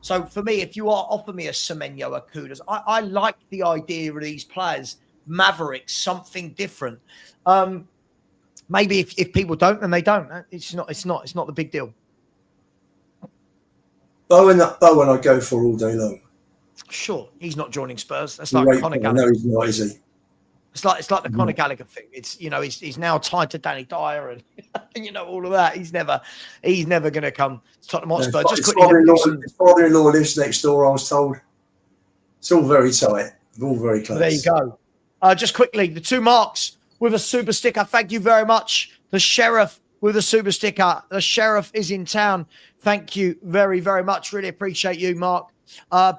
So for me, if you are offer me a Semenyo, a Kudus, I like the idea of these players, Mavericks, something different. Maybe if people don't, then they don't. It's not the big deal. Bowen, I'd go for all day long. Sure, he's not joining Spurs. That's like Conor Gallagher. No, he's not, is he? It's like the Conor Gallagher thing. It's he's now tied to Danny Dyer and all of that. He's never going to come to Tottenham Hotspur. His father-in-law lives next door, I was told. It's all very tight, all very close. There you go. Just quickly, the 2 marks with a super sticker. Thank you very much. The Sheriff with a super sticker. The Sheriff is in town. Thank you very, very much. Really appreciate you, Mark.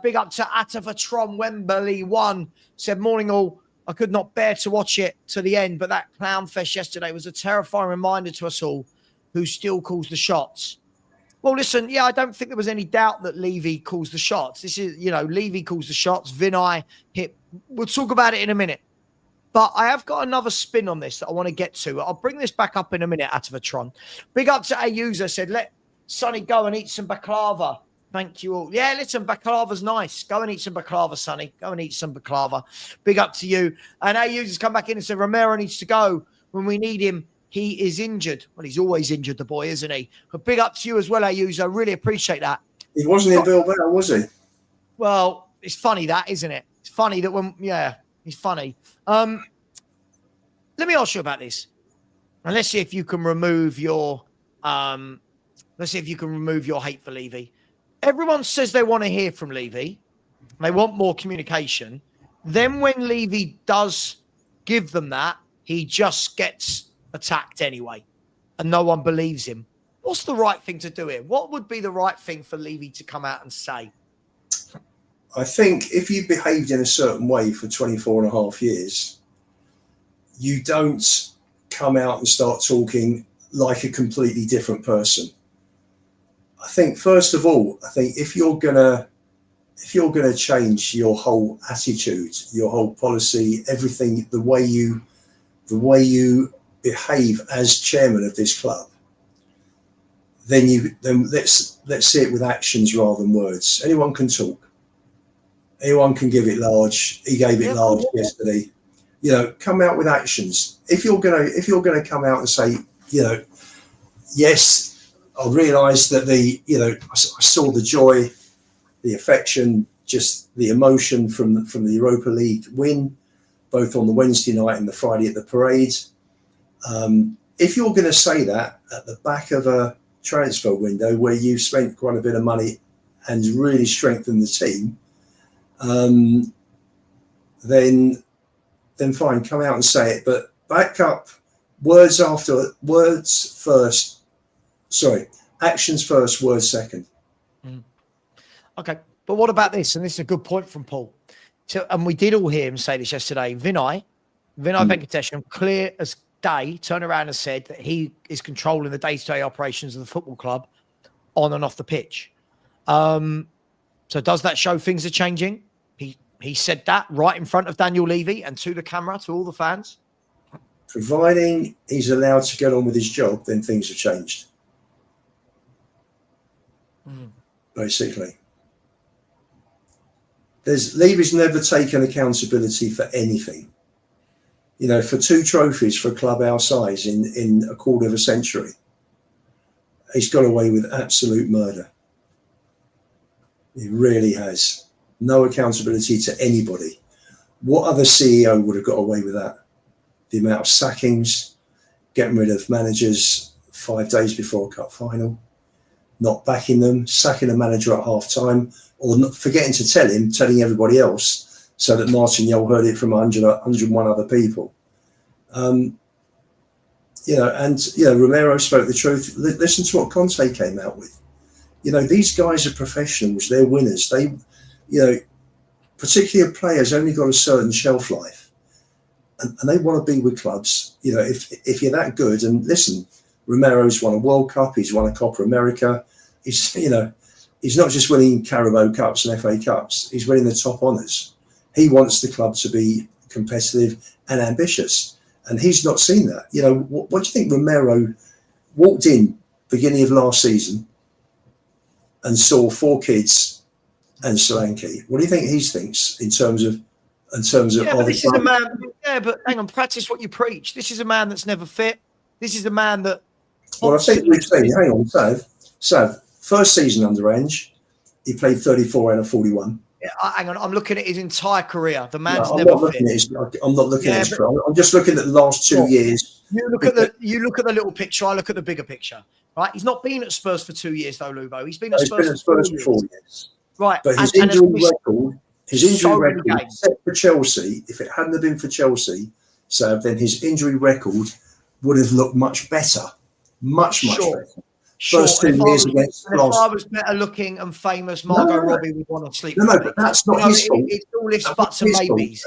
Big up to Atavatron Wembley 1. Said, morning all. I could not bear to watch it to the end, but that clown fest yesterday was a terrifying reminder to us all who still calls the shots. Well, listen, yeah, I don't think there was any doubt that Levy calls the shots. This is, Levy calls the shots. Vinay hit. We'll talk about it in a minute. But I have got another spin on this that I want to get to. I'll bring this back up in a minute, Atavatron. Big up to a user said, let Sonny go and eat some baklava. Thank you all. Yeah, listen, baklava's nice. Go and eat some baklava, Sonny. Go and eat some baklava. Big up to you. And our users come back in and said, Romero needs to go when we need him. He is injured. Well, he's always injured, the boy, isn't he? But big up to you as well, our user. I really appreciate that. He wasn't in Bilbao, was he? Well, it's funny that, isn't it? It's funny that he's funny. Let me ask you about this. And let's see if you can remove your hate for Levy. Everyone says they want to hear from Levy. They want more communication. Then when Levy does give them that, he just gets attacked anyway. And no one believes him. What's the right thing to do here? What would be the right thing for Levy to come out and say? I think if you behaved in a certain way for 24 and a half years, you don't come out and start talking like a completely different person. I think first of all, if you're gonna change your whole attitude, your whole policy, everything, the way you behave as chairman of this club, then let's see it with actions rather than words. Anyone can talk. Anyone can give it large. He gave it large yesterday. Come out with actions. If you're gonna come out and say, yes, I realised that I saw the joy, the affection, just the emotion from the Europa League win, both on the Wednesday night and the Friday at the parade. If you're going to say that at the back of a transfer window where you've spent quite a bit of money and really strengthened the team, then fine, come out and say it. But back up, actions first, words second. Okay, but what about this? And this is a good point from Paul. So, and we did all hear him say this yesterday. Vinay Venkatesham, clear as day, turned around and said that he is controlling the day-to-day operations of the football club on and off the pitch. So does that show things are changing? He said that right in front of Daniel Levy and to the camera, to all the fans. Providing he's allowed to get on with his job, then things have changed. Basically. Levy's never taken accountability for anything. For 2 trophies for a club our size in a quarter of a century, he's got away with absolute murder. He really has. No accountability to anybody. What other CEO would have got away with that? The amount of sackings, getting rid of managers 5 days before a cup final, not backing them, sacking a manager at half time, or not forgetting to telling everybody else so that Martin Yole heard it from 101 other people. Romero spoke the truth. Listen to what Conte came out with. These guys are professionals. They're winners. They, particularly players, only got a certain shelf life. And they want to be with clubs. If you're that good, and listen, Romero's won a World Cup, he's won a Copa America. He's not just winning Carabao Cups and FA Cups, he's winning the top honours. He wants the club to be competitive and ambitious. and he's not seen that. You know, what do you think Romero walked in beginning of last season and saw 4 kids and Solanke? What do you think he thinks in terms of Yeah, but this is a man. Yeah, but hang on, practice what you preach. This is a man that's never fit. This is a man that. Well, I think we've seen. Hang on, Sav. First season under Ange, he played 34 out of 41. Yeah, hang on, I'm looking at his entire career. The man's No, never fit. I'm not looking at his career. I'm just looking at the last 2 years. You look at the little picture. I look at the bigger picture. Right? He's not been at Spurs for 2 years though, Lubo. He's been at Spurs for 4 years. Right. But his injury record, except for Chelsea, if it hadn't have been for Chelsea, so then his injury record would have looked much better. Much better. First 2 years against if I was better looking and famous, Margot Robbie would want to sleep with me. But that's not his fault. It's all ifs, buts and maybes.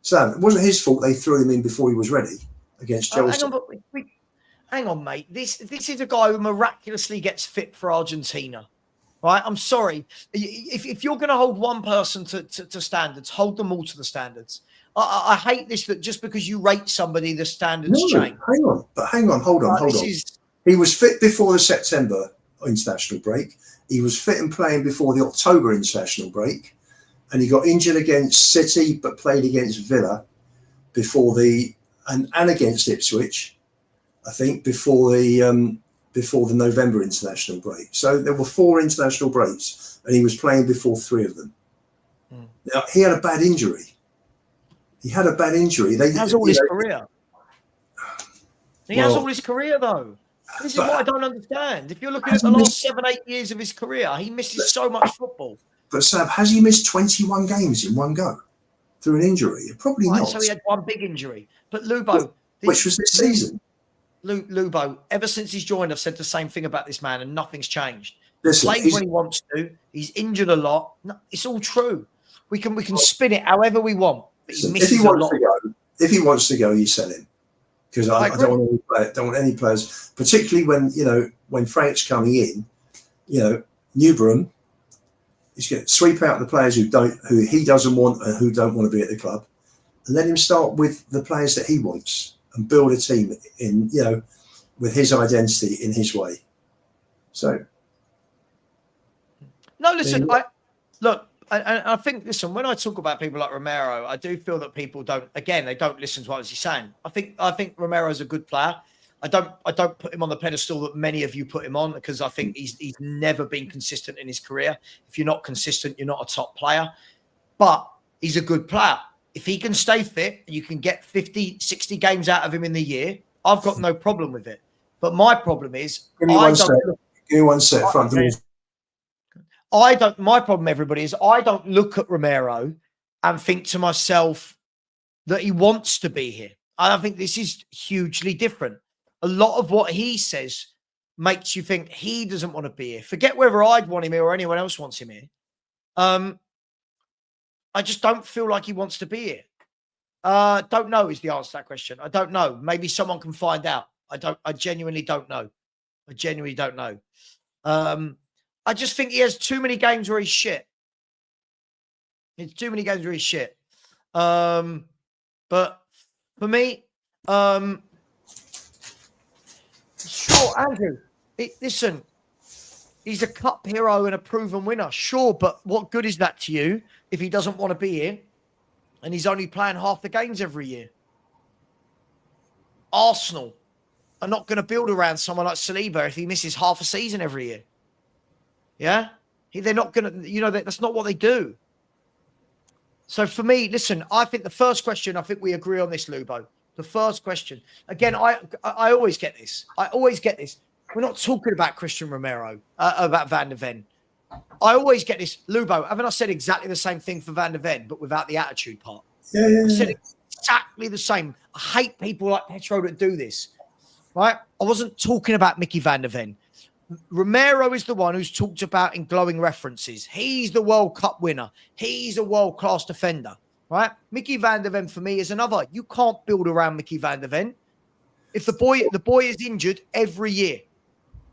Sam, it wasn't his fault they threw him in before he was ready against Chelsea. Hang on, mate. This is a guy who miraculously gets fit for Argentina. Right? I'm sorry. If you're going to hold one person to standards, hold them all to the standards. I hate this, that just because you rate somebody, the standards change. Hang on, hold on. He was fit before the September international break. He was fit and playing before the October international break. And he got injured against City, but played against Villa before and against Ipswich, I think, before the November international break. So there were 4 international breaks, and he was playing before 3 of them. Now, he had a bad injury. He has all his career. He has all his career, though. This is what I don't understand. If you're looking at the last 7-8 years of his career, he misses so much football. But Sav, has he missed 21 games in one go through an injury? Probably not. So he had one big injury. But Lubo, which was this season. Lubo, ever since he's joined, I've said the same thing about this man, and nothing's changed. Listen, he plays when he wants to. He's injured a lot. No, it's all true. We can spin it however we want. But he misses a lot. If he wants to go, you sell him. Because I don't want any players, particularly when Frank's coming in. Newborough, he's going to sweep out the players who he doesn't want and who don't want to be at the club, and let him start with the players that he wants and build a team in with his identity in his way. So, no, listen, I think, listen, when I talk about people like Romero, I do feel that people don't listen to what he's saying. I think Romero's a good player. I don't put him on the pedestal that many of you put him on, because I think he's never been consistent in his career. If you're not consistent, you're not a top player. But he's a good player. If he can stay fit, you can get 50, 60 games out of him in the year, I've got no problem with it. But my problem is, give me one set. My problem, everybody, is I don't look at Romero and think to myself that he wants to be here. I think this is hugely different. A lot of what he says makes you think he doesn't want to be here. Forget whether I'd want him here or anyone else wants him here. I just don't feel like he wants to be here. Don't know is the answer to that question. I don't know. Maybe someone can find out. I genuinely don't know. I just think he has too many games where he's shit. It's too many games where he's shit. But for me, sure, Andrew, listen, he's a cup hero and a proven winner. Sure, but what good is that to you if he doesn't want to be here and he's only playing half the games every year? Arsenal are not going to build around someone like Saliba if he misses half a season every year. Yeah? They're not going to, that's not what they do. So for me, listen, I think the first question, I think we agree on this, Lubo. The first question. Again, I always get this. We're not talking about Christian Romero, about Van der Ven. I always get this. Lubo, haven't I said exactly the same thing for Van der Ven, but without the attitude part? Yeah. I said exactly the same. I hate people like Petro that do this. Right? I wasn't talking about Mickey Van der Ven. Romero is the one who's talked about in glowing references. He's the World Cup winner. He's a world-class defender, right? Mickey Van der Ven for me is another. You can't build around Mickey Van der Ven. If the boy is injured every year,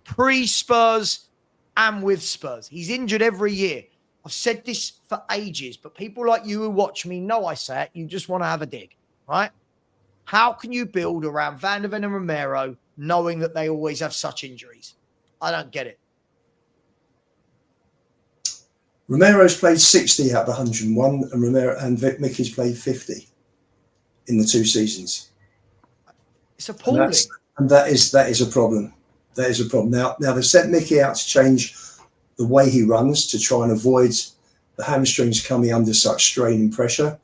pre-Spurs and with Spurs, he's injured every year. I've said this for ages, but people like you who watch me know I say it. You just want to have a dig, right? How can you build around Van der Ven and Romero knowing that they always have such injuries? I don't get it. Romero's played 60 out of 101, and Mickey's played 50 in the 2 seasons. It's appalling. And that is a problem. That is a problem. Now they've sent Mickey out to change the way he runs to try and avoid the hamstrings coming under such strain and pressure.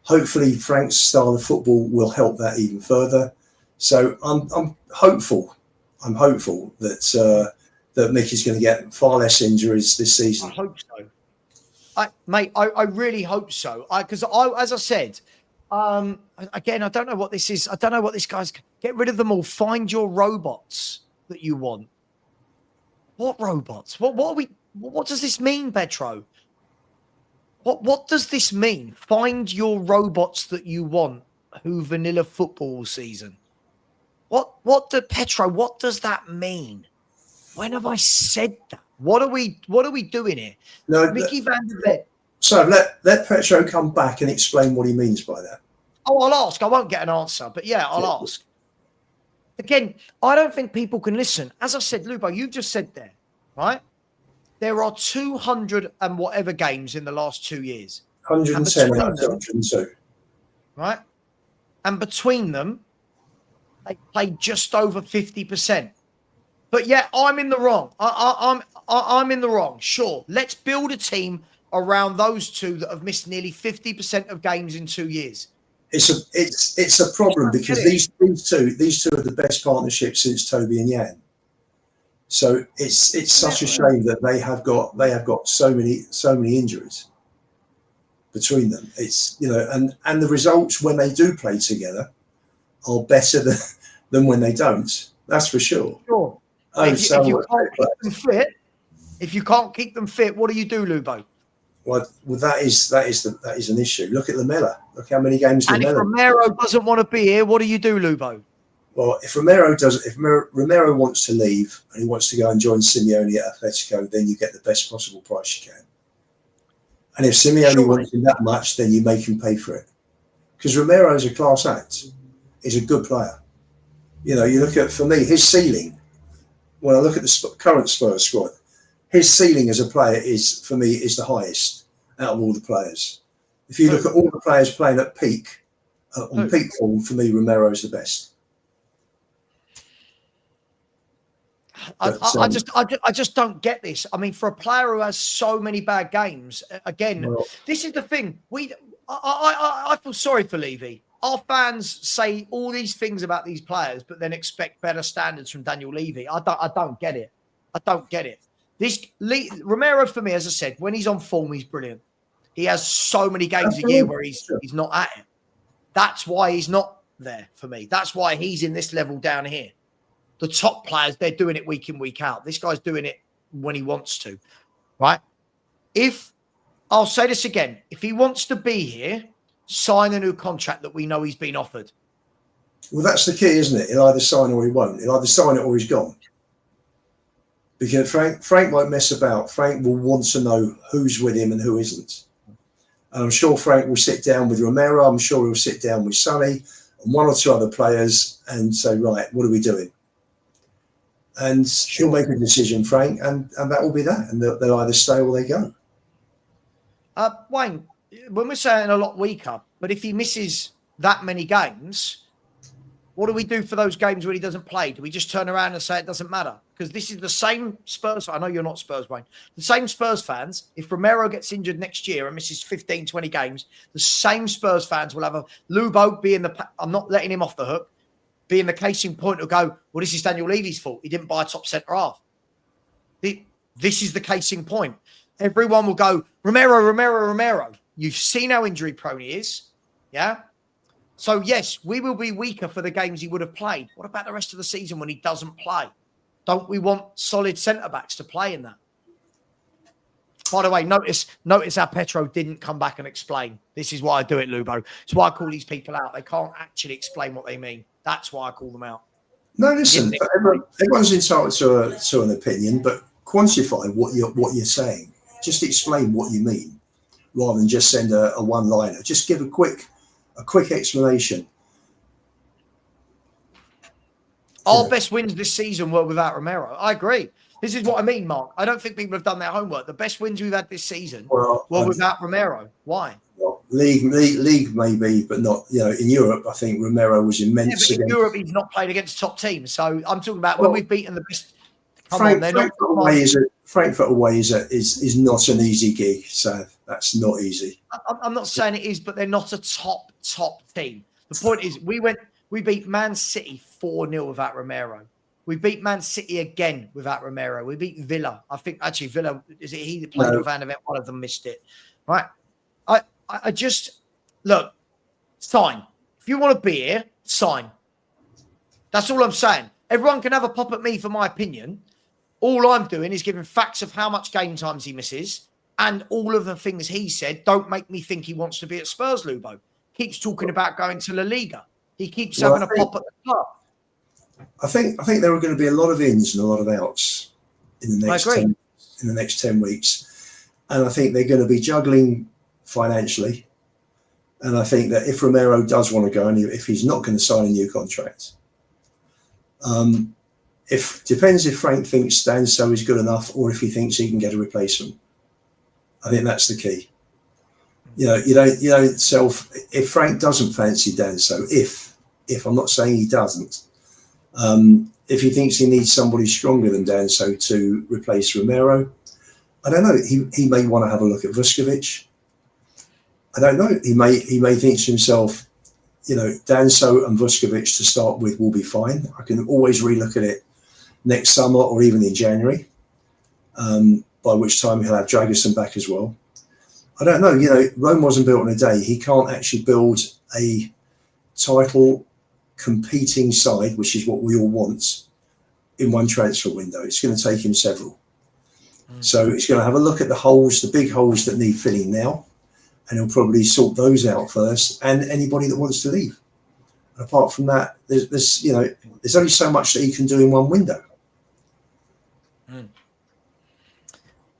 Hopefully, Frank's style of football will help that even further. So I'm hopeful. I'm hopeful that Mickey's going to get far less injuries this season. I hope so. I really hope so. Because as I said, again, I don't know what this is. I don't know what this guy's. Get rid of them all. Find your robots that you want. What robots? What are we? What does this mean, Petro? What does this mean? Find your robots that you want. Who vanilla football season? What does that mean? When have I said that? What are we doing here? No, Mickey Van der Ven. So let Petro come back and explain what he means by that. Oh, I'll ask. I won't get an answer, but yeah, I'll ask. Again, I don't think people can listen. As I said, Lubo, you just said there, right? There are 200 and whatever games in the last 2 years. 110 out of 102. Right? And between them, they played just over 50%. But yeah, I'm in the wrong. I'm in the wrong. Sure, let's build a team around those two that have missed nearly 50% of games in 2 years. It's a problem because these two are the best partnerships since Toby and Jan. So it's such a shame that they have got so many injuries between them. It's and the results when they do play together are better than when they don't. That's for sure. Sure. If you can't keep them fit, what do you do, Lubo? Well, that is an issue. Look at Lamella. Look how many games. And if Romero doesn't want to be here, what do you do, Lubo? Well, if Romero wants to leave and he wants to go and join Simeone at Atletico, then you get the best possible price you can. And if Simeone wants him that much, then you make him pay for it. Because Romero is a class act. He's a good player. You look at, for me, his ceiling. When I look at the current Spurs squad, his ceiling as a player is the highest out of all the players. If you look at all the players playing at peak, on peak form, for me, Romero is the best. I just don't get this. I mean, for a player who has so many bad games, this is the thing. I feel sorry for Levy. Our fans say all these things about these players, but then expect better standards from Daniel Levy. I don't get it. I don't get it. Romero, for me, as I said, when he's on form, he's brilliant. He has so many games a year where he's not at it. That's why he's not there for me. That's why he's in this level down here. The top players, they're doing it week in, week out. This guy's doing it when he wants to, right? I'll say this again, if he wants to be here, sign a new contract that we know he's been offered. Well, that's the key, isn't it? He'll either sign or he won't. He'll either sign it or he's gone. Because Frank won't mess about. Frank will want to know who's with him and who isn't. And I'm sure Frank will sit down with Romero. I'm sure he'll sit down with Sonny and one or two other players and say, right, what are we doing? And he'll make a decision, Frank, and that will be that. And they'll either stay or they go. Wayne, when we're saying a lot weaker, but if he misses that many games, what do we do for those games when he doesn't play? Do we just turn around and say it doesn't matter? Because this is the same Spurs. I know you're not Spurs, Wayne. The same Spurs fans, if Romero gets injured next year and misses 15, 20 games, the same Spurs fans will have a Lubo be in the... I'm not letting him off the hook. Being the case in point will go, well, this is Daniel Levy's fault. He didn't buy a top centre half. This is the case in point. Everyone will go, Romero. You've seen how injury prone he is. Yeah? So, yes, we will be weaker for the games he would have played. What about the rest of the season when he doesn't play? Don't we want solid centre-backs to play in that? By the way, notice how Petro didn't come back and explain. This is why I do it, Lubo. It's why I call these people out. They can't actually explain what they mean. That's why I call them out. No, listen, everyone's entitled to an opinion, but quantify what you're saying. Just explain what you mean, rather than just send a one-liner. Just give a quick explanation. Our best wins this season were without Romero. I agree. This is what I mean, Mark. I don't think people have done their homework. The best wins we've had this season were without Romero. Why? Well, league maybe, but not. In Europe, I think Romero was immense. Yeah, but in Europe, he's not played against top teams. So I'm talking about when we've beaten the best. Frankfurt away is not an easy gig. So that's not easy. I'm not saying it is, but they're not a top team. The point is, we beat Man City 4-0 without Romero. We beat Man City again without Romero. We beat Villa. I think actually Villa, is it he that played with Van der Ven? One of them missed it. Right. I just, look, sign. If you want to be here, sign. That's all I'm saying. Everyone can have a pop at me for my opinion. All I'm doing is giving facts of how much game times he misses, and all of the things he said don't make me think he wants to be at Spurs, Lubo. Keeps talking about going to La Liga. He keeps having a pop at the club. I think there are going to be a lot of ins and a lot of outs in the next 10 weeks. And I think they're going to be juggling financially. And I think that if Romero does want to go, and if he's not going to sign a new contract, depends if Frank thinks Danso is good enough or if he thinks he can get a replacement. I think that's the key. You don't sell if Frank doesn't fancy Danso. If I'm not saying he doesn't, if he thinks he needs somebody stronger than Danso to replace Romero, I don't know. He may want to have a look at Vuskovic. I don't know. He may think to himself, Danso and Vuskovic to start with will be fine. I can always relook at it next summer or even in January, by which time he'll have Dragerson back as well. I don't know. Rome wasn't built in a day. He can't actually build a title competing side, which is what we all want, in one transfer window. It's going to take him several. So he's going to have a look at the big holes that need filling now, and he'll probably sort those out first, and anybody that wants to leave. And apart from that, there's only so much that he can do in one window.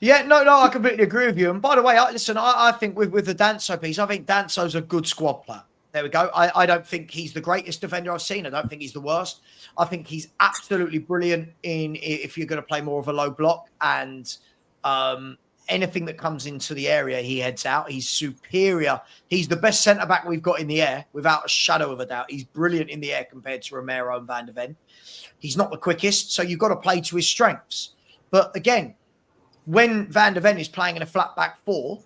Yeah, no, I completely agree with you. And by the way, I think with the Danso piece, I think Danso's a good squad player. There we go. I don't think he's the greatest defender I've seen. I don't think he's the worst. I think he's absolutely brilliant if you're going to play more of a low block, and anything that comes into the area, he heads out. He's superior. He's the best centre-back we've got in the air, without a shadow of a doubt. He's brilliant in the air compared to Romero and Van der Ven. He's not the quickest, so you've got to play to his strengths. But again, when Van der Ven is playing in a flat back four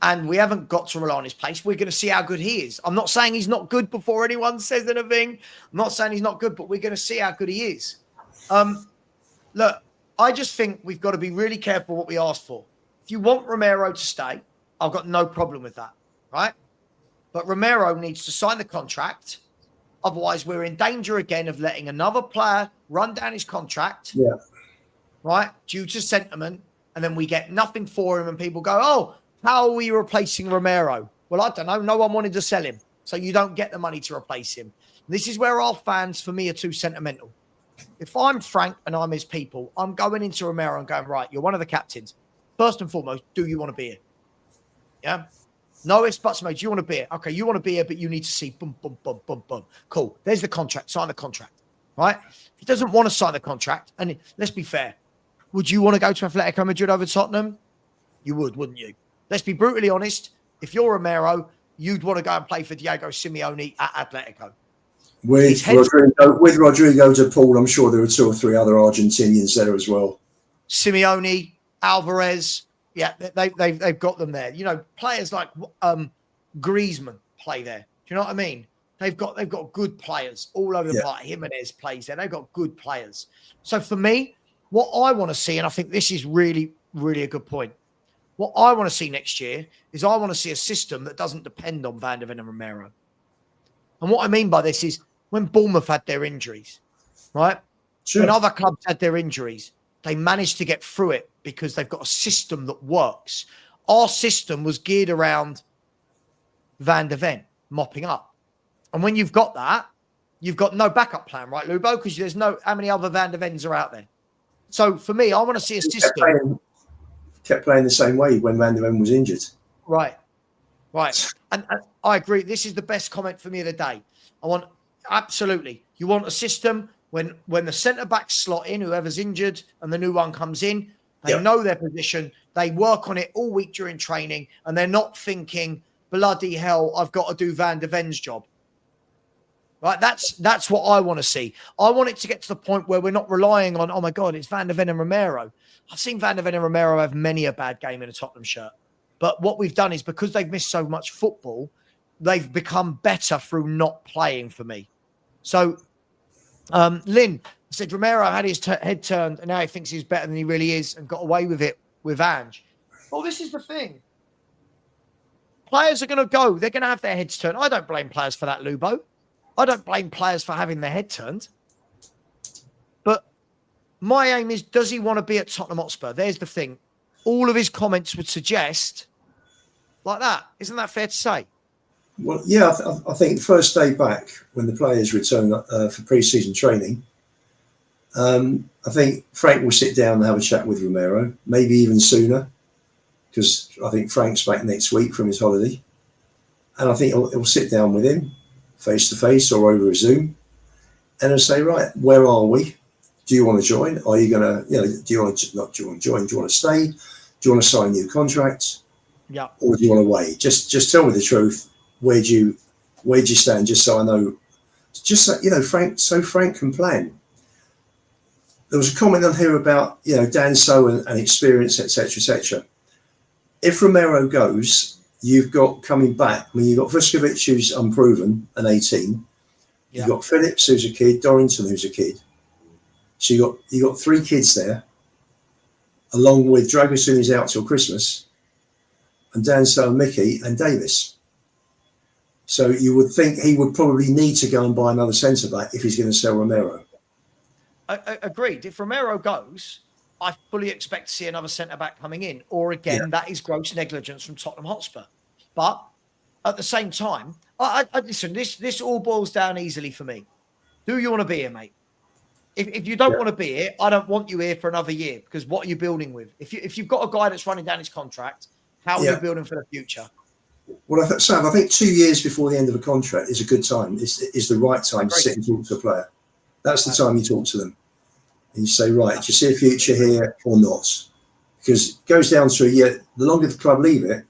and we haven't got to rely on his pace, we're going to see how good he is. I'm not saying he's not good before anyone says anything. I'm not saying he's not good, but we're going to see how good he is. Look, I just think we've got to be really careful what we ask for. If you want Romero to stay, I've got no problem with that, right? But Romero needs to sign the contract. Otherwise, we're in danger again of letting another player run down his contract, right, due to sentiment, and then we get nothing for him, and people go, oh, how are we replacing Romero? Well, I don't know. No one wanted to sell him, so you don't get the money to replace him. This is where our fans, for me, are too sentimental. If I'm Frank and I'm his people, I'm going into Romero and going, right, you're one of the captains. First and foremost, do you want to be here? Yeah? No ifs, buts, mate. Do you want to be here? Okay, you want to be here, but you need to see boom, boom, boom, boom, boom. Cool. There's the contract. Sign the contract, right? If he doesn't want to sign the contract, and let's be fair, would you want to go to Atletico Madrid over Tottenham? You would, wouldn't you? Let's be brutally honest. If you're Romero, you'd want to go and play for Diego Simeone at Atletico. With Rodrigo de Paul, I'm sure there are 2 or 3 other Argentinians there as well. Simeone, Alvarez, yeah, they've got them there. Players like Griezmann play there. Do you know what I mean? They've got good players all over the place. Jimenez plays there. They've got good players. So for me, what I want to see, and I think this is really, really a good point. What I want to see next year is I want to see a system that doesn't depend on Van der Ven and Romero. And what I mean by this is when Bournemouth had their injuries, right? Sure. When other clubs had their injuries, they managed to get through it because they've got a system that works. Our system was geared around Van der Ven mopping up. And when you've got that, you've got no backup plan, right, Lubo? Because there's how many other Van der Vens are out there? So for me, I want to see a system. Kept playing the same way when Van der Ven was injured. Right. And I agree. This is the best comment for me of the day. Absolutely. You want a system when the centre backs slot in, whoever's injured, and the new one comes in, they Yeah. know their position. They work on it all week during training, and they're not thinking, bloody hell, I've got to do Van de Ven's job. Right? That's what I want to see. I want it to get to the point where we're not relying on, oh my God, it's Van de Ven and Romero. I've seen Van de Ven and Romero have many a bad game in a Tottenham shirt. But what we've done is, because they've missed so much football, they've become better through not playing for me. So, Lynn said Romero had his head turned and now he thinks he's better than he really is and got away with it with Ange. Well, this is the thing. Players are going to go. They're going to have their heads turned. I don't blame players for that, Lubo. I don't blame players for having their head turned. But my aim is, does he want to be at Tottenham Hotspur? There's the thing. All of his comments would suggest like that. Isn't that fair to say? Well, yeah, I think the first day back when the players return for pre-season training, I think Frank will sit down and have a chat with Romero, maybe even sooner, because I think Frank's back next week from his holiday. And I think he'll sit down with him face to face or over a Zoom and he'll say, right, where are we? Do you want to join? Are you going to, do you want to not join? Do you want to stay? Do you want to sign a new contract? Yeah. Or do you want to wait? Just tell me the truth. Where do you stand? Just so I know. Just so, Frank can plan. There was a comment on here about Dan So and experience, etc., etc. If Romero goes, you've got coming back. I mean, you've got Vuskovic, who's unproven and 18. Yeah. You've got Phillips, who's a kid. Dorrington, who's a kid. So you got 3 kids there, along with Dragusin, who's out till Christmas, and Dan So, Mickey, and Davis. So you would think he would probably need to go and buy another centre back if he's going to sell Romero. Agreed. If Romero goes, I fully expect to see another centre back coming in. Or again, that is gross negligence from Tottenham Hotspur. But at the same time, I listen. This all boils down easily for me. Do you want to be here, mate? If you don't want to be here, I don't want you here for another year, because what are you building with? If you've got a guy that's running down his contract, how are you building for the future? Well, Sam, I think 2 years before the end of a contract is a good time. Is the right time to sit and talk to a player. That's the time you talk to them. And you say, right, do you see a future here or not? Because it goes down to a year. The longer the club leave it,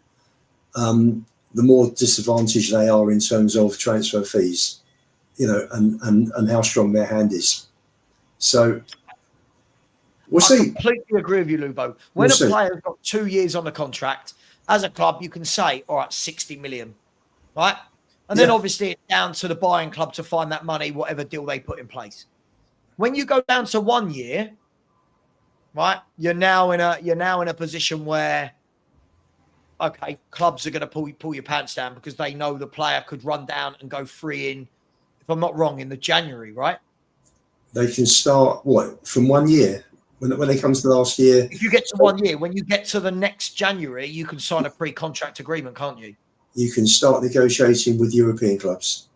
the more disadvantaged they are in terms of transfer fees, and how strong their hand is. So we'll see. I completely agree with you, Lubo. When a player's got 2 years on the contract, as a club, you can say, all right, 60 million, right? And then obviously it's down to the buying club to find that money, whatever deal they put in place. When you go down to 1 year, right, you're now in a position where, okay, clubs are going to pull your pants down because they know the player could run down and go free in, if I'm not wrong, in the January, right? They can start from 1 year. When they come to the last year, if you get to 1 year, when you get to the next January, you can sign a pre-contract agreement, can't you? You can start negotiating with European clubs.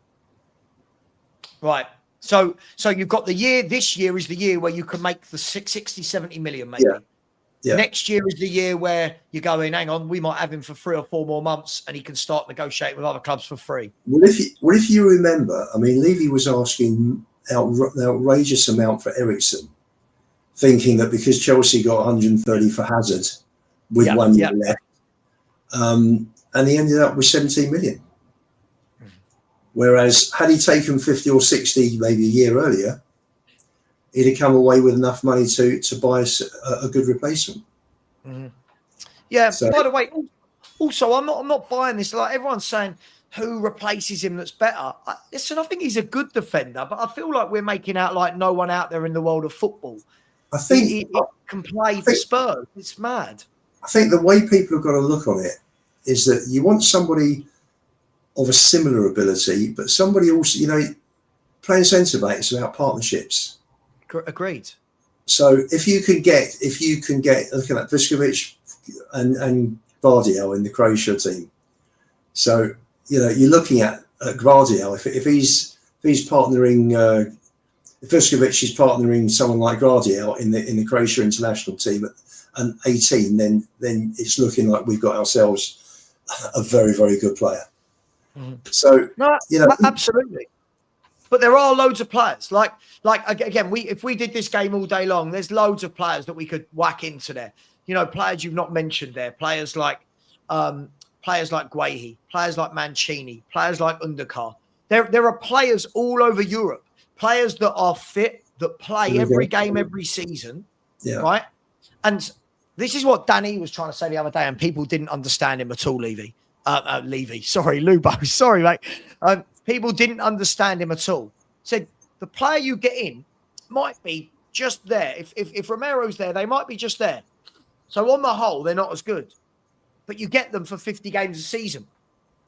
Right. So you've got the year. This year is the year where you can make the 60, 70 million, maybe. Yeah. Next year is the year where you go in, hang on, we might have him for 3 or 4 more months and he can start negotiating with other clubs for free. Well, if you remember, I mean, Levy was asking an outrageous amount for Ericsson, thinking that because Chelsea got 130 for Hazard with 1 year left, and he ended up with 17 million. Whereas had he taken 50 or 60 maybe a year earlier, he'd have come away with enough money to buy a good replacement. Mm-hmm. Yeah. So, by the way, also I'm not buying this. Like everyone's saying, who replaces him that's better? Listen, I think he's a good defender, but I feel like we're making out like no one out there in the world of football. I think he can play for Spurs. It's mad. I think the way people have got to look on it is that you want somebody of a similar ability, but somebody also, playing centre back is about partnerships. Agreed. So if you can get looking at Vuskovic and Gvardiol in the Croatia team. So you're looking at Gvardiol if he's partnering. If Vuskovic is partnering someone like Gvardiol in the Croatia international team at 18, then it's looking like we've got ourselves a very, very good player. Mm-hmm. So no, absolutely. But there are loads of players. Like again, if we did this game all day long, there's loads of players that we could whack into there. You know, players you've not mentioned there. Players like Guehi, players like Mancini, players like Undercar. There are players all over Europe, players that are fit, that play every game, every season, right? And this is what Danny was trying to say the other day, and people didn't understand him at all, Levy. Sorry, Lubo. Sorry, mate. People didn't understand him at all. Said the player you get in might be just there. If Romero's there, they might be just there. So on the whole, they're not as good. But you get them for 50 games a season.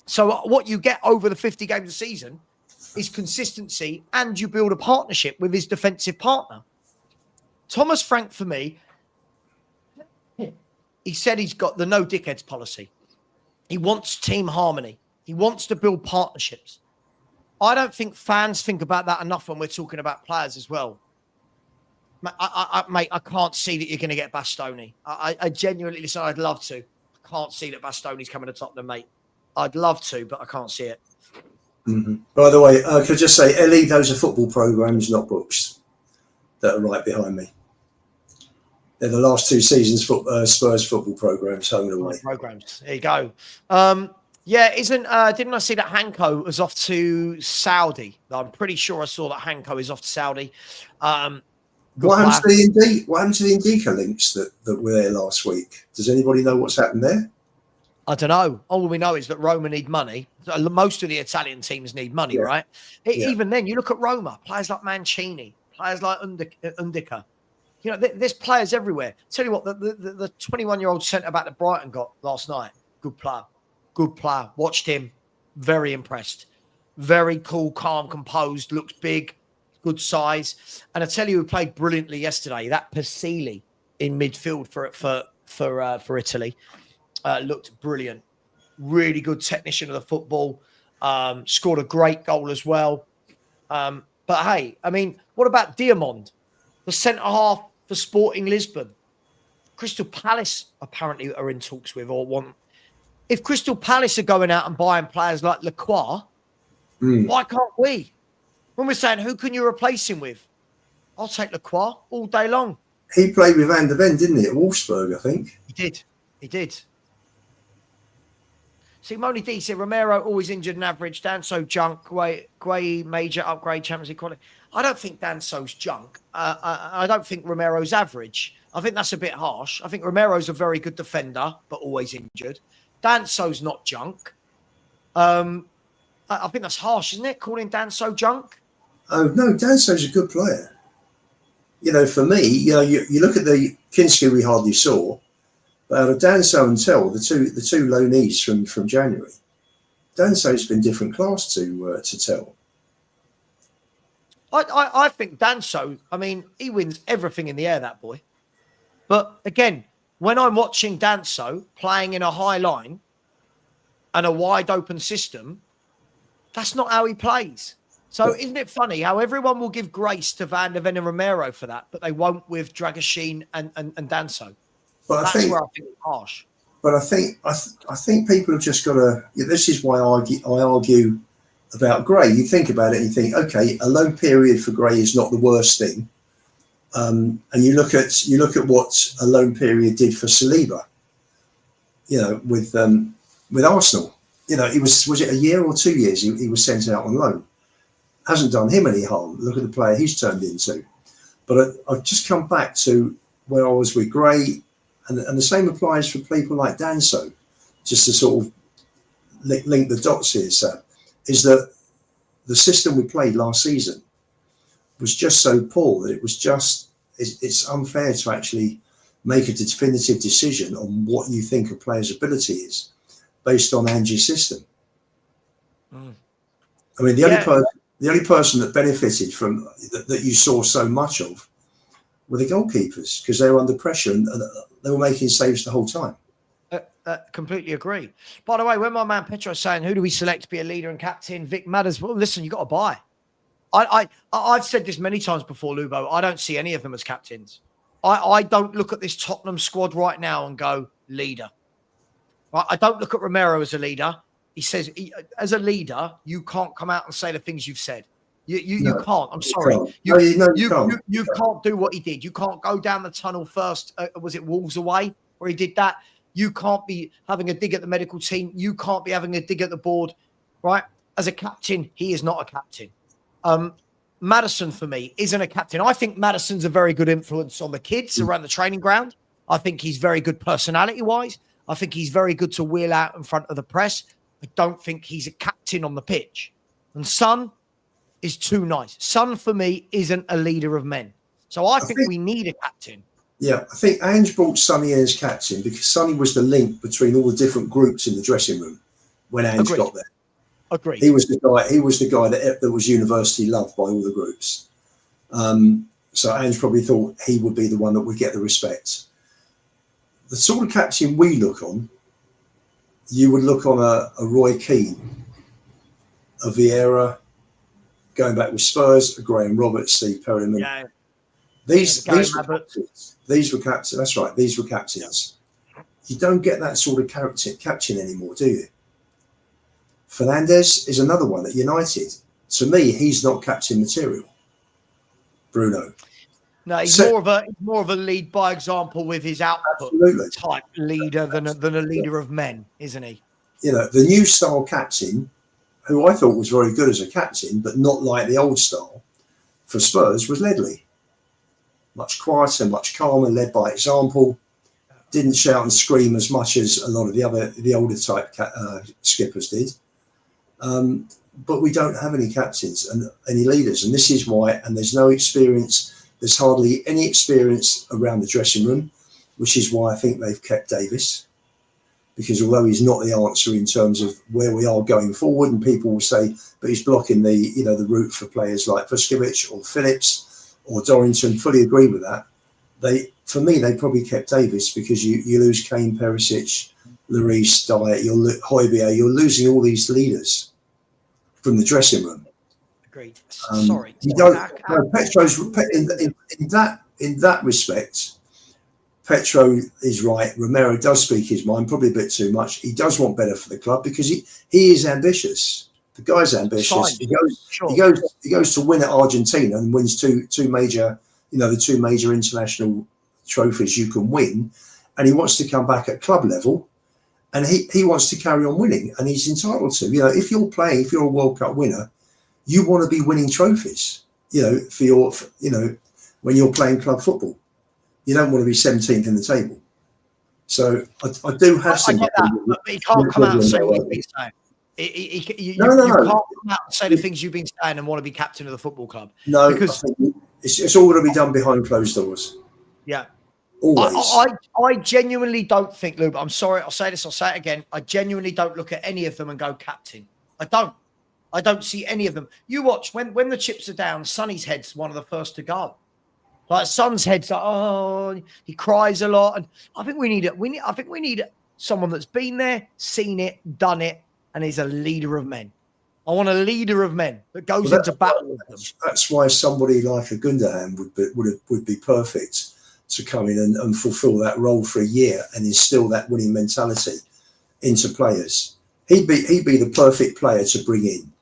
So what you get over the 50 games a season is consistency, and you build a partnership with his defensive partner. Thomas Frank, for me, he said he's got the no dickheads policy. He wants team harmony. He wants to build partnerships. I don't think fans think about that enough when we're talking about players as well. Mate, I can't see that you're going to get Bastoni. I genuinely, listen, I'd love to. I can't see that Bastoni's coming to Tottenham, mate. I'd love to, but I can't see it. Mm-hmm. By the way, I could just say, Ellie, those are football programmes, not books, that are right behind me. They're the last 2 seasons Spurs football programmes, home and away. Programmes. There you go. Didn't I see that Hanko was off to Saudi? I'm pretty sure I saw that Hanko is off to Saudi. What happened to the Indica links that were there last week? Does anybody know what's happened there? I don't know. All we know is that Roma need money. Most of the Italian teams need money, right? Even then, you look at Roma, players like Mancini, players like Undica. You know, there's players everywhere. Tell you what, the 21-year-old centre-back that Brighton got last night, good player. Good player. Watched him. Very impressed. Very cool, calm, composed. Looks big. Good size. And I tell you who played brilliantly yesterday, that Pasili in midfield for Italy. Looked brilliant. Really good technician of the football. Scored a great goal as well. But hey, I mean, what about Diamond, the centre-half for Sporting Lisbon? Crystal Palace apparently are in talks with or want. If Crystal Palace are going out and buying players like Lacroix, why can't we? When we're saying, who can you replace him with? I'll take Lacroix all day long. He played with Van der Ven, didn't he, at Wolfsburg, I think? He did. See, Moni D said, Romero always injured and average. Danso junk. Guay major upgrade, Champions League quality. I don't think Danso's junk. I don't think Romero's average. I think that's a bit harsh. I think Romero's a very good defender, but always injured. Danso's not junk. I think that's harsh, isn't it? Calling Danso junk? Oh, no, Danso's a good player. You know, for me, you know, you look at the Kinski we hardly saw, but out of Danso and Tell, the two loanees from January, Danso's been different class to Tell. I think Danso, I mean, he wins everything in the air, that boy. But again, when I'm watching Danso playing in a high line and a wide open system, that's not how he plays. So isn't it funny how everyone will give grace to Van der Ven and Romero for that, but they won't with Dragashin and Danso? But that's where I think it's harsh. But I think people have just got to. This is why I argue about Gray. You think about it and you think, okay, a loan period for Gray is not the worst thing. And you look at what a loan period did for Saliba. You know, with Arsenal. You know, was it a year or 2 years he was sent out on loan. Hasn't done him any harm. Look at the player he's turned into. But I've just come back to where I was with Gray, and the same applies for people like Danso. Just to sort of link the dots here, sir, is that the system we played last season was just so poor that it's unfair to actually make a definitive decision on what you think a player's ability is based on Angie's system. I mean, the only person that benefited from that you saw so much of were the goalkeepers, because they were under pressure and they were making saves the whole time. Completely agree. By the way, when my man Petro is saying, who do we select to be a leader and captain? Vic Matters. Well, listen, you got to buy. I've said this many times before, Lubo. I don't see any of them as captains. I don't look at this Tottenham squad right now and go leader. Right? I don't look at Romero as a leader. He says, as a leader, you can't come out and say the things you've said. You can't. I'm You sorry. can't. No, you can't. You can't do what he did. You can't go down the tunnel first. Was it Wolves away where he did that? You can't be having a dig at the medical team. You can't be having a dig at the board, right? As a captain, he is not a captain. Maddison, for me, isn't a captain. I think Maddison's a very good influence on the kids around the training ground. I think he's very good personality-wise. I think he's very good to wheel out in front of the press. I don't think he's a captain on the pitch. And Son is too nice. Son, for me, isn't a leader of men. So I think we need a captain. Yeah, I think Ange brought Sonny in as captain because Sonny was the link between all the different groups in the dressing room when Ange got there. Agreed. He was the guy that was universally loved by all the groups. So Ange probably thought he would be the one that would get the respect. The sort of captain we look on, you would look on a Roy Keane, a Vieira, going back with Spurs, a Graham Roberts, Steve Perryman. Yeah. These were captains. These were captains. That's right. These were captains. Yeah. You don't get that sort of captain anymore, do you? Fernandes is another one at United. To me, he's not captain material. Bruno. No, he's more of a lead by example with his output type leader than a leader of men, isn't he? You know, the new style captain, who I thought was very good as a captain, but not like the old style for Spurs, was Ledley. Much quieter, much calmer, led by example. Didn't shout and scream as much as a lot of the older type skippers did. But we don't have any captains and any leaders, and this is why. And there's no experience. There's hardly any experience around the dressing room, which is why I think they've kept Davis. Because although he's not the answer in terms of where we are going forward, and people will say, but he's blocking the route for players like Vuskovic or Phillips or Dorrington. Fully agree with that. For me, they probably kept Davis because you lose Kane, Perisic, Lloris, Dyer, Højbjerg, you're losing all these leaders from the dressing room. Agreed. Sorry. You don't. No, Petro's in that respect. Petro is right. Romero does speak his mind, probably a bit too much. He does want better for the club because he is ambitious. The guy's ambitious. He goes to win at Argentina and wins two major, the two major international trophies you can win, and he wants to come back at club level, and he wants to carry on winning, and he's entitled to. If you're a World Cup winner, you want to be winning trophies. When you're playing club football. You don't want to be 17th in the table. So I do have some. I get that, but he can't come out and say what you've been saying. You can't come out and say the things you've been saying and want to be captain of the football club. No, because it's all going to be done behind closed doors. Yeah. Always. I genuinely don't think, Lou, but I'm sorry, I'll say this, I'll say it again. I genuinely don't look at any of them and go captain. I don't see any of them. You watch, when the chips are down, Sonny's head's one of the first to go. Like Son's head's like, he cries a lot. And I think we need someone that's been there, seen it, done it, and is a leader of men. I want a leader of men that goes into battle with them. That's why somebody like a Gundogan would be perfect to come in and fulfill that role for a year and instill that winning mentality into players. He'd be the perfect player to bring in.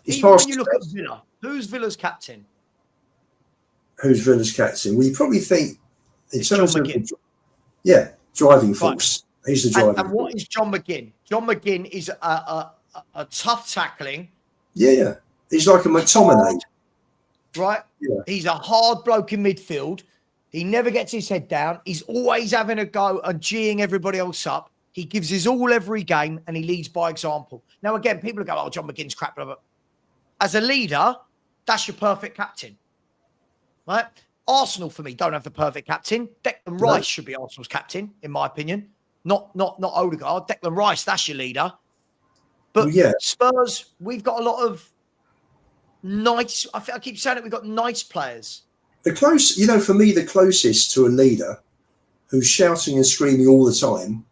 When you look at Villa, who's Villa's captain? Who's Villa's captain? Well, you probably think in terms of driving force. Right. He's the driving force. And what is John McGinn? John McGinn is a tough tackling. Yeah. He's like a McTominay. Right? Yeah. He's a hard bloke in midfield. He never gets his head down. He's always having a go and geeing everybody else up. He gives his all every game and he leads by example. Now, again, people go, John McGinn's crap. Blah, blah. As a leader, that's your perfect captain. Right? Arsenal, for me, don't have the perfect captain. Declan Rice should be Arsenal's captain, in my opinion. Not Odegaard. Declan Rice, that's your leader. But Spurs, we've got a lot of nice. I keep saying it. We've got nice players. For me, the closest to a leader who's shouting and screaming all the time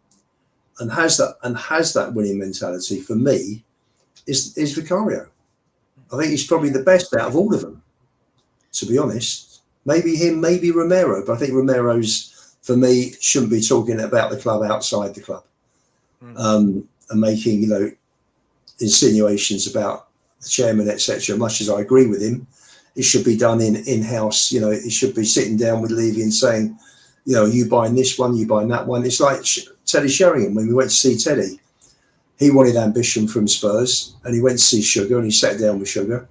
and has that winning mentality for me is Vicario. I think he's probably the best out of all of them, to be honest. Maybe him, maybe Romero, but I think Romero's, for me, shouldn't be talking about the club outside the club and making, insinuations about the chairman, etc. Much as I agree with him, it should be done in-house. You know, it should be sitting down with Levy and saying, you know, you buying this one, you buying that one. It's like Teddy Sheringham when we went to see Teddy. He wanted ambition from Spurs, and he went to see Sugar, and he sat down with Sugar,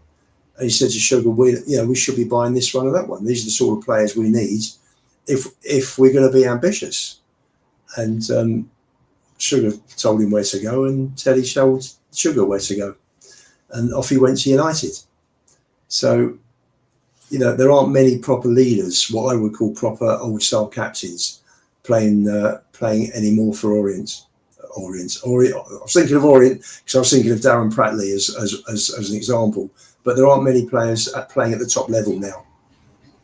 and he said to Sugar, we should be buying this one or that one. These are the sort of players we need if we're going to be ambitious. And Sugar told him where to go, and Teddy told Sugar where to go, and off he went to United. So, you know, there aren't many proper leaders, what I would call proper old-style captains, playing anymore for Orient. I was thinking of Orient because I was thinking of Darren Pratley as an example. But there aren't many players playing at the top level now.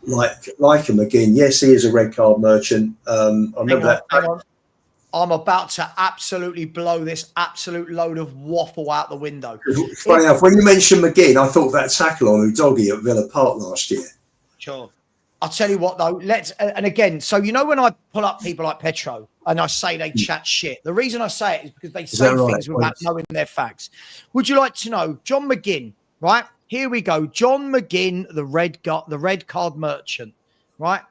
Like him again. Yes, he is a red card merchant. I remember hang on. I'm about to absolutely blow this absolute load of waffle out the window. Funny enough, when you mentioned McGinn, I thought that tackle on Udogie at Villa Park last year. Sure. I'll tell you what, though. And again, so you know when I pull up people like Petro and I say they chat shit, the reason I say it is because they say things without knowing their facts. Would you like to know John McGinn, right? Here we go. John McGinn, the red card merchant, right?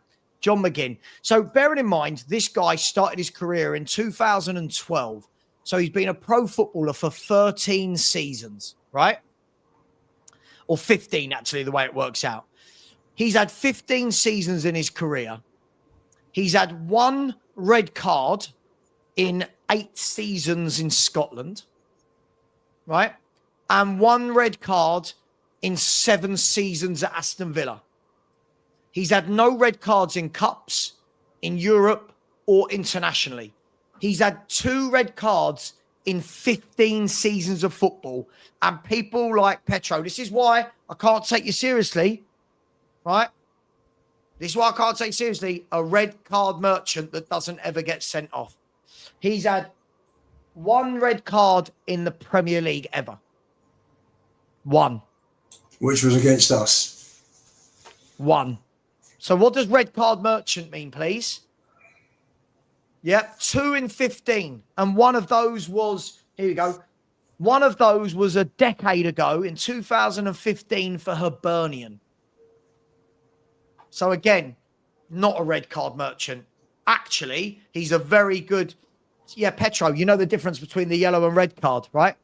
John McGinn. So bearing in mind, this guy started his career in 2012. So he's been a pro footballer for 13 seasons, right? Or 15, actually, the way it works out. He's had 15 seasons in his career. He's had 1 red card in 8 seasons in Scotland, right? And 1 red card in 7 seasons at Aston Villa. He's had no red cards in cups, in Europe, or internationally. He's had 2 red cards in 15 seasons of football. And people like Petro, this is why I can't take you seriously, right? This is why I can't take seriously a red card merchant that doesn't ever get sent off. He's had 1 red card in the Premier League ever. 1. Which was against us. 1. So what does red card merchant mean, please? Yep, 2 in 15. And one of those was, here we go. One of those was a decade ago in 2015 for Hibernian. So again, not a red card merchant. Actually, he's a very good, Petro, you know the difference between the yellow and red card, right?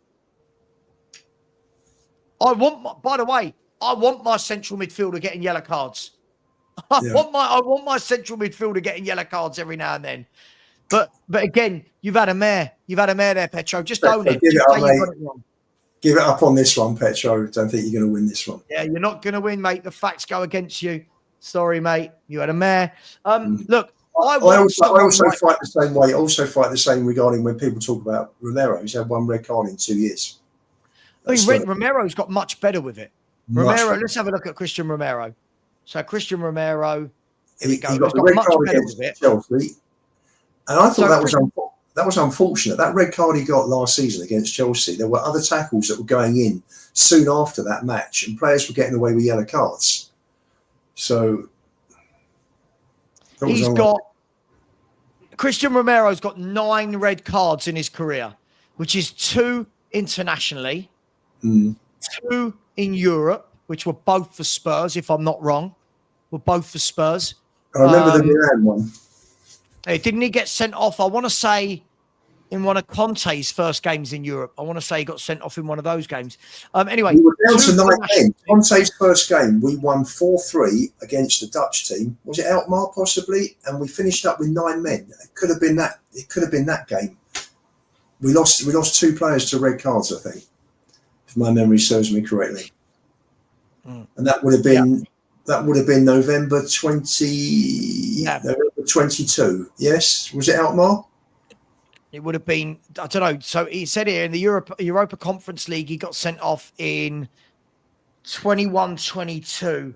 By the way, I want my central midfielder getting yellow cards. I want my central midfielder getting yellow cards every now and then. But again, you've had a mare. You've had a mare there, Petro. Just own it. Give it up on this one, Petro. Don't think you're going to win this one. Yeah, you're not going to win, mate. The facts go against you. Sorry, mate. You had a mare. Look, I also fight the same way. Also fight the same regarding when people talk about Romero. He's had 1 red card in 2 years. Romero's got much better with it. Let's have a look at Christian Romero. So Christian Romero, here we go. He got the red card against Chelsea. And I thought that was unfortunate. That red card he got last season against Chelsea, there were other tackles that were going in soon after that match, and players were getting away with yellow cards. So Christian Romero's got 9 red cards in his career, which is 2 internationally, 2 in Europe, which were both for Spurs, if I'm not wrong. Were both for Spurs. I remember the Milan one. Didn't he get sent off? I want to say in one of Conte's first games in Europe. I want to say he got sent off in one of those games. Anyway, we were down to 9 men. Conte's first game, we won 4-3 against the Dutch team. Was it Alkmaar possibly? And we finished up with 9 men. It could have been that. It could have been that game. We lost 2 players to red cards, I think, if my memory serves me correctly. And that would have been November 22. Yes, was it Alkmaar? It would have been, I don't know. So he said here in the Europa Conference League, he got sent off in 21-22.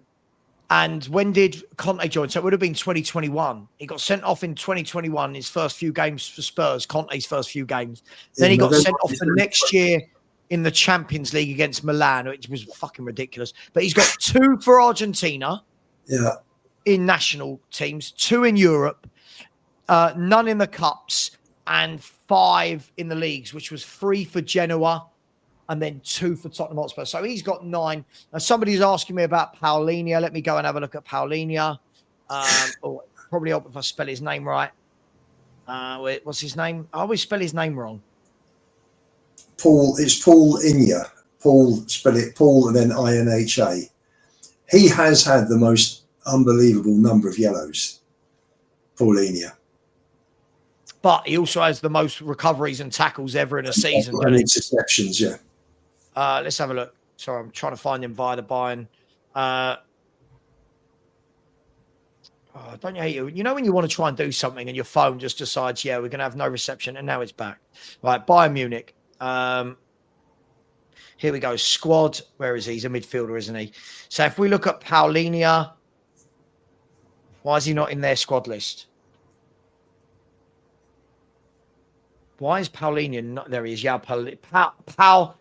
And when did Conte join? So it would have been 2021. He got sent off in 2021, his first few games for Spurs, Conte's first few games. Then he got sent off the next year in the Champions League against Milan, which was fucking ridiculous. But he's got 2 for Argentina in national teams, 2 in Europe, none in the Cups, and 5 in the leagues, which was 3 for Genoa and then 2 for Tottenham Hotspur. So he's got 9. Now, somebody's asking me about Paulinho. Let me go and have a look at Paulinho. Or probably help if I spell his name right. Wait, what's his name? I always spell his name wrong. Paul, it's Paul Inya. Paul, spell it Paul and then INHA. He has had the most unbelievable number of yellows, Paulinho. But he also has the most recoveries and tackles ever in a season. And interceptions, yeah. Let's have a look. Sorry, I'm trying to find him via the Bayern. Don't you hate it? You know when you want to try and do something and your phone just decides, yeah, we're going to have no reception, and now it's back. Right, Bayern Munich. Here we go. Squad. Where is he? He's a midfielder, isn't he? So if we look at Paulinho, why is he not in their squad list? Why is Paulinho not? There he is. Yeah, Paulinho.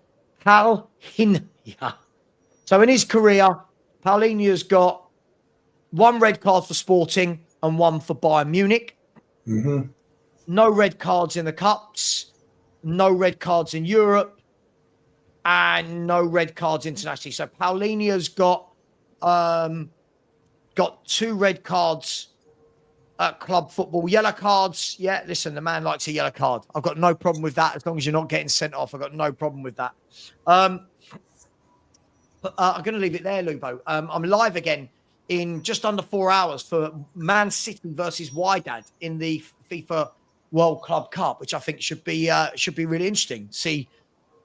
So in his career, Paulinho's got 1 red card for Sporting and 1 for Bayern Munich. Mm-hmm. No red cards in the Cups. No red cards in Europe. And no red cards internationally. So Paulinho's got 2 red cards at club football. Yellow cards. Yeah, listen, the man likes a yellow card. I've got no problem with that. As long as you're not getting sent off, I've got no problem with that. But I'm going to leave it there, Lubo. I'm live again in just under 4 hours for Man City versus Wydad in the FIFA World Club Cup, which I think should be really interesting. See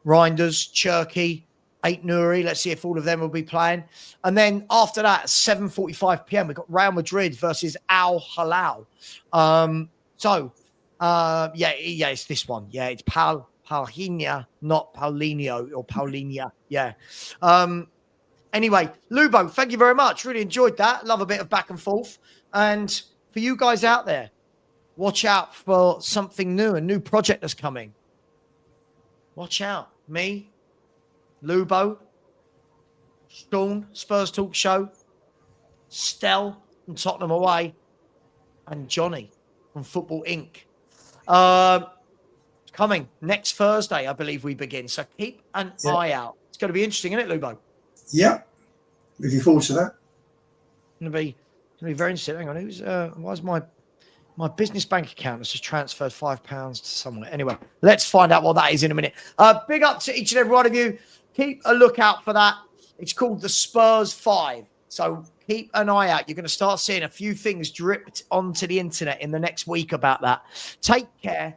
Reinders, Cherky, Ait-Nouri. Let's see if all of them will be playing. And then after that, 7:45 p.m., we've got Real Madrid versus Al Hilal. It's this one. Yeah, it's Paulinho, not Paulinho or Paulinho. Yeah. Anyway, Lubo, thank you very much. Really enjoyed that. Love a bit of back and forth. And for you guys out there, watch out for something new, a new project that's coming. Watch out. Me, Lubo, Sean, Spurs Talk Show, Stell from Tottenham Away, and Johnny from Football Inc. Coming next Thursday, I believe we begin. So keep an eye out. It's going to be interesting, isn't it, Lubo? Yeah. Looking forward to that. It's going to be very interesting. Hang on, why is my business bank account has just transferred £5 to somewhere? Anyway, let's find out what that is in a minute. Big up to each and every one of you. Keep a lookout for that. It's called the Spurs 5. So keep an eye out. You're going to start seeing a few things dripped onto the internet in the next week about that. Take care.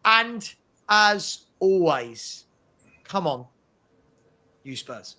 And as always, come on, you Spurs.